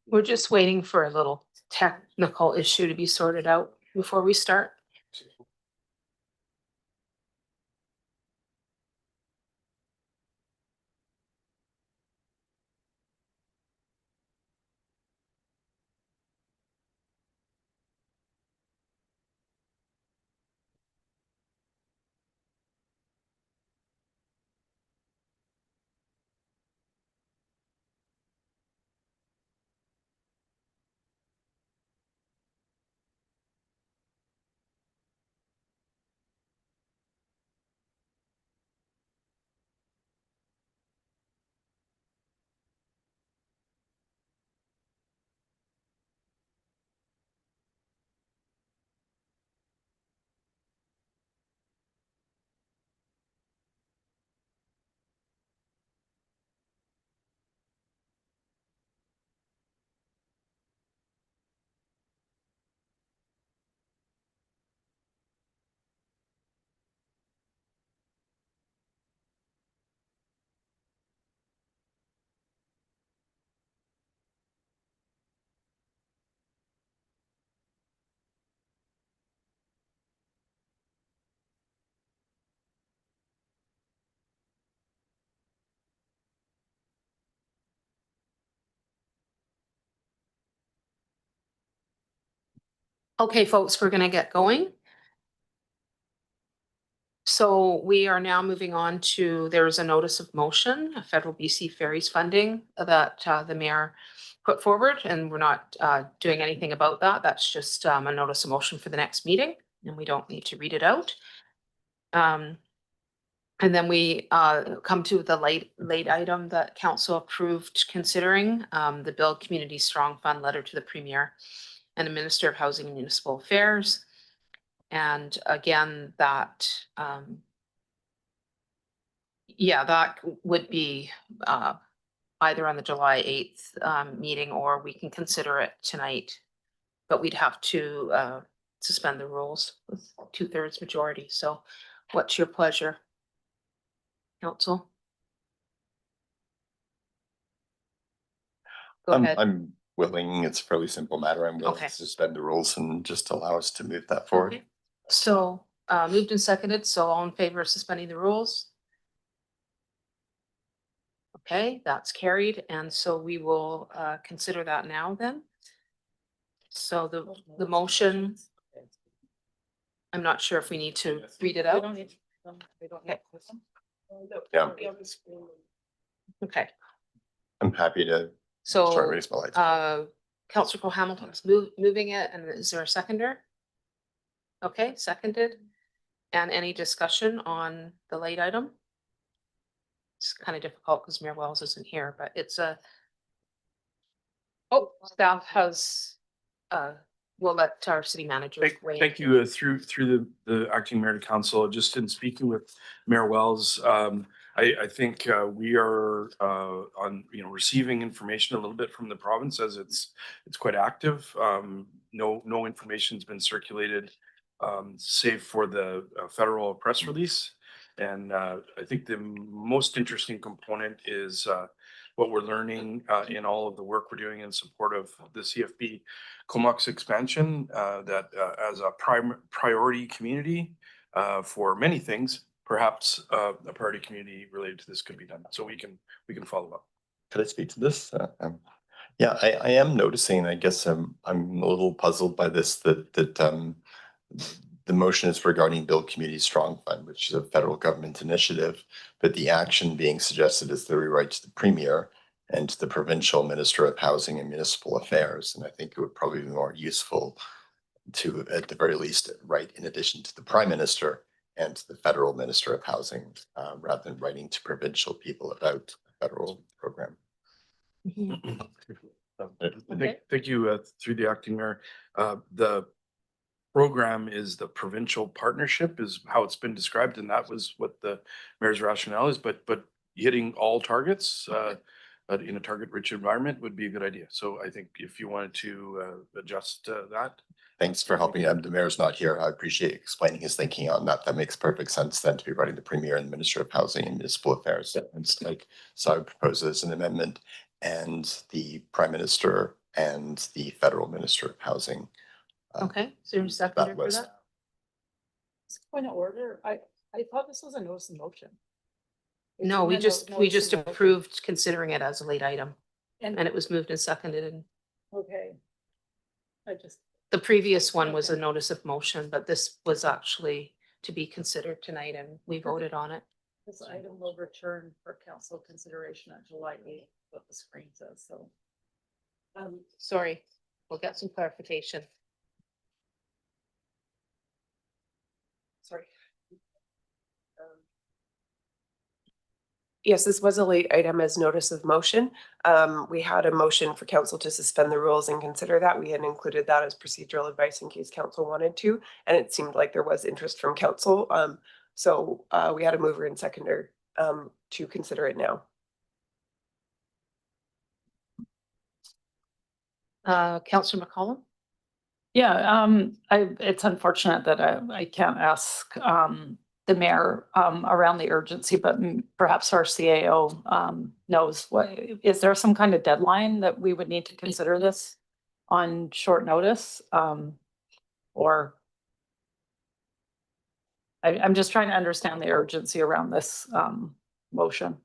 We're just waiting for a little technical issue to be sorted out before we start. Okay, folks, we're gonna get going. So we are now moving on to, there is a notice of motion, a federal BC Ferries funding that the mayor put forward, and we're not doing anything about that. That's just a notice of motion for the next meeting, and we don't need to read it out. And then we come to the late item that council approved considering the Build Community Strong Fund letter to the Premier and the Minister of Housing and Municipal Affairs. And again, that that would be either on the July 8th meeting, or we can consider it tonight. But we'd have to suspend the rules with 2/3 majority. So what's your pleasure, council? Go ahead. I'm willing, it's a fairly simple matter. I'm willing Okay. to suspend the rules and just allow us to move that forward. Okay. So moved and seconded. So all in favor of suspending the rules? Okay, that's carried. And so we will consider that now then. So the motion, I'm not sure if we need to read it out. Okay. Yeah, Okay, I'm happy to so start raising my lights. Councillor Cole Hamilton's moving it, and is there a seconder? Okay, seconded. And any discussion on the late item? It's kind of difficult because Mayor Wells isn't here, but it's staff has, we'll let our city manager weigh in. Thank you. Through the acting mayor to council, just in speaking with Mayor Wells, I think we are on, receiving information a little bit from the province as it's quite active. No information's been circulated, save for the federal press release. And I think the most interesting component is what we're learning in all of the work we're doing in support of the CFB Comox expansion, that as a priority community for many things, perhaps a priority community related to this could be done. So we can follow up. Could I speak to this? Yeah, I am noticing, I guess I'm a little puzzled by this, that the motion is regarding Build Community Strong Fund, which is a federal government initiative, but the action being suggested is the rewrite to the Premier and to the Provincial Minister of Housing and Municipal Affairs. And I think it would probably be more useful to, at the very least, write in addition to the Prime Minister and to the Federal Minister of Housing, rather than writing to provincial people about a federal program. Thank you through the acting mayor. The program is the provincial partnership is how it's been described, and that was what the mayor's rationale is, but hitting all targets in a target rich environment would be a good idea. So I think if you wanted to adjust that. Thanks for helping. The mayor's not here. I appreciate explaining his thinking on that. That makes perfect sense then to be writing the Premier and the Minister of Housing and Municipal Affairs. It's like, so I would propose as an amendment, and the Prime Minister and the federal minister of housing. Okay, is there a that seconder for was- that? Point of order, I thought this was a notice of motion. It's No, in we the just notice of motion. approved considering it as a late item And, and it was moved and seconded, and okay. I just, the previous one was a notice of motion, but this was actually to be considered tonight and we voted on it. this item will return for council consideration on July 8th, what the screen says, so. Sorry, we'll get some clarification. Sorry. Yes, this was a late item as notice of motion. We had a motion for council to suspend the rules and consider that. We had included that as procedural advice in case council wanted to, and it seemed like there was interest from council. So we had a mover and seconder to consider it now. Councillor McCollum? Yeah, it's unfortunate that I can't ask the mayor around the urgency, but perhaps our CAO knows what, is there some kind of deadline that we would need to consider this on short notice? Or I'm just trying to understand the urgency around this motion.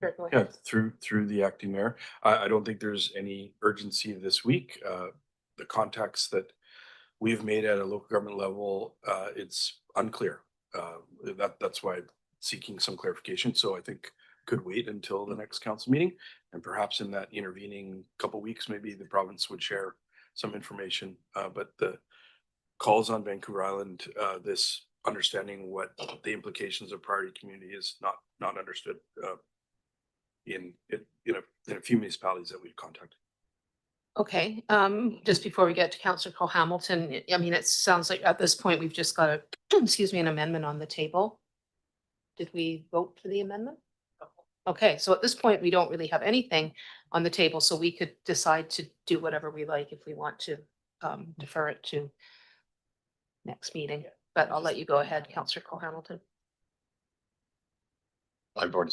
Sure, go Yeah, ahead. through the acting mayor. I don't think there's any urgency this week. The contacts that we've made at a local government level, it's unclear. That's why I'm seeking some clarification. So I think could wait until the next council meeting, and perhaps in that intervening couple weeks, maybe the province would share some information. But the calls on Vancouver Island, this understanding what the implications of priority community is not understood in a few municipalities that we've contacted. Okay, just before we get to Councillor Cole Hamilton, I mean, it sounds like at this point, we've just got a, excuse me, an amendment on the table. Did we vote for the amendment? Okay, so at this point, we don't really have anything on the table, so we could decide to do whatever we like if we want to defer it to next meeting, but I'll let you go ahead, Councillor Cole Hamilton. I've already.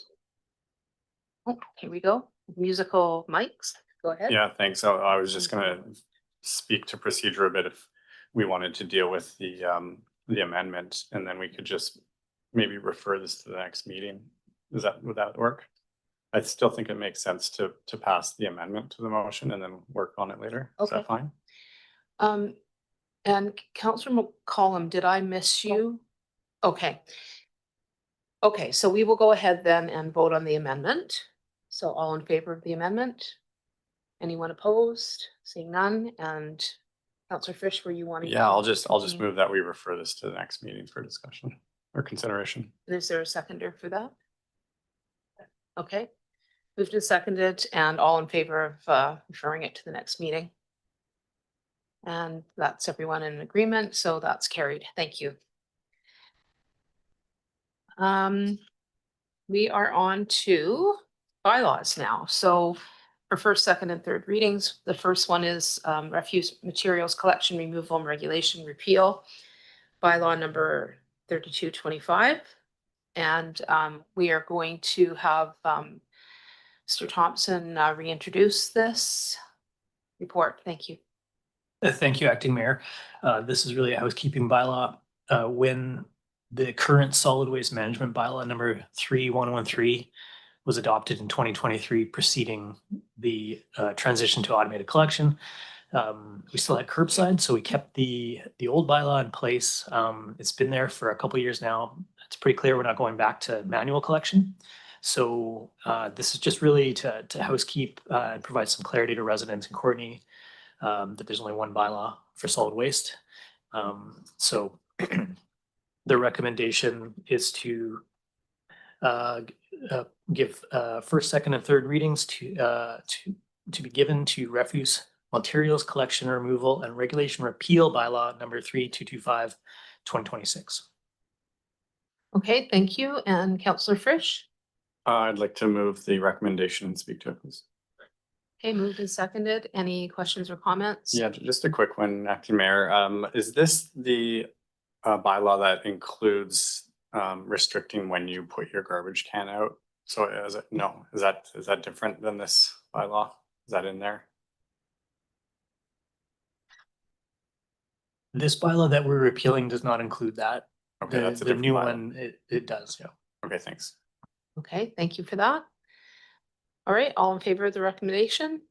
Oh, here we go. Musical mics. Go ahead. Yeah, thanks. So I was just gonna speak to procedure a bit if we wanted to deal with the amendment, and then we could just maybe refer this to the next meeting. Would that work? I still think it makes sense to pass the amendment to the motion and then work on it later. Is Okay. that fine? And Councillor McCollum, did I miss you? Okay. Okay, so we will go ahead then and vote on the amendment. So all in favor of the amendment? Anyone opposed? Seeing none, and Councillor Fish, were you wanting? Yeah, I'll just Mhm. move that we refer this to the next meeting for discussion or consideration. Is there a seconder for that? Okay, moved and seconded, and all in favor of referring it to the next meeting? And that's everyone in agreement, so that's carried. Thank you. We are on to bylaws now. So for first, second, and third readings, the first one is refuse materials collection, removal, and regulation repeal. Bylaw number 3225. And we are going to have Mr. Thompson reintroduce this report. Thank you. Thank you, Acting Mayor. This is really a housekeeping bylaw. When the current solid waste management bylaw number 3113 was adopted in 2023, preceding the transition to automated collection, we still had curbside, so we kept the old bylaw in place. It's been there for a couple of years now. It's pretty clear we're not going back to manual collection. So this is just really to housekeep and provide some clarity to residents in Courtenay that there's only one bylaw for solid waste. So the recommendation is to give first, second, and third readings to be given to refuse materials collection, removal, and regulation repeal bylaw number 3225, 2026. Okay, thank you. And Councillor Frisch? I'd like to move the recommendation and speak to it, please. Okay, moved and seconded. Any questions or comments? Yeah, just a quick one, Acting Mayor. Is this the bylaw that includes restricting when you put your garbage can out? So is that different than this bylaw? Is that in there? This bylaw that we're repealing does not include that. Okay, that's a The different new bylaw. one, it does, yeah. Okay, thanks. Okay, thank you for that. All right, all in favor of the recommendation?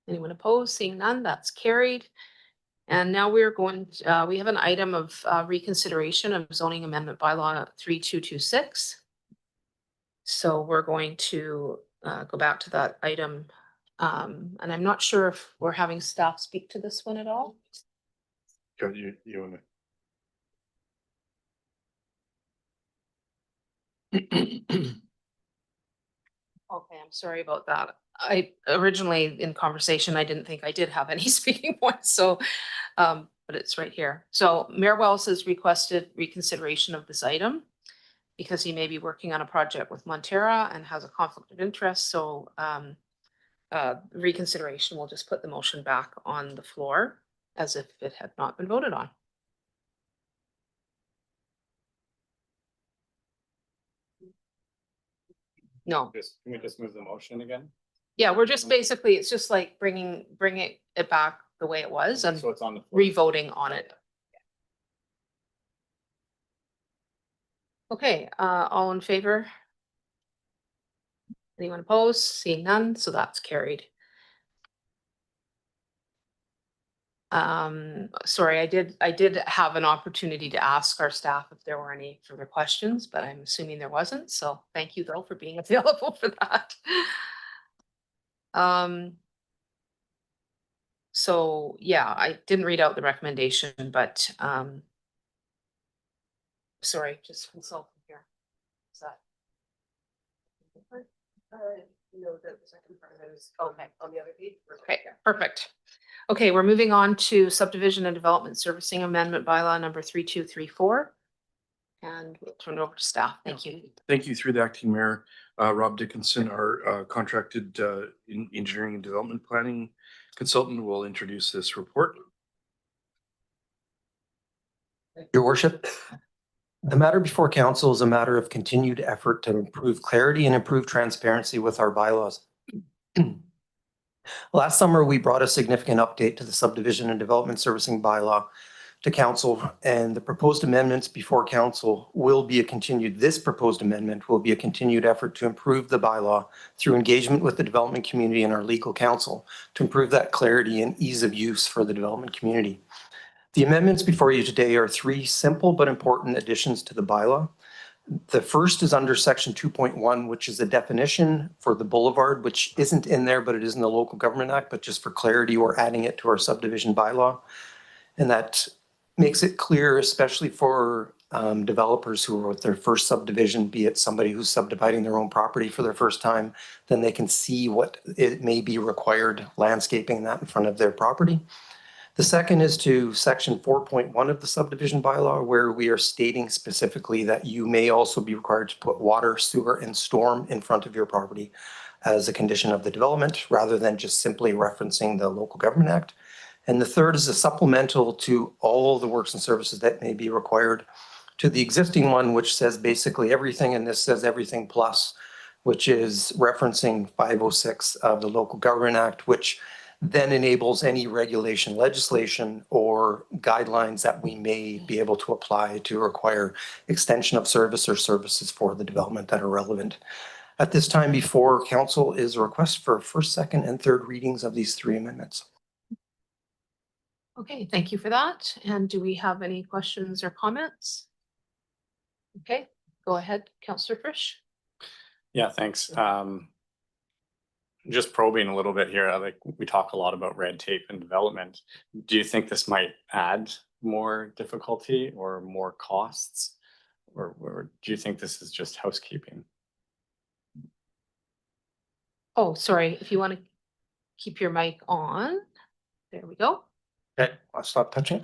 Anyone opposed? Seeing none, that's carried. And now we're going, we have an item of reconsideration of zoning amendment bylaw 3226. So we're going to go back to that item. And I'm not sure if we're having staff speak to this one at all. You want to? Okay, I'm sorry about that. I originally in conversation, I didn't think I did have any speaking points, so, but it's right here. So Mayor Wells has requested reconsideration of this item because he may be working on a project with Montera and has a conflict of interest, so reconsideration will just put the motion back on the floor as if it had not been voted on. No. Can we just move the motion again? Yeah, we're just basically, it's just like bringing it back the way it was and So it's on the floor. revoting on it. Okay, all in favor? Anyone opposed? Seeing none, so that's carried. Sorry, I did have an opportunity to ask our staff if there were any further questions, but I'm assuming there wasn't. So thank you though for being available for that. So yeah, I didn't read out the recommendation, but sorry, just consult here. Is that? No, the second part is Okay. on the other page. Okay, perfect. Okay, we're moving on to subdivision and development servicing amendment bylaw number 3234. And we'll turn it over to staff. Thank you. Thank you through the acting mayor, Rob Dickinson, our contracted engineering and development planning consultant will introduce this report. Your worship, the matter before council is a matter of continued effort to improve clarity and improve transparency with our bylaws. Last summer, we brought a significant update to the subdivision and development servicing bylaw to council, and the proposed amendments before council will be a continued, this proposed amendment will be a continued effort to improve the bylaw through engagement with the development community and our legal counsel to improve that clarity and ease of use for the development community. The amendments before you today are three simple but important additions to the bylaw. The first is under section 2.1, which is a definition for the boulevard, which isn't in there, but it is in the Local Government Act, but just for clarity, we're adding it to our subdivision bylaw. And that makes it clear, especially for developers who are with their first subdivision, be it somebody who's subdividing their own property for their first time, then they can see what it may be required landscaping that in front of their property. The second is to section 4.1 of the subdivision bylaw, where we are stating specifically that you may also be required to put water, sewer, and storm in front of your property as a condition of the development, rather than just simply referencing the Local Government Act. And the third is a supplemental to all the works and services that may be required to the existing one, which says basically everything, and this says everything plus, which is referencing 506 of the Local Government Act, which then enables any regulation, legislation, or guidelines that we may be able to apply to require extension of service or services for the development that are relevant. At this time before council is a request for first, second, and third readings of these three amendments. Okay, thank you for that. And do we have any questions or comments? Okay, go ahead, Councillor Frisch. Yeah, thanks. Just probing a little bit here, like we talk a lot about red tape and development. Do you think this might add more difficulty or more costs? Or do you think this is just housekeeping? Oh, sorry, if you want to keep your mic on. There we go. Okay, I'll stop touching.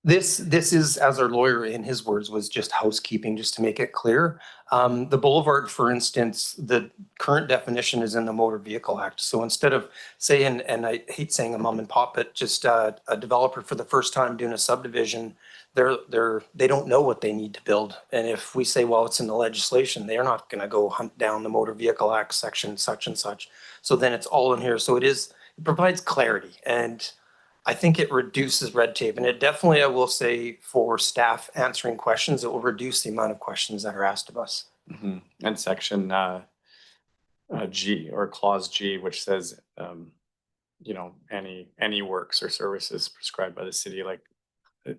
This is, as our lawyer in his words, was just housekeeping, just to make it clear. The boulevard, for instance, the current definition is in the Motor Vehicle Act. So instead of saying, and I hate saying a mom and pop, but just a developer for the first time doing a subdivision, they don't know what they need to build. And if we say, well, it's in the legislation, they're not going to go hunt down the Motor Vehicle Act section such and such. So then it's all in here. So it provides clarity. And I think it reduces red tape, and it definitely, I will say, for staff answering questions, it will reduce the amount of questions that are asked of us. And section G or clause G, which says, you know, any works or services prescribed by the city, like,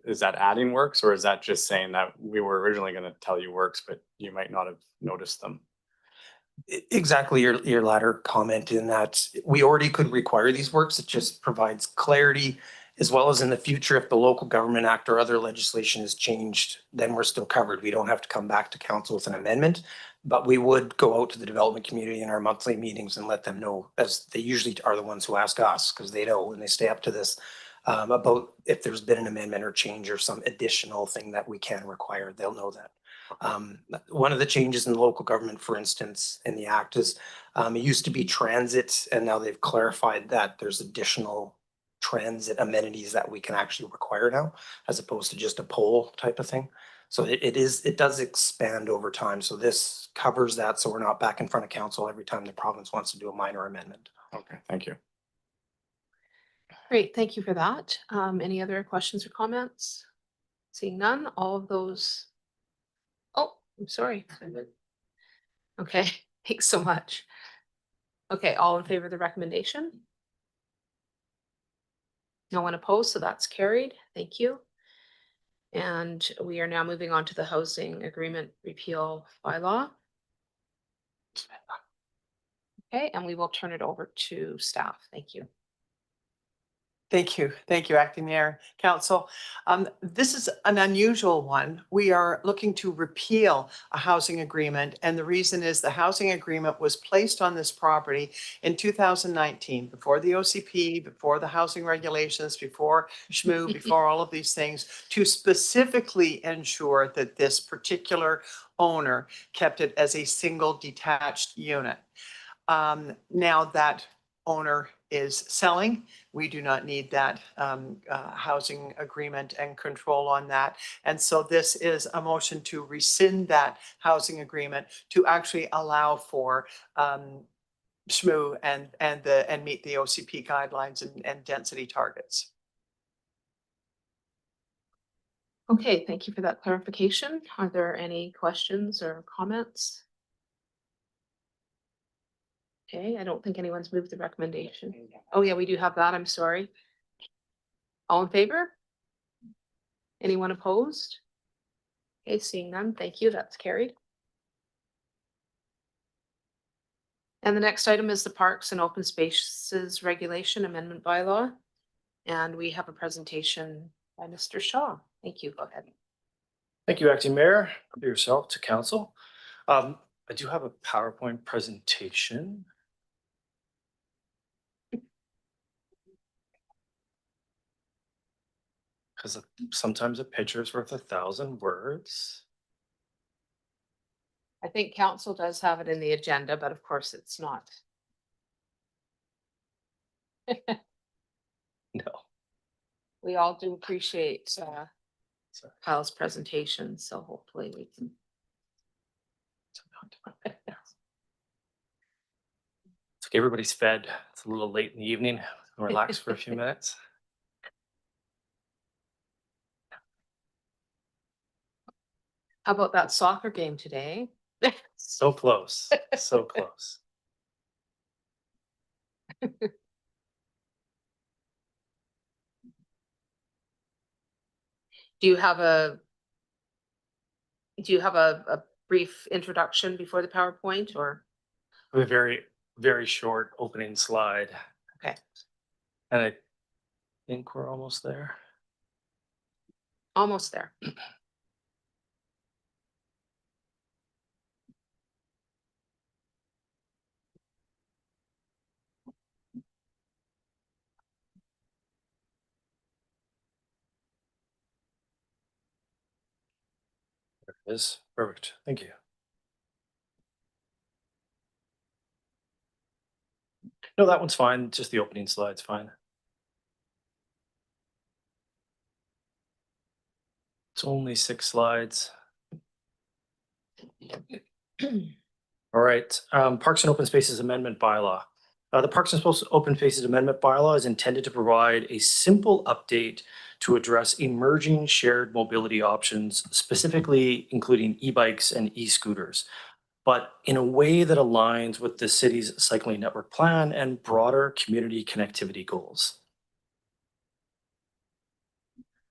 is that adding works, or is that just saying that we were originally going to tell you works, but you might not have noticed them? Exactly your latter comment in that we already could require these works. It just provides clarity, as well as in the future, if the local government act or other legislation is changed, then we're still covered. We don't have to come back to council with an amendment, but we would go out to the development community in our monthly meetings and let them know, as they usually are the ones who ask us, because they know when they stay up to this, about if there's been an amendment or change or some additional thing that we can require, they'll know that. One of the changes in local government, for instance, in the act is it used to be transit, and now they've clarified that there's additional transit amenities that we can actually require now, as opposed to just a pole type of thing. So it does expand over time. So this covers that. So we're not back in front of council every time the province wants to do a minor amendment. Okay, thank you. Great, thank you for that. Any other questions or comments? Seeing none, all of those. Oh, I'm sorry. Okay, thanks so much. Okay, all in favor of the recommendation? No one opposed, so that's carried. Thank you. And we are now moving on to the housing agreement repeal bylaw. Okay, and we will turn it over to staff. Thank you. Thank you. Thank you, Acting Mayor, Council. This is an unusual one. We are looking to repeal a housing agreement, and the reason is the housing agreement was placed on this property in 2019, before the OCP, before the housing regulations, before SHMU, before all of these things, to specifically ensure that this particular owner kept it as a single detached unit. Now that owner is selling, we do not need that housing agreement and control on that. And so this is a motion to rescind that housing agreement to actually allow for SHMU and meet the OCP guidelines and density targets. Okay, thank you for that clarification. Are there any questions or comments? Okay, I don't think anyone's moved the recommendation. Oh yeah, we do have that. I'm sorry. All in favor? Anyone opposed? Okay, seeing none, thank you. That's carried. And the next item is the Parks and Open Spaces Regulation Amendment Bylaw. And we have a presentation by Mr. Shaw. Thank you. Go ahead. Thank you, Acting Mayor, for yourself to council. I do have a PowerPoint presentation. Because sometimes a picture is worth 1,000 words. I think council does have it in the agenda, but of course it's not. No. We all do appreciate Kyle's presentation, so hopefully we can. It's like everybody's fed. It's a little late in the evening. Relax for a few minutes. How about that soccer game today? So close, so close. Do you have a brief introduction before the PowerPoint or? A very, very short opening slide. Okay. And I think we're almost there. Almost there. There it is. Perfect. Thank you. No, that one's fine. Just the opening slide's fine. It's only 6 slides. All right. Parks and Open Spaces Amendment Bylaw. The Parks and Open Spaces Amendment bylaw is intended to provide a simple update to address emerging shared mobility options, specifically including e-bikes and e-scooters, but in a way that aligns with the city's cycling network plan and broader community connectivity goals.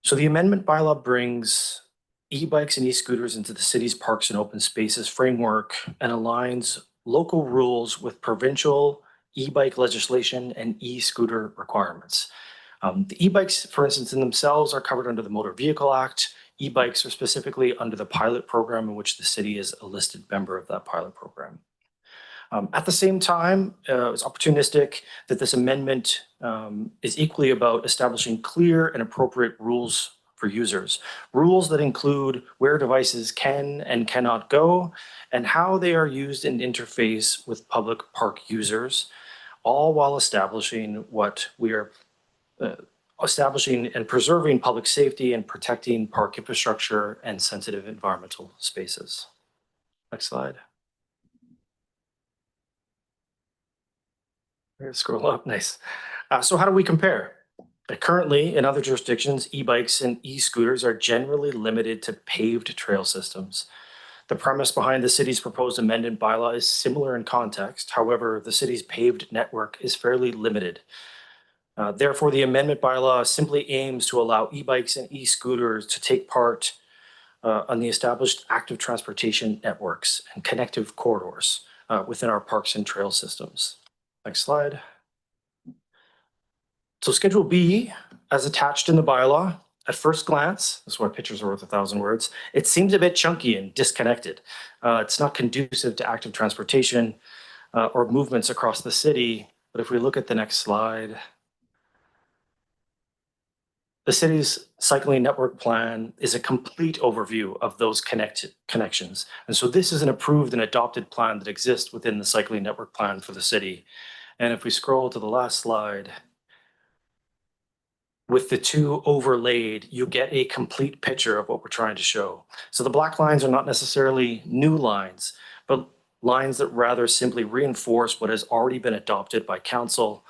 So the amendment bylaw brings e-bikes and e-scooters into the city's parks and open spaces framework and aligns local rules with provincial e-bike legislation and e-scooter requirements. The e-bikes, for instance, in themselves are covered under the Motor Vehicle Act. E-bikes are specifically under the pilot program in which the city is a listed member of that pilot program. At the same time, it's opportunistic that this amendment is equally about establishing clear and appropriate rules for users. Rules that include where devices can and cannot go and how they are used and interface with public park users, all while establishing what we are establishing and preserving public safety and protecting park infrastructure and sensitive environmental spaces. Next slide. Scroll up, nice. So how do we compare? Currently, in other jurisdictions, e-bikes and e-scooters are generally limited to paved trail systems. The premise behind the city's proposed amendment bylaw is similar in context. However, the city's paved network is fairly limited. Therefore, the amendment bylaw simply aims to allow e-bikes and e-scooters to take part on the established active transportation networks and connective corridors within our parks and trail systems. Next slide. So Schedule B, as attached in the bylaw, at first glance, that's why pictures are worth 1,000 words, it seems a bit chunky and disconnected. It's not conducive to active transportation or movements across the city. But if we look at the next slide, the city's cycling network plan is a complete overview of those connections. And so this is an approved and adopted plan that exists within the cycling network plan for the city. And if we scroll to the last slide, with the two overlaid, you get a complete picture of what we're trying to show. So the black lines are not necessarily new lines, but lines that rather simply reinforce what has already been adopted by council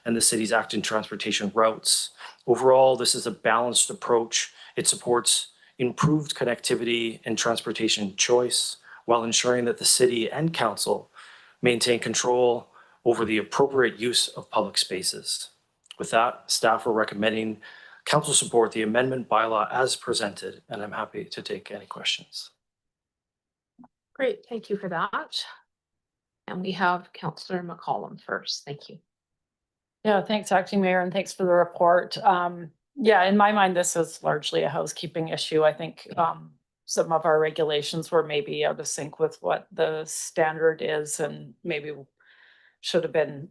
and the city's active transportation routes. Overall, this is a balanced approach. It supports improved connectivity and transportation choice while ensuring that the city and council maintain control over the appropriate use of public spaces. With that, staff are recommending council support the amendment bylaw as presented, and I'm happy to take any questions. Great, thank you for that. And we have Councillor McCollum first. Thank you. Yeah, thanks, Acting Mayor, and thanks for the report. Yeah, in my mind, this is largely a housekeeping issue. I think some of our regulations were maybe out of sync with what the standard is and maybe should have been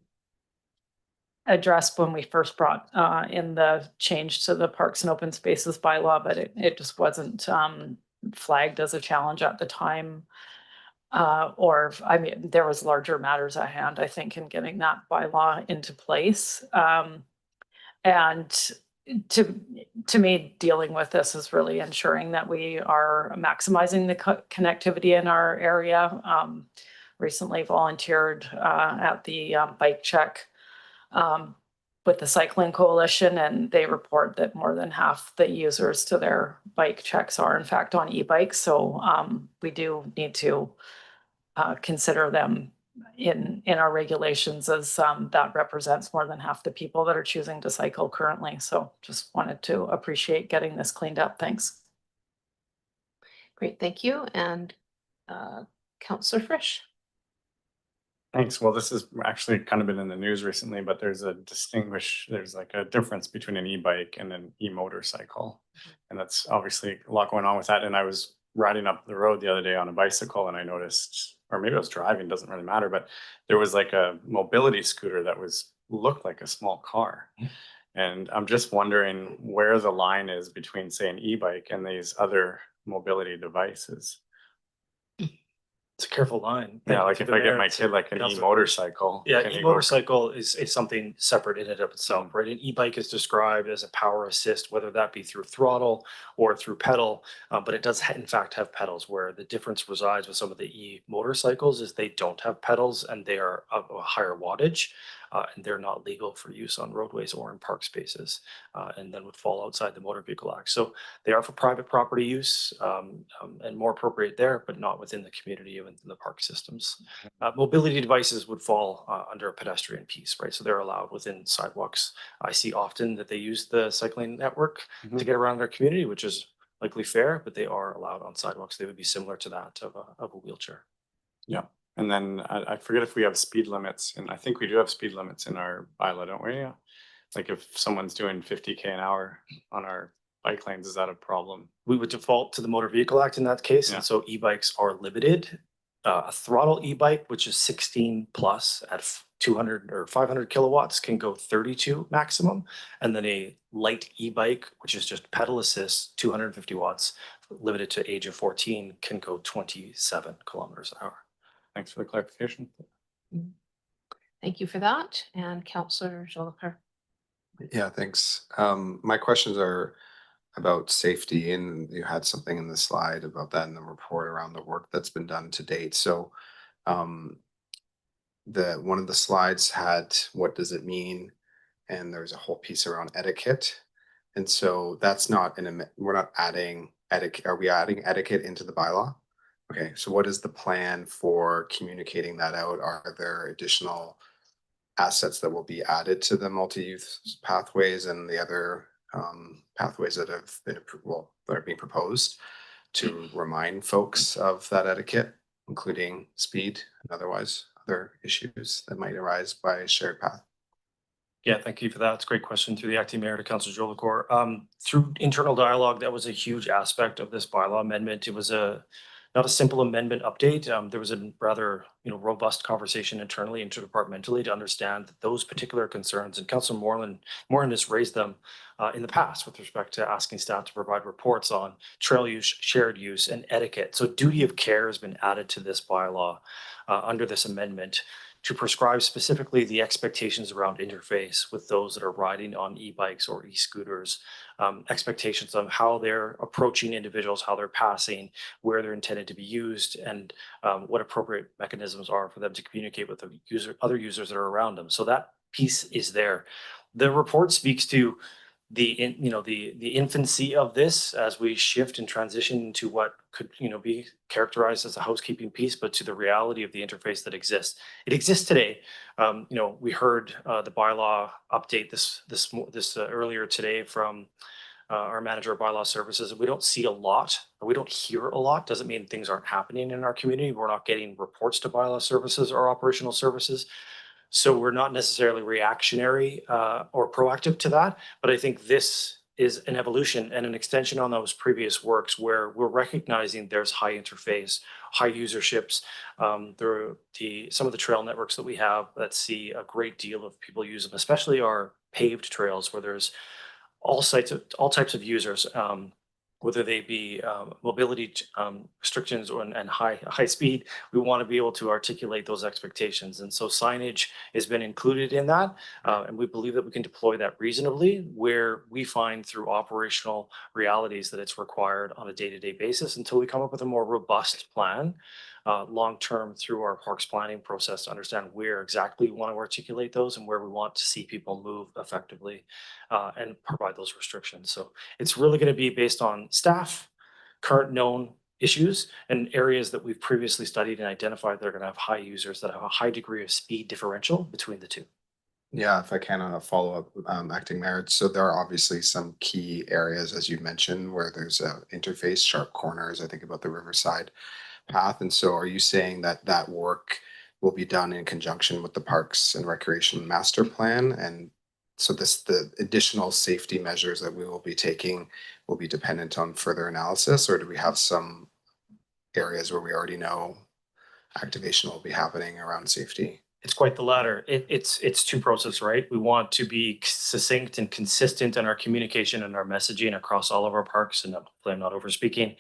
addressed when we first brought in the change to the Parks and Open Spaces bylaw, but it just wasn't flagged as a challenge at the time. Or, I mean, there was larger matters at hand, I think, in getting that bylaw into place. And to me, dealing with this is really ensuring that we are maximizing the connectivity in our area. Recently volunteered at the bike check with the Cycling Coalition, and they report that more than half the users to their bike checks are in fact on e-bikes. So we do need to consider them in our regulations, as that represents more than half the people that are choosing to cycle currently. So just wanted to appreciate getting this cleaned up. Thanks. Great, thank you. And Councillor Frisch. Thanks. Well, this has actually kind of been in the news recently, but there's like a difference between an e-bike and an e-motorcycle. And that's obviously a lot going on with that. And I was riding up the road the other day on a bicycle and I noticed, or maybe I was driving, doesn't really matter, but there was like a mobility scooter that looked like a small car. And I'm just wondering where the line is between, say, an e-bike and these other mobility devices. It's a careful line. Yeah, like if I get my kid like an e-motorcycle. Yeah, e-motorcycle is something separate in and of itself, right? An e-bike is described as a power assist, whether that be through throttle or through pedal, but it does in fact have pedals. Where the difference resides with some of the e-motorcycles is they don't have pedals and they are of a higher wattage. and they're not legal for use on roadways or in park spaces, and then would fall outside the Motor Vehicle Act. So they are for private property use, and more appropriate there, but not within the community and within the park systems. Mobility devices would fall under a pedestrian piece, right? So they're allowed within sidewalks. I see often that they use the cycling network to get around their community, which is likely fair, but they are allowed on sidewalks. They would be similar to that of a wheelchair. Yeah. And then I forget if we have speed limits, and I think we do have speed limits in our bylaw, don't we? Like if someone's doing 50K an hour on our bike lanes, is that a problem? We would default to the Motor Vehicle Act in that case, and so e-bikes are limited. A throttle e-bike, which is 16 plus at 200 or 500 kilowatts, can go 32 maximum. And then a light e-bike, which is just pedal assist, 250 watts, limited to age of 14, can go 27 kilometers an hour. Thanks for the clarification. Thank you for that. And Councillor Jolicoeur. Yeah, thanks. My questions are about safety, and you had something in the slide about that in the report around the work that's been done to date. So one of the slides had what does it mean, and there's a whole piece around etiquette. And so that's not we're not adding etiquette. Are we adding etiquette into the bylaw? Okay, so what is the plan for communicating that out? Are there additional assets that will be added to the multi-use pathways and the other pathways that have been that are being proposed to remind folks of that etiquette, including speed and otherwise other issues that might arise by a shared path? Yeah, thank you for that. It's a great question through the acting mayor to Councillor Jolicoeur. Through internal dialogue, that was a huge aspect of this bylaw amendment. It was not a simple amendment update. There was a rather robust conversation internally, interdepartmentally, to understand that those particular concerns, and Councillor Moran has raised them in the past with respect to asking staff to provide reports on trail use, shared use, and etiquette. So duty of care has been added to this bylaw under this amendment to prescribe specifically the expectations around interface with those that are riding on e-bikes or e-scooters, expectations of how they're approaching individuals, how they're passing, where they're intended to be used, and what appropriate mechanisms are for them to communicate with the other users that are around them. So that piece is there. The report speaks to the infancy of this as we shift and transition to what could be characterized as a housekeeping piece, but to the reality of the interface that exists. It exists today. We heard the bylaw update this earlier today from our manager of bylaw services. We don't see a lot, or we don't hear a lot. Doesn't mean things aren't happening in our community. We're not getting reports to bylaw services or operational services. So we're not necessarily reactionary or proactive to that, but I think this is an evolution and an extension on those previous works where we're recognizing there's high interface, high userships. Some of the trail networks that we have that see a great deal of people use them, especially our paved trails where there's all types of users, whether they be mobility restrictions and high speed. We want to be able to articulate those expectations. And so signage has been included in that. And we believe that we can deploy that reasonably where we find through operational realities that it's required on a day-to-day basis until we come up with a more robust plan long-term through our parks planning process to understand where exactly we want to articulate those and where we want to see people move effectively and provide those restrictions. So it's really going to be based on staff, current known issues, and areas that we've previously studied and identified that are going to have high users that have a high degree of speed differential between the two. Yeah, if I can follow up, acting mayor. So there are obviously some key areas, as you mentioned, where there's a interface, sharp corners. I think about the Riverside path. And so are you saying that that work will be done in conjunction with the Parks and Recreation Master Plan? And so the additional safety measures that we will be taking will be dependent on further analysis, or do we have some areas where we already know activation will be happening around safety? It's quite the latter. It's two processes, right? We want to be succinct and consistent in our communication and our messaging across all of our parks, and hopefully I'm not over speaking,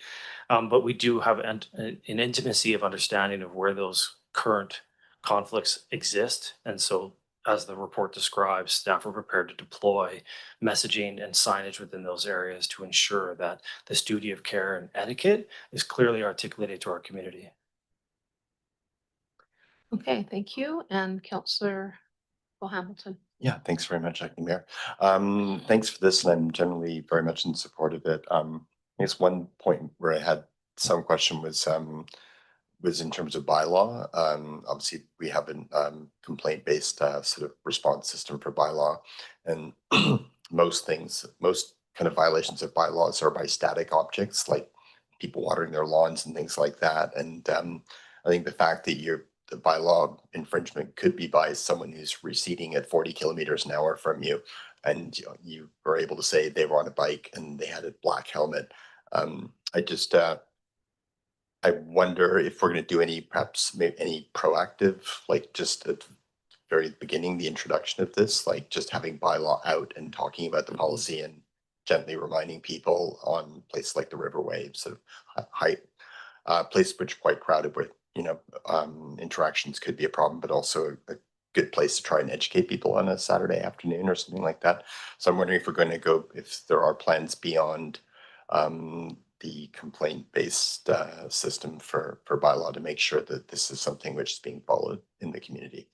but we do have an intimacy of understanding of where those current conflicts exist. And so as the report describes, staff are prepared to deploy messaging and signage within those areas to ensure that this duty of care and etiquette is clearly articulated to our community. Okay, thank you. And Councillor Well, Hamilton. Yeah, thanks very much, Acting Mayor. Thanks for this, and I'm generally very much in support of it. I guess one point where I had some question was in terms of bylaw. Obviously, we have a complaint-based sort of response system for bylaw, and most kind of violations of bylaws are by static objects, like people watering their lawns and things like that. And I think the fact that the bylaw infringement could be by someone who's receding at 40 kilometers an hour from you, and you were able to say they were on a bike and they had a black helmet. I wonder if we're going to do perhaps any proactive, like just at the very beginning, the introduction of this, like just having bylaw out and talking about the policy and gently reminding people on places like the Riverway, sort of high places which are quite crowded with, interactions could be a problem, but also a good place to try and educate people on a Saturday afternoon or something like that. So I'm wondering if we're going to go, if there are plans beyond the complaint-based system for bylaw to make sure that this is something which is being followed in the community.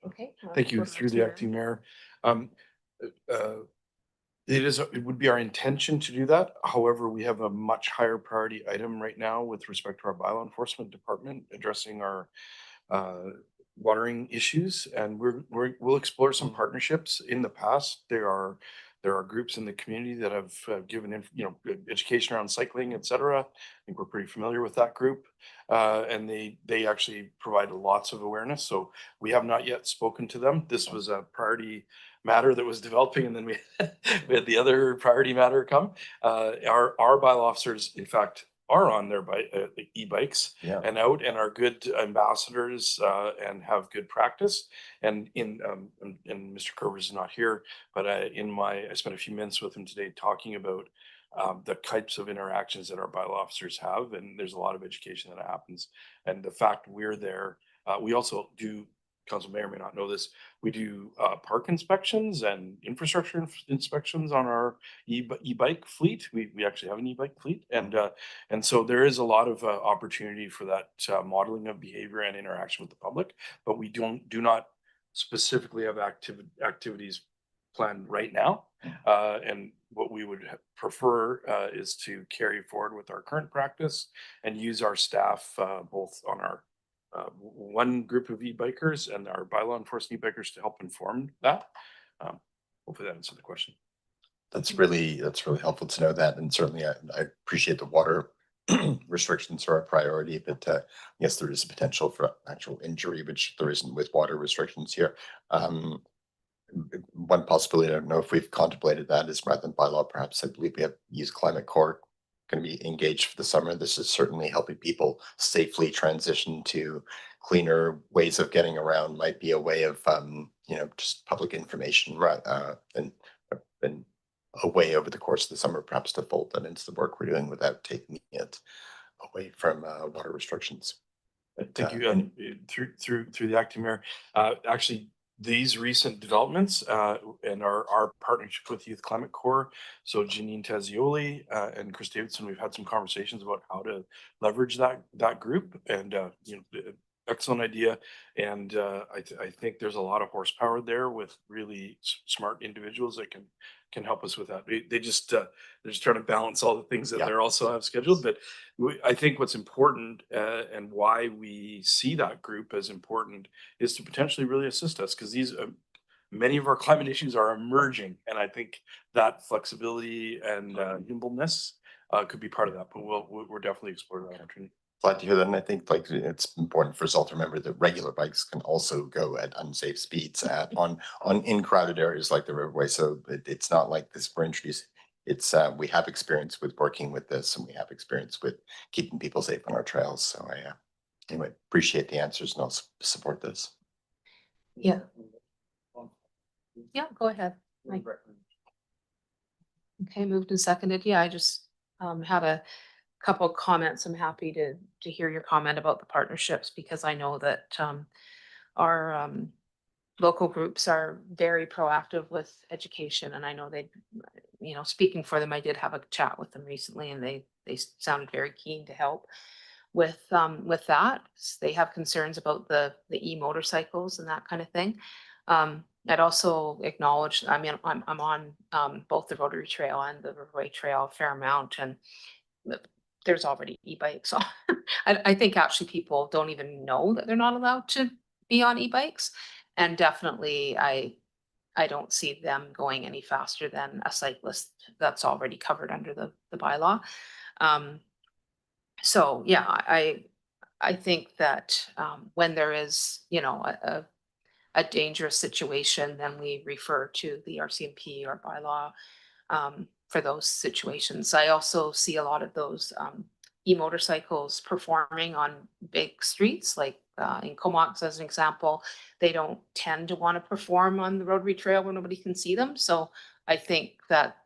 Okay. Thank you. Through the acting mayor. It would be our intention to do that. However, we have a much higher priority item right now with respect to our bylaw enforcement department addressing our watering issues, and we'll explore some partnerships. In the past, there are groups in the community that have given education around cycling, etc. I think we're pretty familiar with that group, and they actually provide lots of awareness. So we have not yet spoken to them. This was a priority matter that was developing, and then we had the other priority matter come. Our bylaw officers, in fact, are on their e-bikes and out and are good ambassadors and have good practice. And Mr. Curvers is not here, but I spent a few minutes with him today talking about the types of interactions that our bylaw officers have, and there's a lot of education that happens. And the fact we're there, we also do. Council may or may not know this. We do park inspections and infrastructure inspections on our e-bike fleet. We actually have an e-bike fleet, and so there is a lot of opportunity for that modeling of behavior and interaction with the public. But we do not specifically have activities planned right now. And what we would prefer is to carry forward with our current practice and use our staff both on our one group of e-bikers and our bylaw enforcement e-bikers to help inform that. Hopefully that answered the question. That's really helpful to know that, and certainly I appreciate the water restrictions are a priority, but yes, there is a potential for actual injury, which there isn't with water restrictions here. One possibility, I don't know if we've contemplated that, is rather than bylaw, perhaps I believe we have used Climate Corps going to be engaged for the summer. This is certainly helping people safely transition to cleaner ways of getting around. Might be a way of just public information, right? And a way over the course of the summer, perhaps to fold that into the work we're doing without taking it away from water restrictions. But, thank you. And through the acting mayor, actually, these recent developments and our partnership with Youth Climate Corps, so Janine Tazioli and Chris Davidson, we've had some conversations about how to leverage that group, and excellent idea. And I think there's a lot of horsepower there with really smart individuals that can help us with that. They're just trying to balance all the things that they're also have scheduled. But I think what's important and why we see that group as important is to potentially really assist us, because these many of our climate issues are emerging, and I think that flexibility and nimbleness could be part of that. But we're definitely exploring that opportunity. Glad to hear that, and I think it's important for us all to remember that regular bikes can also go at unsafe speeds on in crowded areas like the Riverway. So it's not like this we're introducing. It's we have experience with working with this, and we have experience with keeping people safe on our trails. So I anyway appreciate the answers, and I'll support this. Yeah. Yeah, go ahead. Okay, moved and seconded. Yeah, I just had a couple of comments. I'm happy to hear your comment about the partnerships, because I know that our local groups are very proactive with education, and I know they, speaking for them, I did have a chat with them recently, and they sounded very keen to help with that. They have concerns about the e-motorcycles and that kind of thing. I'd also acknowledge, I mean, I'm on both the Rotary Trail and the Riverway Trail a fair amount, and there's already e-bikes. I think actually people don't even know that they're not allowed to be on e-bikes. And definitely I don't see them going any faster than a cyclist that's already covered under the bylaw. So yeah, I think that when there is, you know, a dangerous situation, then we refer to the RCMP or bylaw for those situations. I also see a lot of those e-motorcycles performing on big streets, like in Comox as an example. They don't tend to want to perform on the Rotary Trail where nobody can see them. So I think that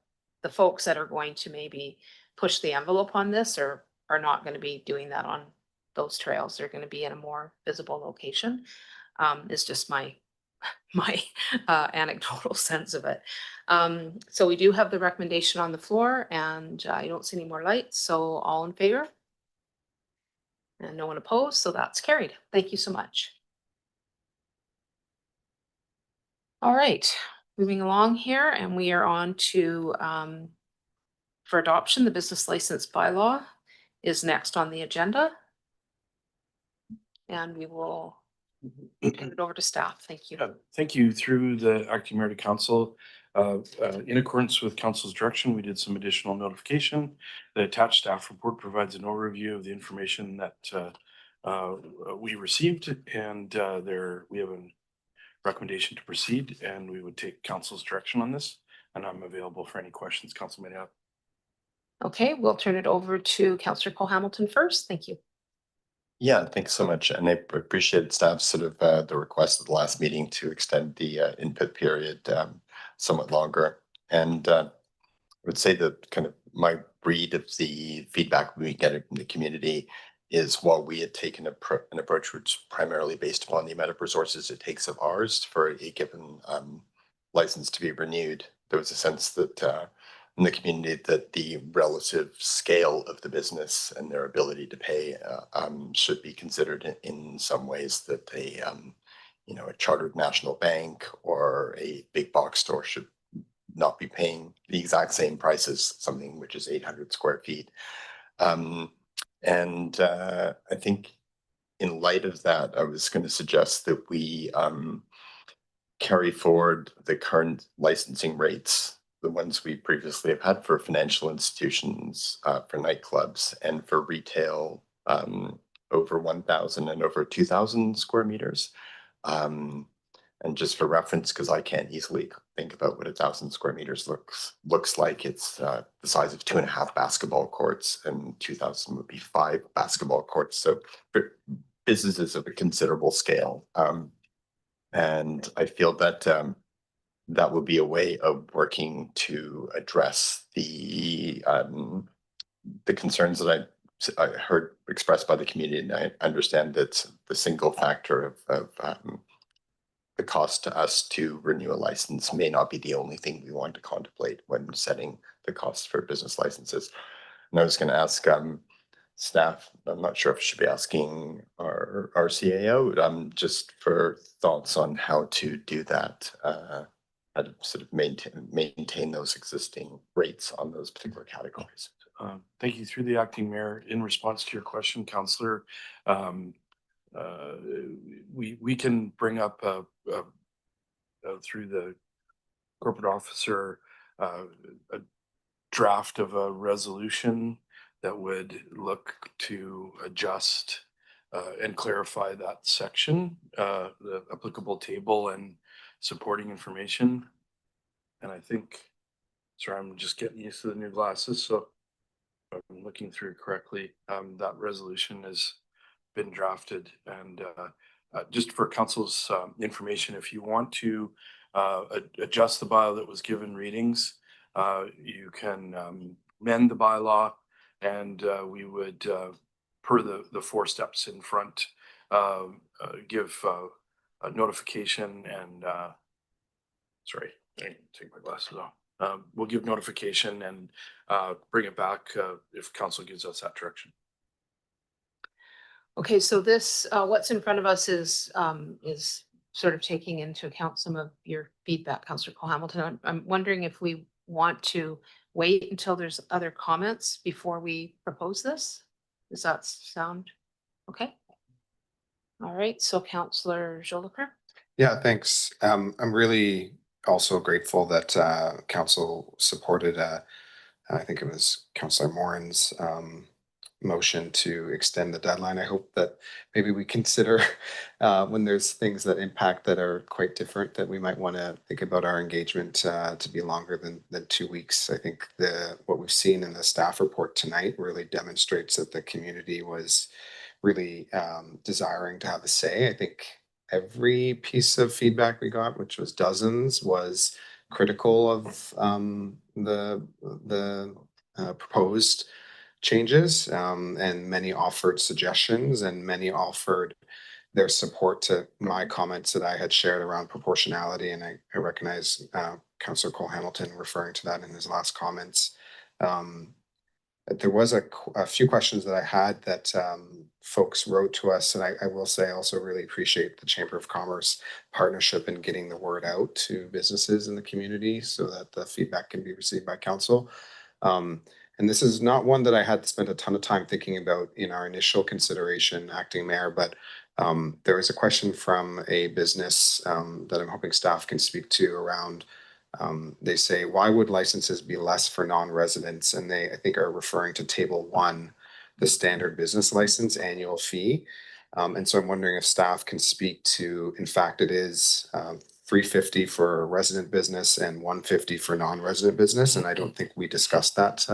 the folks that are going to maybe push the envelope on this are not going to be doing that on those trails. They're going to be in a more visible location. Is just my anecdotal sense of it. So we do have the recommendation on the floor, and I don't see any more lights, so all in favor? And no one opposed, so that's carried. Thank you so much. All right, moving along here, and we are on to, for adoption, the business license bylaw is next on the agenda. And we will turn it over to staff. Thank you. Thank you. Through the acting mayor to council, in accordance with council's direction, we did some additional notification. The attached staff report provides an overview of the information that we received, and we have a recommendation to proceed, and we would take council's direction on this. And I'm available for any questions council may have. Okay, we'll turn it over to Councillor Cole Hamilton first. Thank you. Yeah, thanks so much. And I appreciate staff's sort of the request at the last meeting to extend the input period somewhat longer. And I would say that kind of my read of the feedback we get from the community is, while we had taken an approach which is primarily based upon the amount of resources it takes of ours for a given license to be renewed, there was a sense that in the community that the relative scale of the business and their ability to pay should be considered in some ways, that you know, a chartered national bank or a big box store should not be paying the exact same price as something which is 800 square feet. I think in light of that, I was going to suggest that we carry forward the current licensing rates, the ones we previously have had for financial institutions, for nightclubs, and for retail over 1,000 and over 2,000 square meters. And just for reference, because I can't easily think about what 1,000 square meters looks like, it's the size of 2.5 basketball courts, and 2,000 would be 5 basketball courts. So for businesses of a considerable scale. And I feel that that would be a way of working to address the concerns that I heard expressed by the community. And I understand that the single factor of the cost to us to renew a license may not be the only thing we want to contemplate when setting the costs for business licenses. And I was going to ask staff, I'm not sure if I should be asking our CAO, just for thoughts on how to do that, how to sort of maintain those existing rates on those particular categories. Thank you. Through the acting mayor, in response to your question, Councillor, we can bring up through the corporate officer a draft of a resolution that would look to adjust and clarify that section, the applicable table and supporting information. And I think, sorry, I'm just getting used to the new glasses, so if I'm looking through it correctly, that resolution has been drafted. And just for council's information, if you want to adjust the bylaw that was given readings, you can amend the bylaw, and we would, per the 4 steps in front, give a notification and sorry, I take my glasses off. We'll give notification and bring it back if council gives us that direction. Okay, so this, what's in front of us is sort of taking into account some of your feedback, Councillor Cole Hamilton. I'm wondering if we want to wait until there's other comments before we propose this? Does that sound okay? All right, so Councillor Jolicoeur? Yeah, thanks. I'm really also grateful that council supported, I think it was Councillor Moran's motion to extend the deadline. I hope that maybe we consider when there's things that impact that are quite different, that we might want to think about our engagement to be longer than 2 weeks. I think what we've seen in the staff report tonight really demonstrates that the community was really desiring to have a say. I think every piece of feedback we got, which was dozens, was critical of the proposed changes, and many offered suggestions, and many offered their support to my comments that I had shared around proportionality. And I recognize Councillor Cole Hamilton referring to that in his last comments. There was a few questions that I had that folks wrote to us, and I will say I also really appreciate the Chamber of Commerce partnership in getting the word out to businesses in the community so that the feedback can be received by council. And this is not one that I had to spend a ton of time thinking about in our initial consideration, Acting Mayor, but there was a question from a business that I'm hoping staff can speak to around. They say, why would licenses be less for non-residents? And they, I think, are referring to Table 1, the standard business license annual fee. And so I'm wondering if staff can speak to, in fact, it is $350 for resident business and $150 for non-resident business. And I don't think we discussed that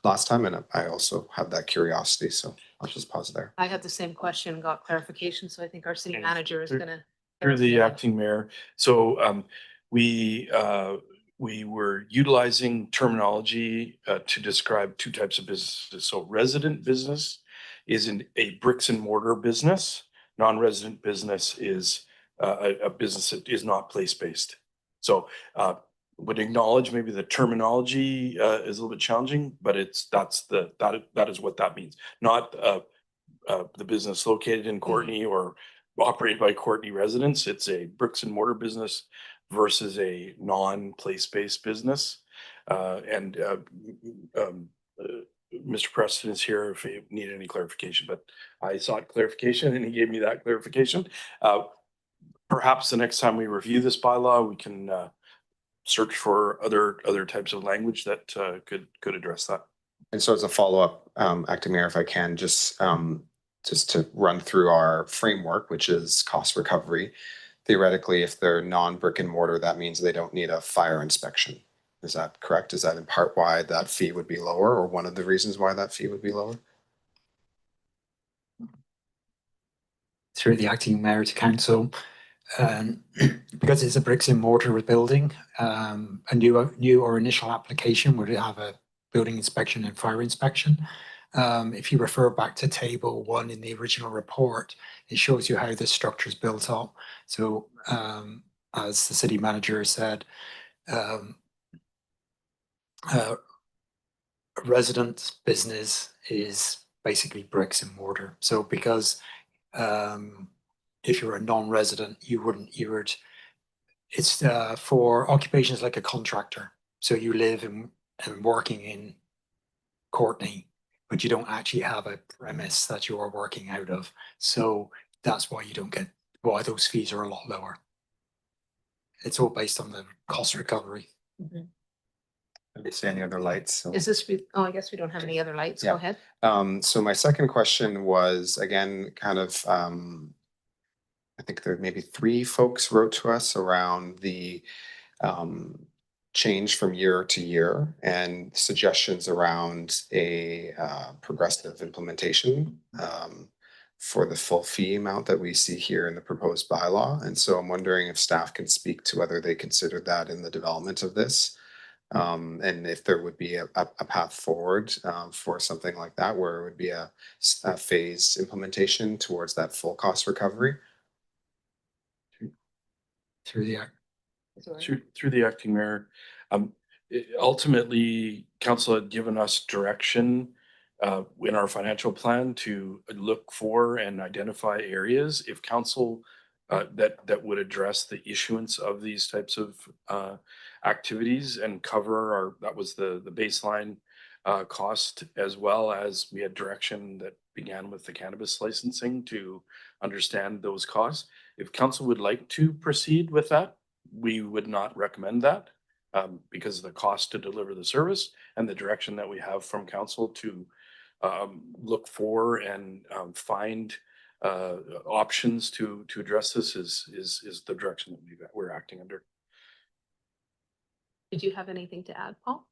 last time. And I also have that curiosity. So I'll just pause there. I had the same question, got clarification, so I think our city manager is gonna. Through the acting mayor. So we were utilizing terminology to describe two types of businesses. So resident business is a bricks and mortar business. Non-resident business is a business that is not place-based. So would acknowledge maybe the terminology is a little bit challenging, but that is what that means. Not the business located in Courtenay or operated by Courtenay residents. It's a bricks and mortar business versus a non-place-based business. Mr. Preston is here if you need any clarification, but I sought clarification and he gave me that clarification. Perhaps the next time we review this bylaw, we can search for other types of language that could address that. And so as a follow-up, Acting Mayor, if I can, just to run through our framework, which is cost recovery. Theoretically, if they're non-brick and mortar, that means they don't need a fire inspection. Is that correct? Is that in part why that fee would be lower, or one of the reasons why that fee would be lower? Through the acting mayor to council, because it's a bricks and mortar building, a new or initial application would have a building inspection and fire inspection. If you refer back to Table 1 in the original report, it shows you how the structure is built up. So as the city manager said, resident business is basically bricks and mortar. So because if you're a non-resident, it's for occupations like a contractor. So you live and working in Courtenay, but you don't actually have a premise that you are working out of. So that's why why those fees are a lot lower. It's all based on the cost recovery. Mhm. See any other lights? So. Is this, I guess we don't have any other lights. Go ahead. So my second question was, again, kind of, I think there maybe 3 folks wrote to us around the change from year to year and suggestions around a progressive implementation for the full fee amount that we see here in the proposed bylaw. And so I'm wondering if staff can speak to whether they considered that in the development of this. And if there would be a path forward for something like that, where it would be a phased implementation towards that full cost recovery. Through the acting mayor. Ultimately, council had given us direction in our financial plan to look for and identify areas if council that would address the issuance of these types of activities and cover our, that was the baseline cost, as well as we had direction that began with the cannabis licensing to understand those costs. If council would like to proceed with that, we would not recommend that because of the cost to deliver the service and the direction that we have from council to look for and find options to address this is the direction that we're acting under. Did you have anything to add, Paul?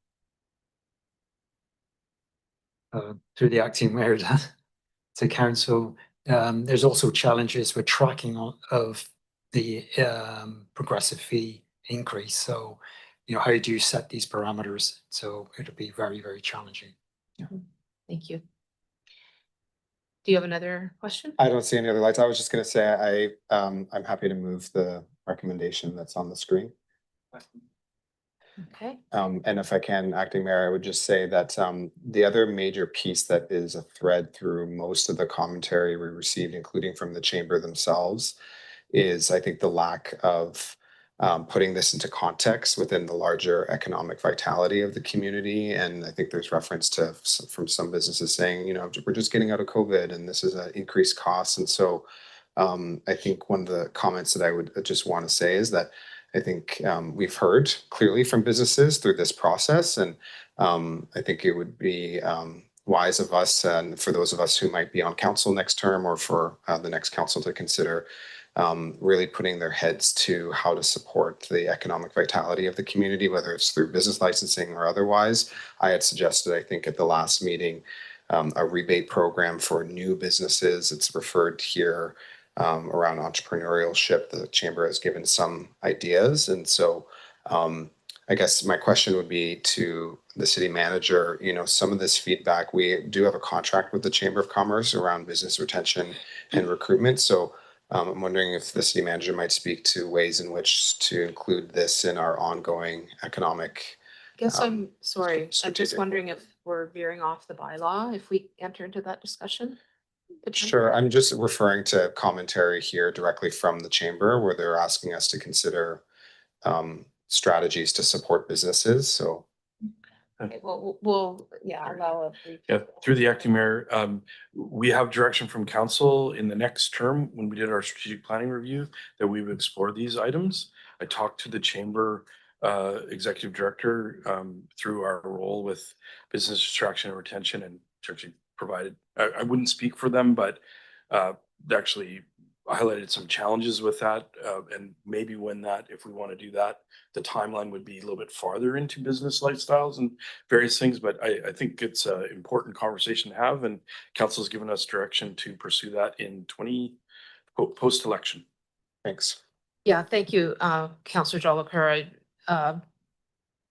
Through the acting mayor to council, there's also challenges with tracking of the progressive fee increase. So, you know, how do you set these parameters? So it'll be very, very challenging. Yeah. Thank you. Do you have another question? I don't see any other lights. I was just gonna say, I'm happy to move the recommendation that's on the screen. Okay. And if I can, acting mayor, I would just say that the other major piece that is a thread through most of the commentary we received, including from the chamber themselves, is I think the lack of putting this into context within the larger economic vitality of the community. And I think there's reference to from some businesses saying, you know, we're just getting out of COVID and this is an increased cost. And so I think one of the comments that I would just want to say is that I think we've heard clearly from businesses through this process, and I think it would be wise of us and for those of us who might be on council next term or for the next council to consider really putting their heads to how to support the economic vitality of the community, whether it's through business licensing or otherwise. I had suggested, I think at the last meeting, a rebate program for new businesses. It's referred here around entrepreneurship. The chamber has given some ideas. And so I guess my question would be to the city manager, you know, some of this feedback, we do have a contract with the Chamber of Commerce around business retention and recruitment. So I'm wondering if the city manager might speak to ways in which to include this in our ongoing economic. I guess I'm sorry. I'm just strategic. wondering if we're veering off the bylaw, if we enter into that discussion. Sure, I'm just referring to commentary here directly from the chamber where they're asking us to consider strategies to support businesses. So Okay, well, we'll, yeah, allow a brief. Yeah, through the acting mayor, we have direction from council in the next term when we did our strategic planning review that we would explore these items. I talked to the chamber executive director through our role with business attraction and retention, and actually provided, I wouldn't speak for them, but actually highlighted some challenges with that. And maybe when that, if we want to do that, the timeline would be a little bit farther into business lifestyles and various things. But I think it's an important conversation to have, and council's given us direction to pursue that in post-election. Thanks. Yeah, thank you, Councillor Jolicoeur.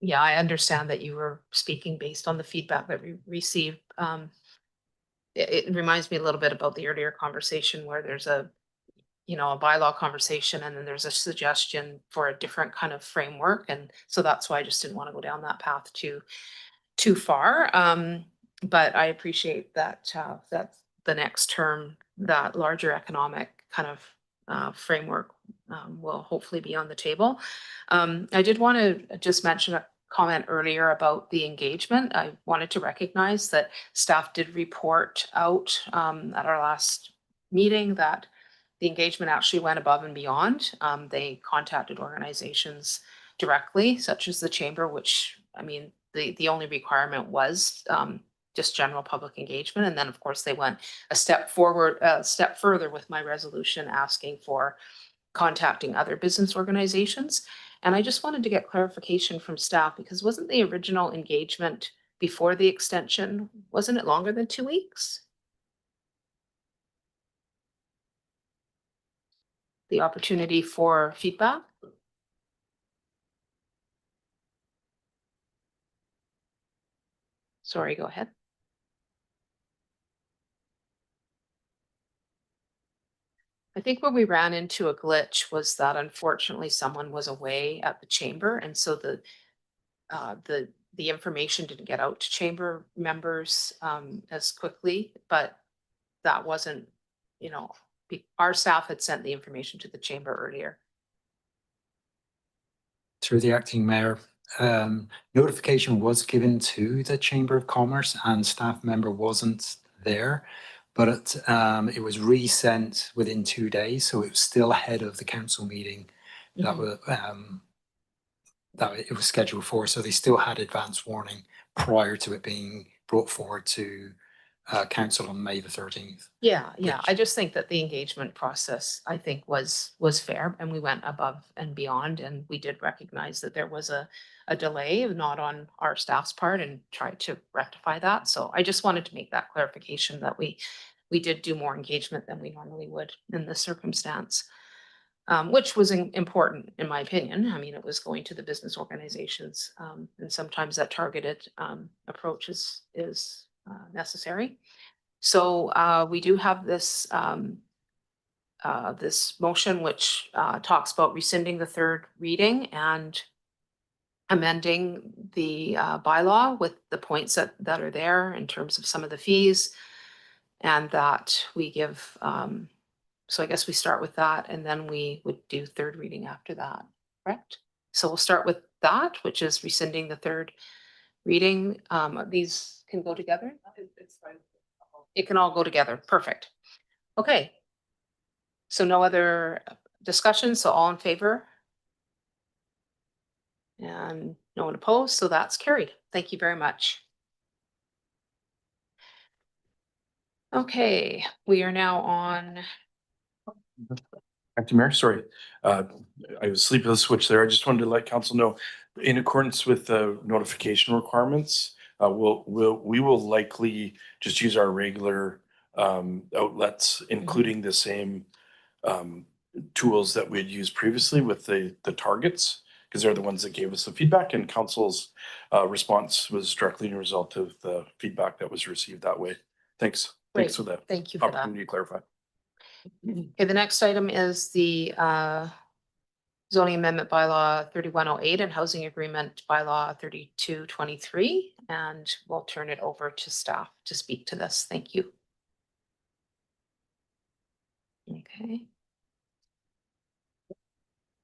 Yeah, I understand that you were speaking based on the feedback that we received. It reminds me a little bit about the earlier conversation where there's a bylaw conversation and then there's a suggestion for a different kind of framework. And so that's why I just didn't want to go down that path too far. But I appreciate that that the next term, that larger economic kind of framework will hopefully be on the table. I did want to just mention a comment earlier about the engagement. I wanted to recognize that staff did report out at our last meeting that the engagement actually went above and beyond. They contacted organizations directly, such as the chamber, which, I mean, the only requirement was just general public engagement. And then of course they went a step further with my resolution asking for contacting other business organizations. And I just wanted to get clarification from staff, because wasn't the original engagement before the extension, wasn't it longer than 2 weeks? The opportunity for feedback? Sorry, go ahead. I think where we ran into a glitch was that unfortunately someone was away at the chamber, and so the the information didn't get out to chamber members as quickly, but that wasn't, you know, our staff had sent the information to the chamber earlier. Through the acting mayor, notification was given to the Chamber of Commerce and staff member wasn't there, but it was resent within 2 days, so it was still ahead of the council meeting that it was scheduled for. So they still had advance warning prior to it being brought forward to council on May the 13th. Yeah, yeah. Which- I just think that the engagement process, I think, was fair, and we went above and beyond, and we did recognize that there was a delay, not on our staff's part, and tried to rectify that. So I just wanted to make that clarification that we did do more engagement than we normally would in this circumstance. Which was important in my opinion. I mean, it was going to the business organizations, and sometimes that targeted approach is necessary. So we do have this this motion which talks about rescinding the third reading and amending the bylaw with the points that are there in terms of some of the fees, and that we give. So I guess we start with that, and then we would do third reading after that, correct? So we'll start with that, which is rescinding the third reading. These can go together? It's fine. It can all go together. Perfect. Okay. So no other discussion, so all in favor? And no one opposed, so that's carried. Thank you very much. Okay, we are now on. Acting Mayor, sorry, I was sleeping on the switch there. I just wanted to let council know, in accordance with the notification requirements, we will likely just use our regular outlets, including the same tools that we had used previously with the targets, because they're the ones that gave us the feedback, and council's response was directly a result of the feedback that was received that way. Thanks. Thanks for that Thank you for that. opportunity to clarify. Okay, the next item is the zoning amendment bylaw 3108 and housing agreement bylaw 3223. And we'll turn it over to staff to speak to this. Thank you. Okay.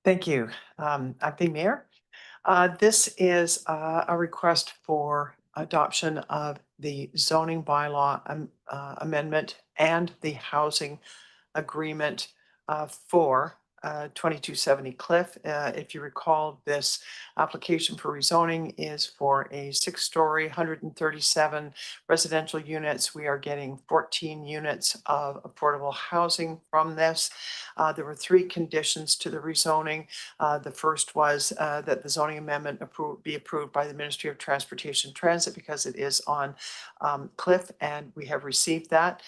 Thank you, Acting Mayor. This is a request for adoption of the zoning bylaw amendment and the housing agreement for 2270 Cliff. If you recall, this application for rezoning is for a 6-story, 137 residential units. We are getting 14 units of affordable housing from this. There were 3 conditions to the rezoning. The first was that the zoning amendment be approved by the Ministry of Transportation Transit because it is on Cliff, and we have received that.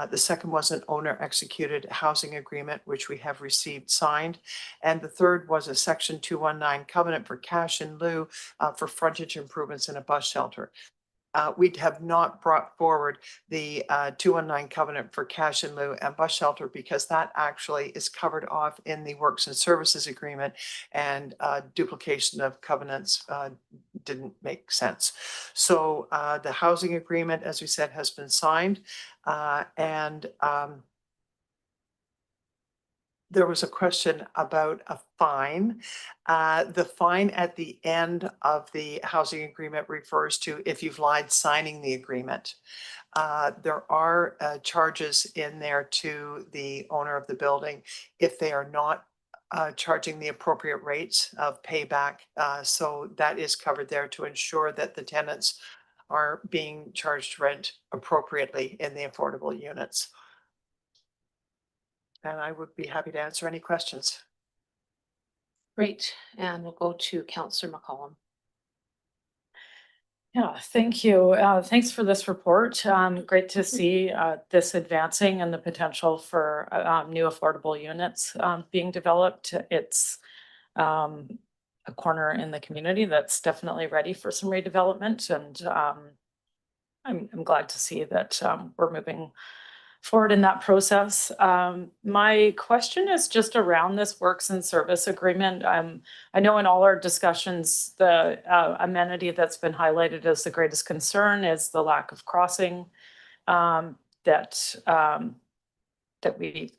The second was an owner executed housing agreement, which we have received signed. And the third was a section 219 covenant for cash in lieu for frontage improvements in a bus shelter. We have not brought forward the 219 covenant for cash in lieu and bus shelter because that actually is covered off in the works and services agreement, and duplication of covenants didn't make sense. So the housing agreement, as we said, has been signed, and there was a question about a fine. The fine at the end of the housing agreement refers to if you've lied signing the agreement. There are charges in there to the owner of the building if they are not charging the appropriate rates of payback. So that is covered there to ensure that the tenants are being charged rent appropriately in the affordable units. And I would be happy to answer any questions. Great. And we'll go to Councillor McCollum. Yeah, thank you. Thanks for this report. Great to see this advancing and the potential for new affordable units being developed. It's a corner in the community that's definitely ready for some redevelopment, and I'm glad to see that we're moving forward in that process. My question is just around this works and service agreement. I know in all our discussions, the amenity that's been highlighted as the greatest concern is the lack of crossing that we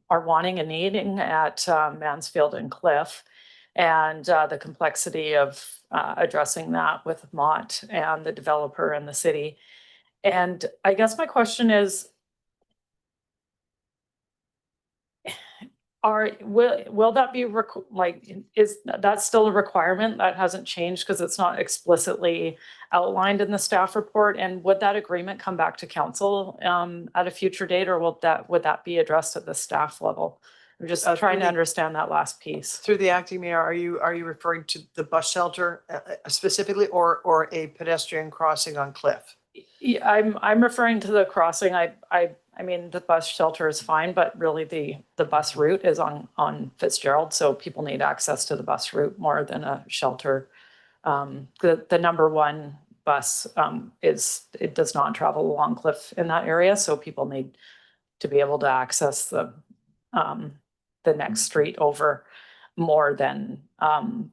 are wanting and needing at Mansfield and Cliff, and the complexity of addressing that with Mott and the developer and the city. And I guess my question is, will that be is that still a requirement that hasn't changed because it's not explicitly outlined in the staff report? And would that agreement come back to council at a future date, or would that be addressed at the staff level? I'm just trying to understand that last piece. Through the acting mayor, are you referring to the bus shelter specifically, or a pedestrian crossing on Cliff? Yeah, I'm referring to the crossing. I mean, the bus shelter is fine, but really the bus route is on Fitzgerald, so people need access to the bus route more than a shelter. The number one bus it does not travel along Cliff in that area, so people need to be able to access the next street over more than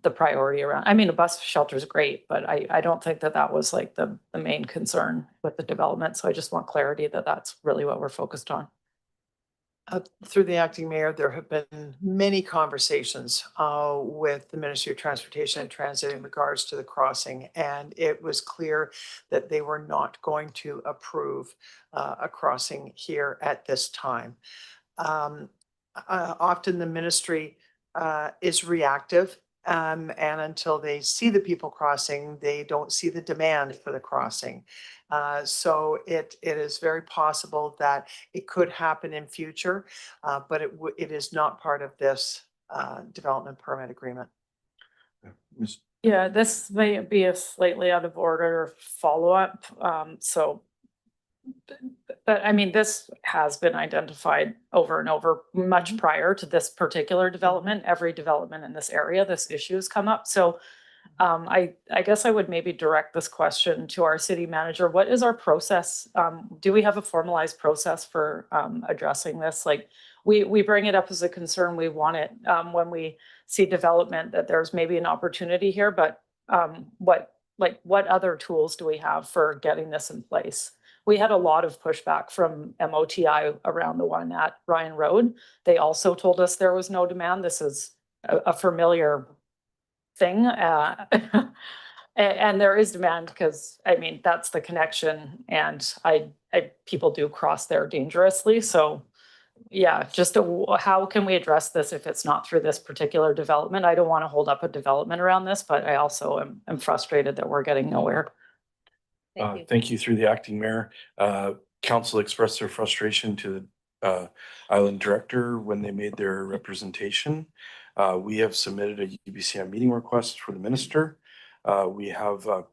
the priority around. I mean, a bus shelter is great, but I don't think that was like the main concern with the development. So I just want clarity that that's really what we're focused on. Through the acting mayor, there have been many conversations with the Ministry of Transportation and Transit in regards to the crossing, and it was clear that they were not going to approve a crossing here at this time. Often the ministry is reactive, and until they see the people crossing, they don't see the demand for the crossing. So it is very possible that it could happen in future, but it is not part of this development permit agreement. Yeah, this may be a slightly out of order follow-up. But I mean, this has been identified over and over much prior to this particular development. Every development in this area, this issue has come up. So I guess I would maybe direct this question to our city manager. What is our process? Do we have a formalized process for addressing this? Like we bring it up as a concern. We want it when we see development that there's maybe an opportunity here, but what other tools do we have for getting this in place? We had a lot of pushback from MOTI around the one at Ryan Road. They also told us there was no demand. This is a familiar thing. And there is demand because, I mean, that's the connection. And people do cross there dangerously. So yeah, just how can we address this if it's not through this particular development? I don't want to hold up a development around this, but I also am frustrated that we're getting nowhere. Thank you through the acting mayor. Council expressed their frustration to the island director when they made their representation. We have submitted a UBCM meeting request for the minister. We have a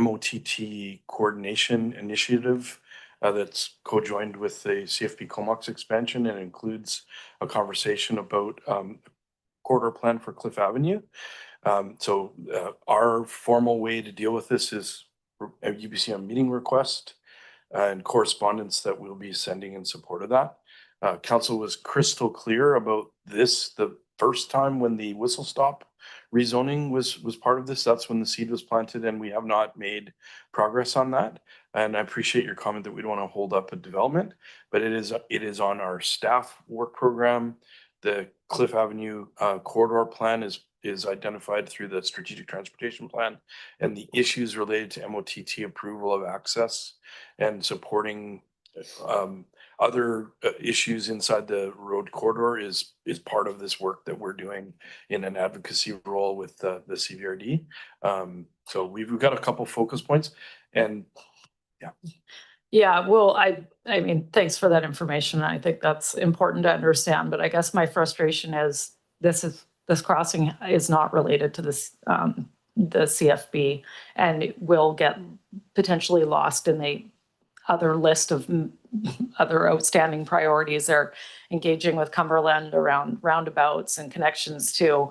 MOTT coordination initiative that's co-joined with the CFP Comox expansion and includes a conversation about corridor plan for Cliff Avenue. So our formal way to deal with this is a UBCM meeting request and correspondence that we'll be sending in support of that. Council was crystal clear about this the first time when the whistle stop rezoning was part of this. That's when the seed was planted, and we have not made progress on that. And I appreciate your comment that we don't want to hold up a development, but it is on our staff work program. The Cliff Avenue corridor plan is identified through the strategic transportation plan, and the issues related to MOTT approval of access and supporting other issues inside the road corridor is part of this work that we're doing in an advocacy role with the CVRD. So we've got a couple focus points, and yeah. Yeah, well, I mean, thanks for that information. I think that's important to understand, but I guess my frustration is this crossing is not related to this, the CFB, and it will get potentially lost in the other list of other outstanding priorities. They're engaging with Cumberland around roundabouts and connections to,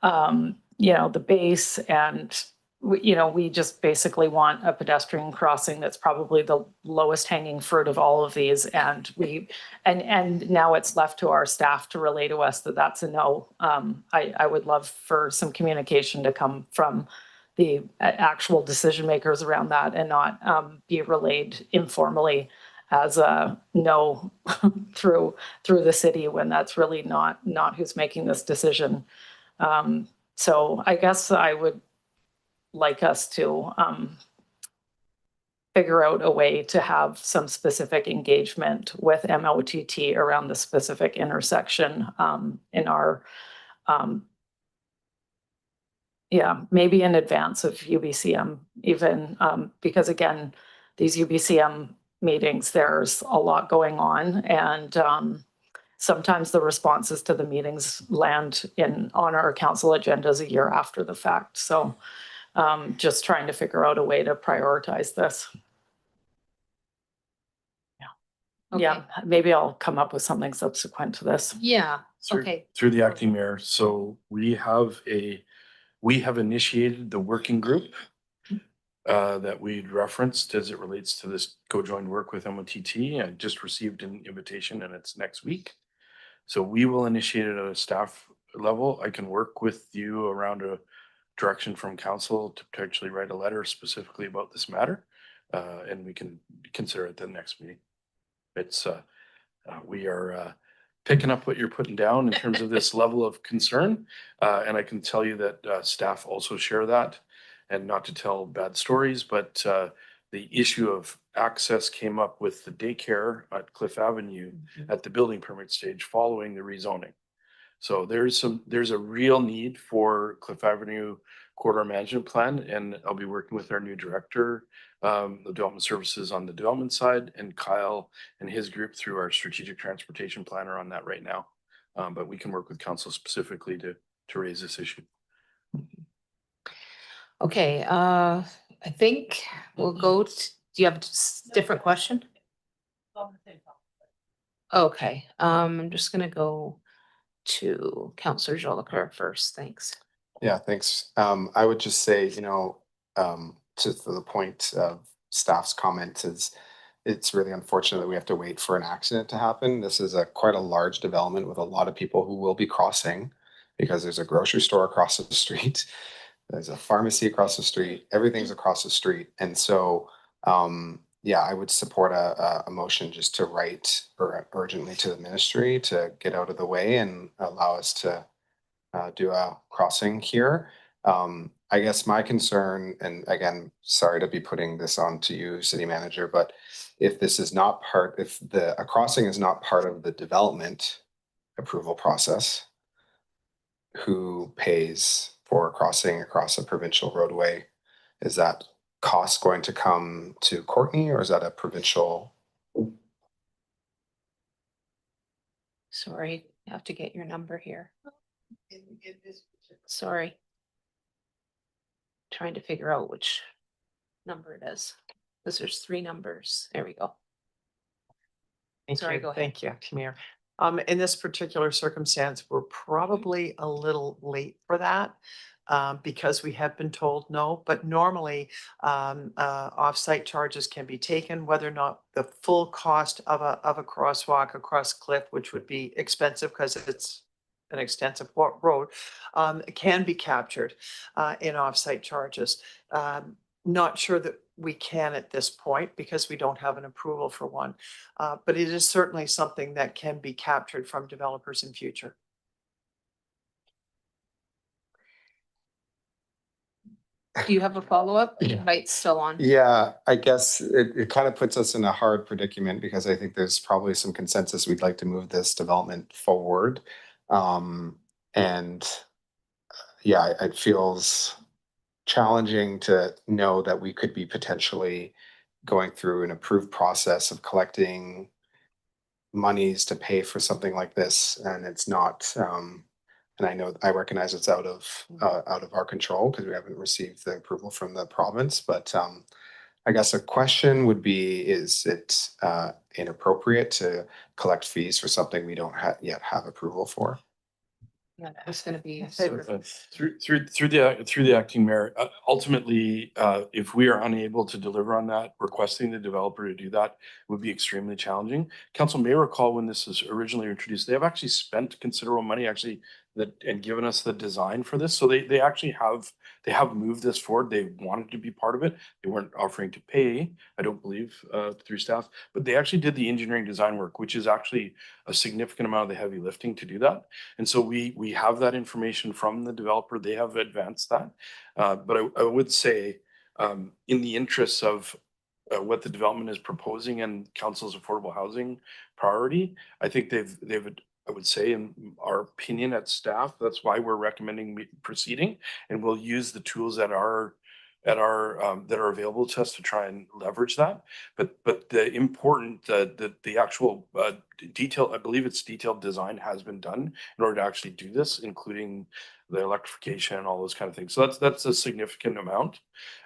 the base and we just basically want a pedestrian crossing that's probably the lowest hanging fruit of all of these. And and now it's left to our staff to relay to us that that's a no. I would love for some communication to come from the actual decision makers around that and not be relayed informally as a no through the city when that's really not who's making this decision. So I guess I would like us to figure out a way to have some specific engagement with MOTT around the specific intersection in our, maybe in advance of UBCM even, because again, these UBCM meetings, there's a lot going on, and sometimes the responses to the meetings land on our council agendas a year after the fact. So just trying to figure out a way to prioritize this. Okay. Yeah, maybe I'll come up with something subsequent to this. Yeah, Through- okay. Through the acting mayor. So we have initiated the working group that we'd referenced as it relates to this co-joined work with MOTT. I just received an invitation and it's next week. So we will initiate it at a staff level. I can work with you around a direction from council to potentially write a letter specifically about this matter. And we can consider it the next meeting. It's we are picking up what you're putting down in terms of this level of concern. And I can tell you that staff also share that. And not to tell bad stories, but the issue of access came up with the daycare at Cliff Avenue at the building permit stage following the rezoning. So there's a real need for Cliff Avenue corridor management plan, and I'll be working with our new director, the development services on the development side, and Kyle and his group through our strategic transportation planner on that right now. But we can work with council specifically to raise this issue. Okay, I think we'll go to, do you have a different question? Okay, I'm just gonna go to Councillor Jolicoeur first, thanks. Yeah, thanks. I would just say, to the point of staff's comment is it's really unfortunate that we have to wait for an accident to happen. This is quite a large development with a lot of people who will be crossing because there's a grocery store across the street. There's a pharmacy across the street, everything's across the street. And so, I would support a motion just to write urgently to the ministry to get out of the way and allow us to do a crossing here. I guess my concern, and again, sorry to be putting this on to you, city manager, but if this is not if a crossing is not part of the development approval process, who pays for crossing across a provincial roadway? Is that cost going to come to Courtenay, or is that a provincial? Sorry, I have to get your number here. Sorry. Trying to figure out which number it is, because there's 3 numbers. There we go. Sorry, go ahead. Thank you, Acting Mayor. In this particular circumstance, we're probably a little late for that because we have been told no, but normally off-site charges can be taken, whether or not the full cost of a crosswalk across Cliff, which would be expensive because it's an extensive road, can be captured in off-site charges. Not sure that we can at this point because we don't have an approval for one. But it is certainly something that can be captured from developers in future. Do you have a follow-up? Yeah. Light's still on. Yeah, I guess it kind of puts us in a hard predicament because I think there's probably some consensus we'd like to move this development forward. It feels challenging to know that we could be potentially going through an approved process of collecting monies to pay for something like this, and it's not. And I recognize it's out of our control because we haven't received the approval from the province. But I guess a question would be: is it inappropriate to collect fees for something we don't yet have approval for? Yeah, it's gonna be sort of. Through the acting mayor, ultimately, if we are unable to deliver on that, requesting the developer to do that would be extremely challenging. Council may recall when this was originally introduced, they have actually spent considerable money actually that and given us the design for this. So they actually have moved this forward. They wanted to be part of it. They weren't offering to pay, I don't believe, through staff, but they actually did the engineering design work, which is actually a significant amount of the heavy lifting to do that. And so we have that information from the developer. They have advanced that. But I would say, in the interests of what the development is proposing and council's affordable housing priority, I think they've I would say, in our opinion at staff, that's why we're recommending proceeding, and we'll use the tools that are that are available to us to try and leverage that. But the important the actual detail, I believe it's detailed design has been done in order to actually do this, including the electrification and all those kind of things. So that's a significant amount.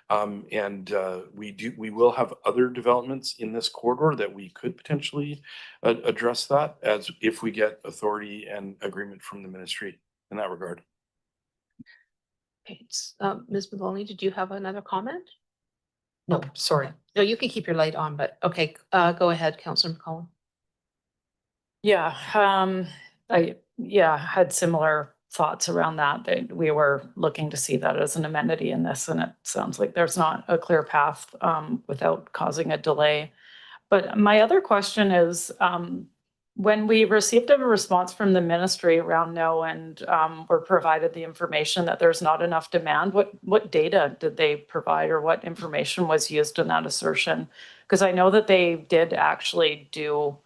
We will have other developments in this corridor that we could potentially address that as if we get authority and agreement from the ministry in that regard. Okay, Ms. Maloney, did you have another comment? No, sorry. No, you can keep your light on, but okay, go ahead, Councillor McCollum. Yeah, I had similar thoughts around that we were looking to see that as an amenity in this, and it sounds like there's not a clear path without causing a delay. But my other question is, when we received a response from the ministry around no and were provided the information that there's not enough demand, what data did they provide or what information was used in that assertion? Because I know that they did actually do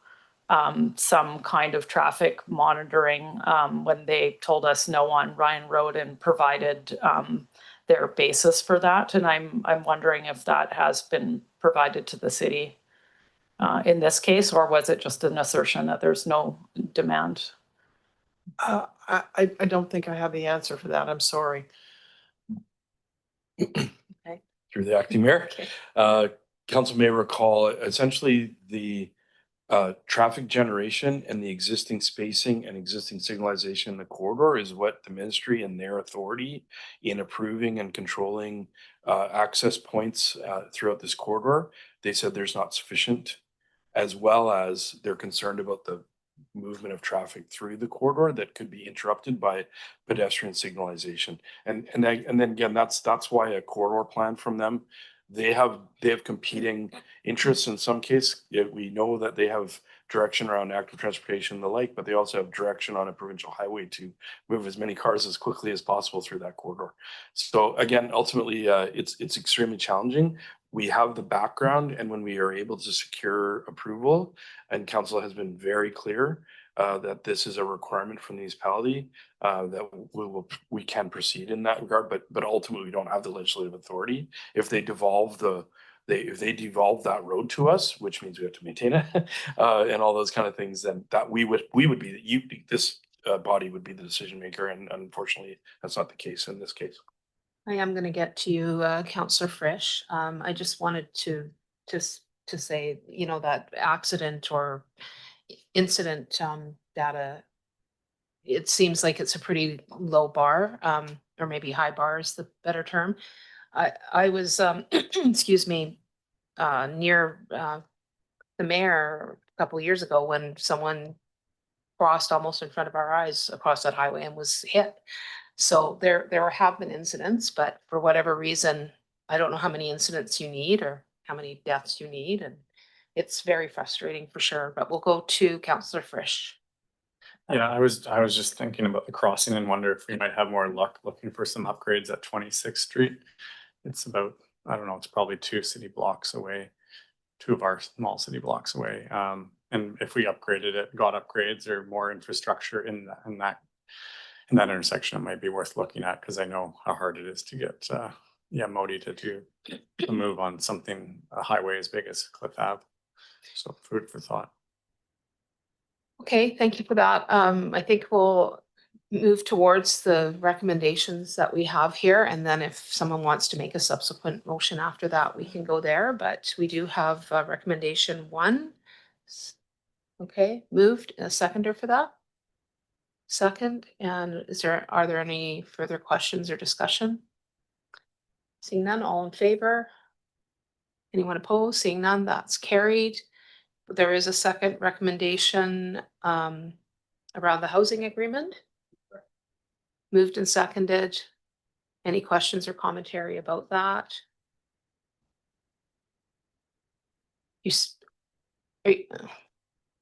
some kind of traffic monitoring when they told us no on Ryan Road and provided their basis for that. And I'm wondering if that has been provided to the city in this case, or was it just an assertion that there's no demand? I don't think I have the answer for that. I'm sorry. Okay. Through the acting mayor, council may recall essentially the traffic generation and the existing spacing and existing signalization in the corridor is what the ministry and their authority in approving and controlling access points throughout this corridor. They said there's not sufficient, as well as they're concerned about the movement of traffic through the corridor that could be interrupted by pedestrian signalization. And then again, that's why a corridor plan from them. They have competing interests in some case. We know that they have direction around active transportation and the like, but they also have direction on a provincial highway to move as many cars as quickly as possible through that corridor. So again, ultimately, it's extremely challenging. We have the background, and when we are able to secure approval, and council has been very clear that this is a requirement from the municipality, that we can proceed in that regard, but ultimately we don't have the legislative authority. If they devolve that road to us, which means we have to maintain it, and all those kind of things, then that we would be this body would be the decision maker, and unfortunately that's not the case in this case. I am going to get to you, Councillor Frisch. I just wanted to say, you know, that accident or incident data, it seems like it's a pretty low bar, or maybe high bar is the better term. I was, excuse me, near the mayor a couple of years ago when someone crossed almost in front of our eyes across that highway and was hit. So there have been incidents, but for whatever reason, I don't know how many incidents you need or how many deaths you need, and it's very frustrating for sure. But we'll go to Councillor Frisch. Yeah, I was just thinking about the crossing and wonder if we might have more luck looking for some upgrades at 26th Street. It's about, I don't know, it's probably 2 city blocks away, 2 of our small city blocks away. And if we upgraded it, got upgrades or more infrastructure in that intersection, it might be worth looking at, because I know how hard it is to get Modi to do a move on something, a highway as big as Cliff Ave. So food for thought. Okay, thank you for that. I think we'll move towards the recommendations that we have here, and then if someone wants to make a subsequent motion after that, we can go there. But we do have recommendation 1. Okay, moved. A seconder for that? second, and are there any further questions or discussion? Seeing none, all in favor? Anyone opposed? Seeing none, that's carried. There is a second recommendation around the housing agreement. Moved and seconded. Any questions or commentary about that?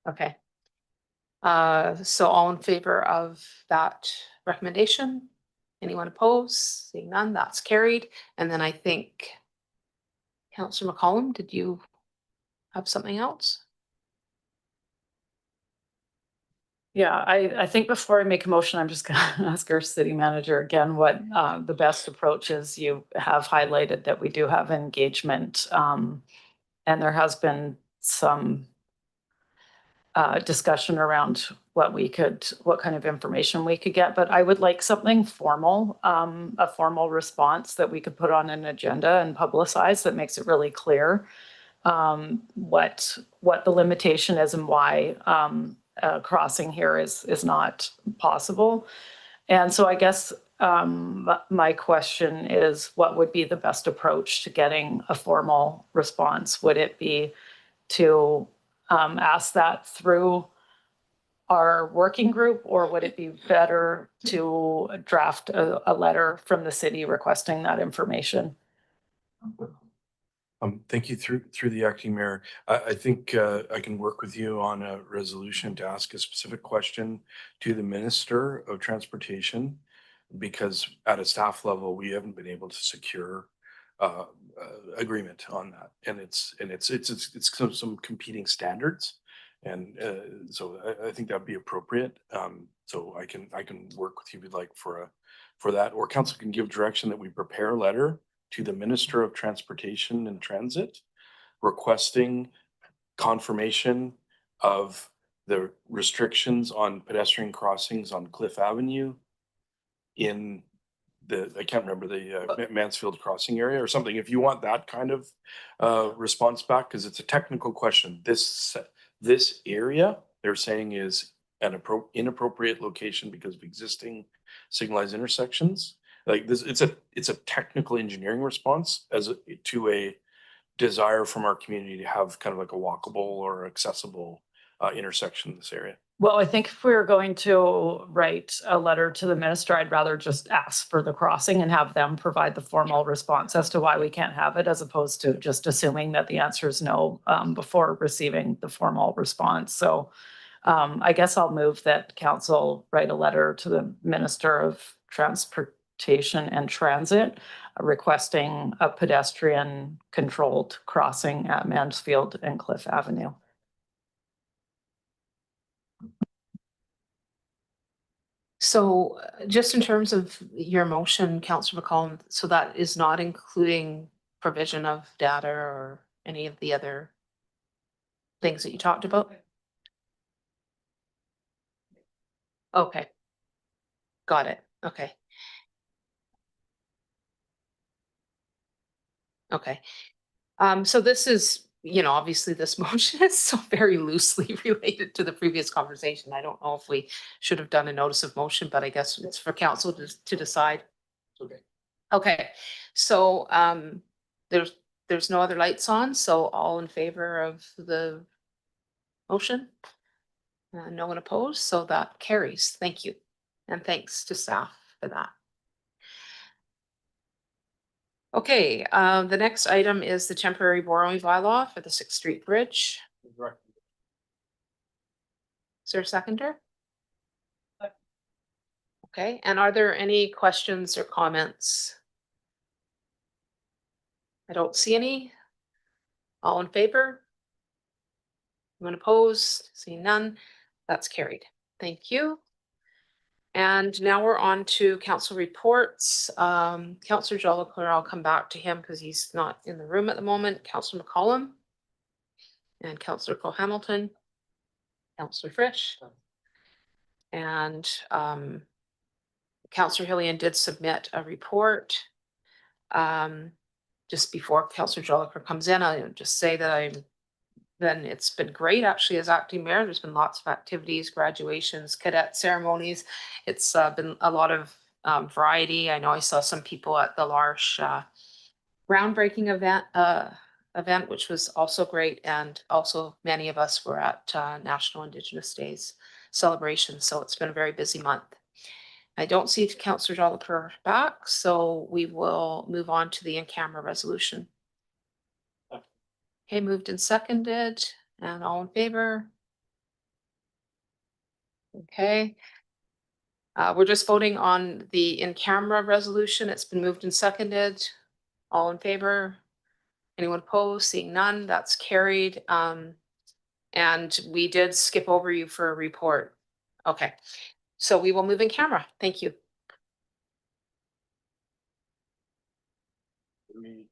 Okay. So all in favor of that recommendation? Anyone opposed? Seeing none, that's carried. And then I think Councillor McCollum, did you have something else? Yeah, I think before I make a motion, I'm just gonna ask our city manager again what the best approach is. You have highlighted that we do have engagement, and there has been some discussion around what kind of information we could get, but I would like something formal, a formal response that we could put on an agenda and publicize that makes it really clear what the limitation is and why crossing here is not possible. And so I guess my question is, what would be the best approach to getting a formal response? Would it be to ask that through our working group, or would it be better to draft a letter from the city requesting that information? Thank you through the acting mayor. I think I can work with you on a resolution to ask a specific question to the Minister of Transportation, because at a staff level, we haven't been able to secure agreement on that, and it's some competing standards, and so I think that'd be appropriate. So I can work with you if you'd like for that, or council can give direction that we prepare a letter to the Minister of Transportation and Transit requesting confirmation of the restrictions on pedestrian crossings on Cliff Avenue in I can't remember the Mansfield crossing area or something. If you want that kind of response back, because it's a technical question. This area they're saying is an inappropriate location because of existing signalized intersections. Like this, it's a technical engineering response to a desire from our community to have kind of like a walkable or accessible intersection in this area. Well, I think if we were going to write a letter to the minister, I'd rather just ask for the crossing and have them provide the formal response as to why we can't have it, as opposed to just assuming that the answer is no before receiving the formal response. So I guess I'll move that council write a letter to the Minister of Transportation and Transit requesting a pedestrian controlled crossing at Mansfield and Cliff Avenue. So just in terms of your motion, Councillor McCollum, so that is not including provision of data or any of the other things that you talked about? Okay. Got it. Okay. Okay. So this is, obviously this motion is so very loosely related to the previous conversation. I don't know if we should have done a notice of motion, but I guess it's for council to decide. Okay. Okay, so there's no other lights on, so all in favor of the motion? No one opposed, so that carries. Thank you. And thanks to staff for that. Okay, the next item is the temporary borrowing bylaw for the 6th Street Bridge. Is there a seconder? Okay, and are there any questions or comments? I don't see any. All in favor? Anyone opposed? Seeing none, that's carried. Thank you. And now we're on to council reports. Councillor Jollicoeur, I'll come back to him because he's not in the room at the moment. Councillor McCollum and Councillor Cole-Hamilton, Councillor Frisch. And Councillor Hillian did submit a report. Just before Councillor Jollicoeur comes in, I'll just say that I'm then it's been great actually as acting mayor. There's been lots of activities, graduations, cadet ceremonies. It's been a lot of variety. I know I saw some people at the L'Arche groundbreaking event, which was also great. And also many of us were at National Indigenous Days celebration. So it's been a very busy month. I don't see Councillor Jolicoeur back, so we will move on to the in-camera resolution. Okay, moved and seconded, and all in favor? Okay. We're just voting on the in-camera resolution. It's been moved and seconded. All in favor? Anyone opposed? Seeing none, that's carried. And we did skip over you for a report. Okay, so we will move in camera. Thank you. We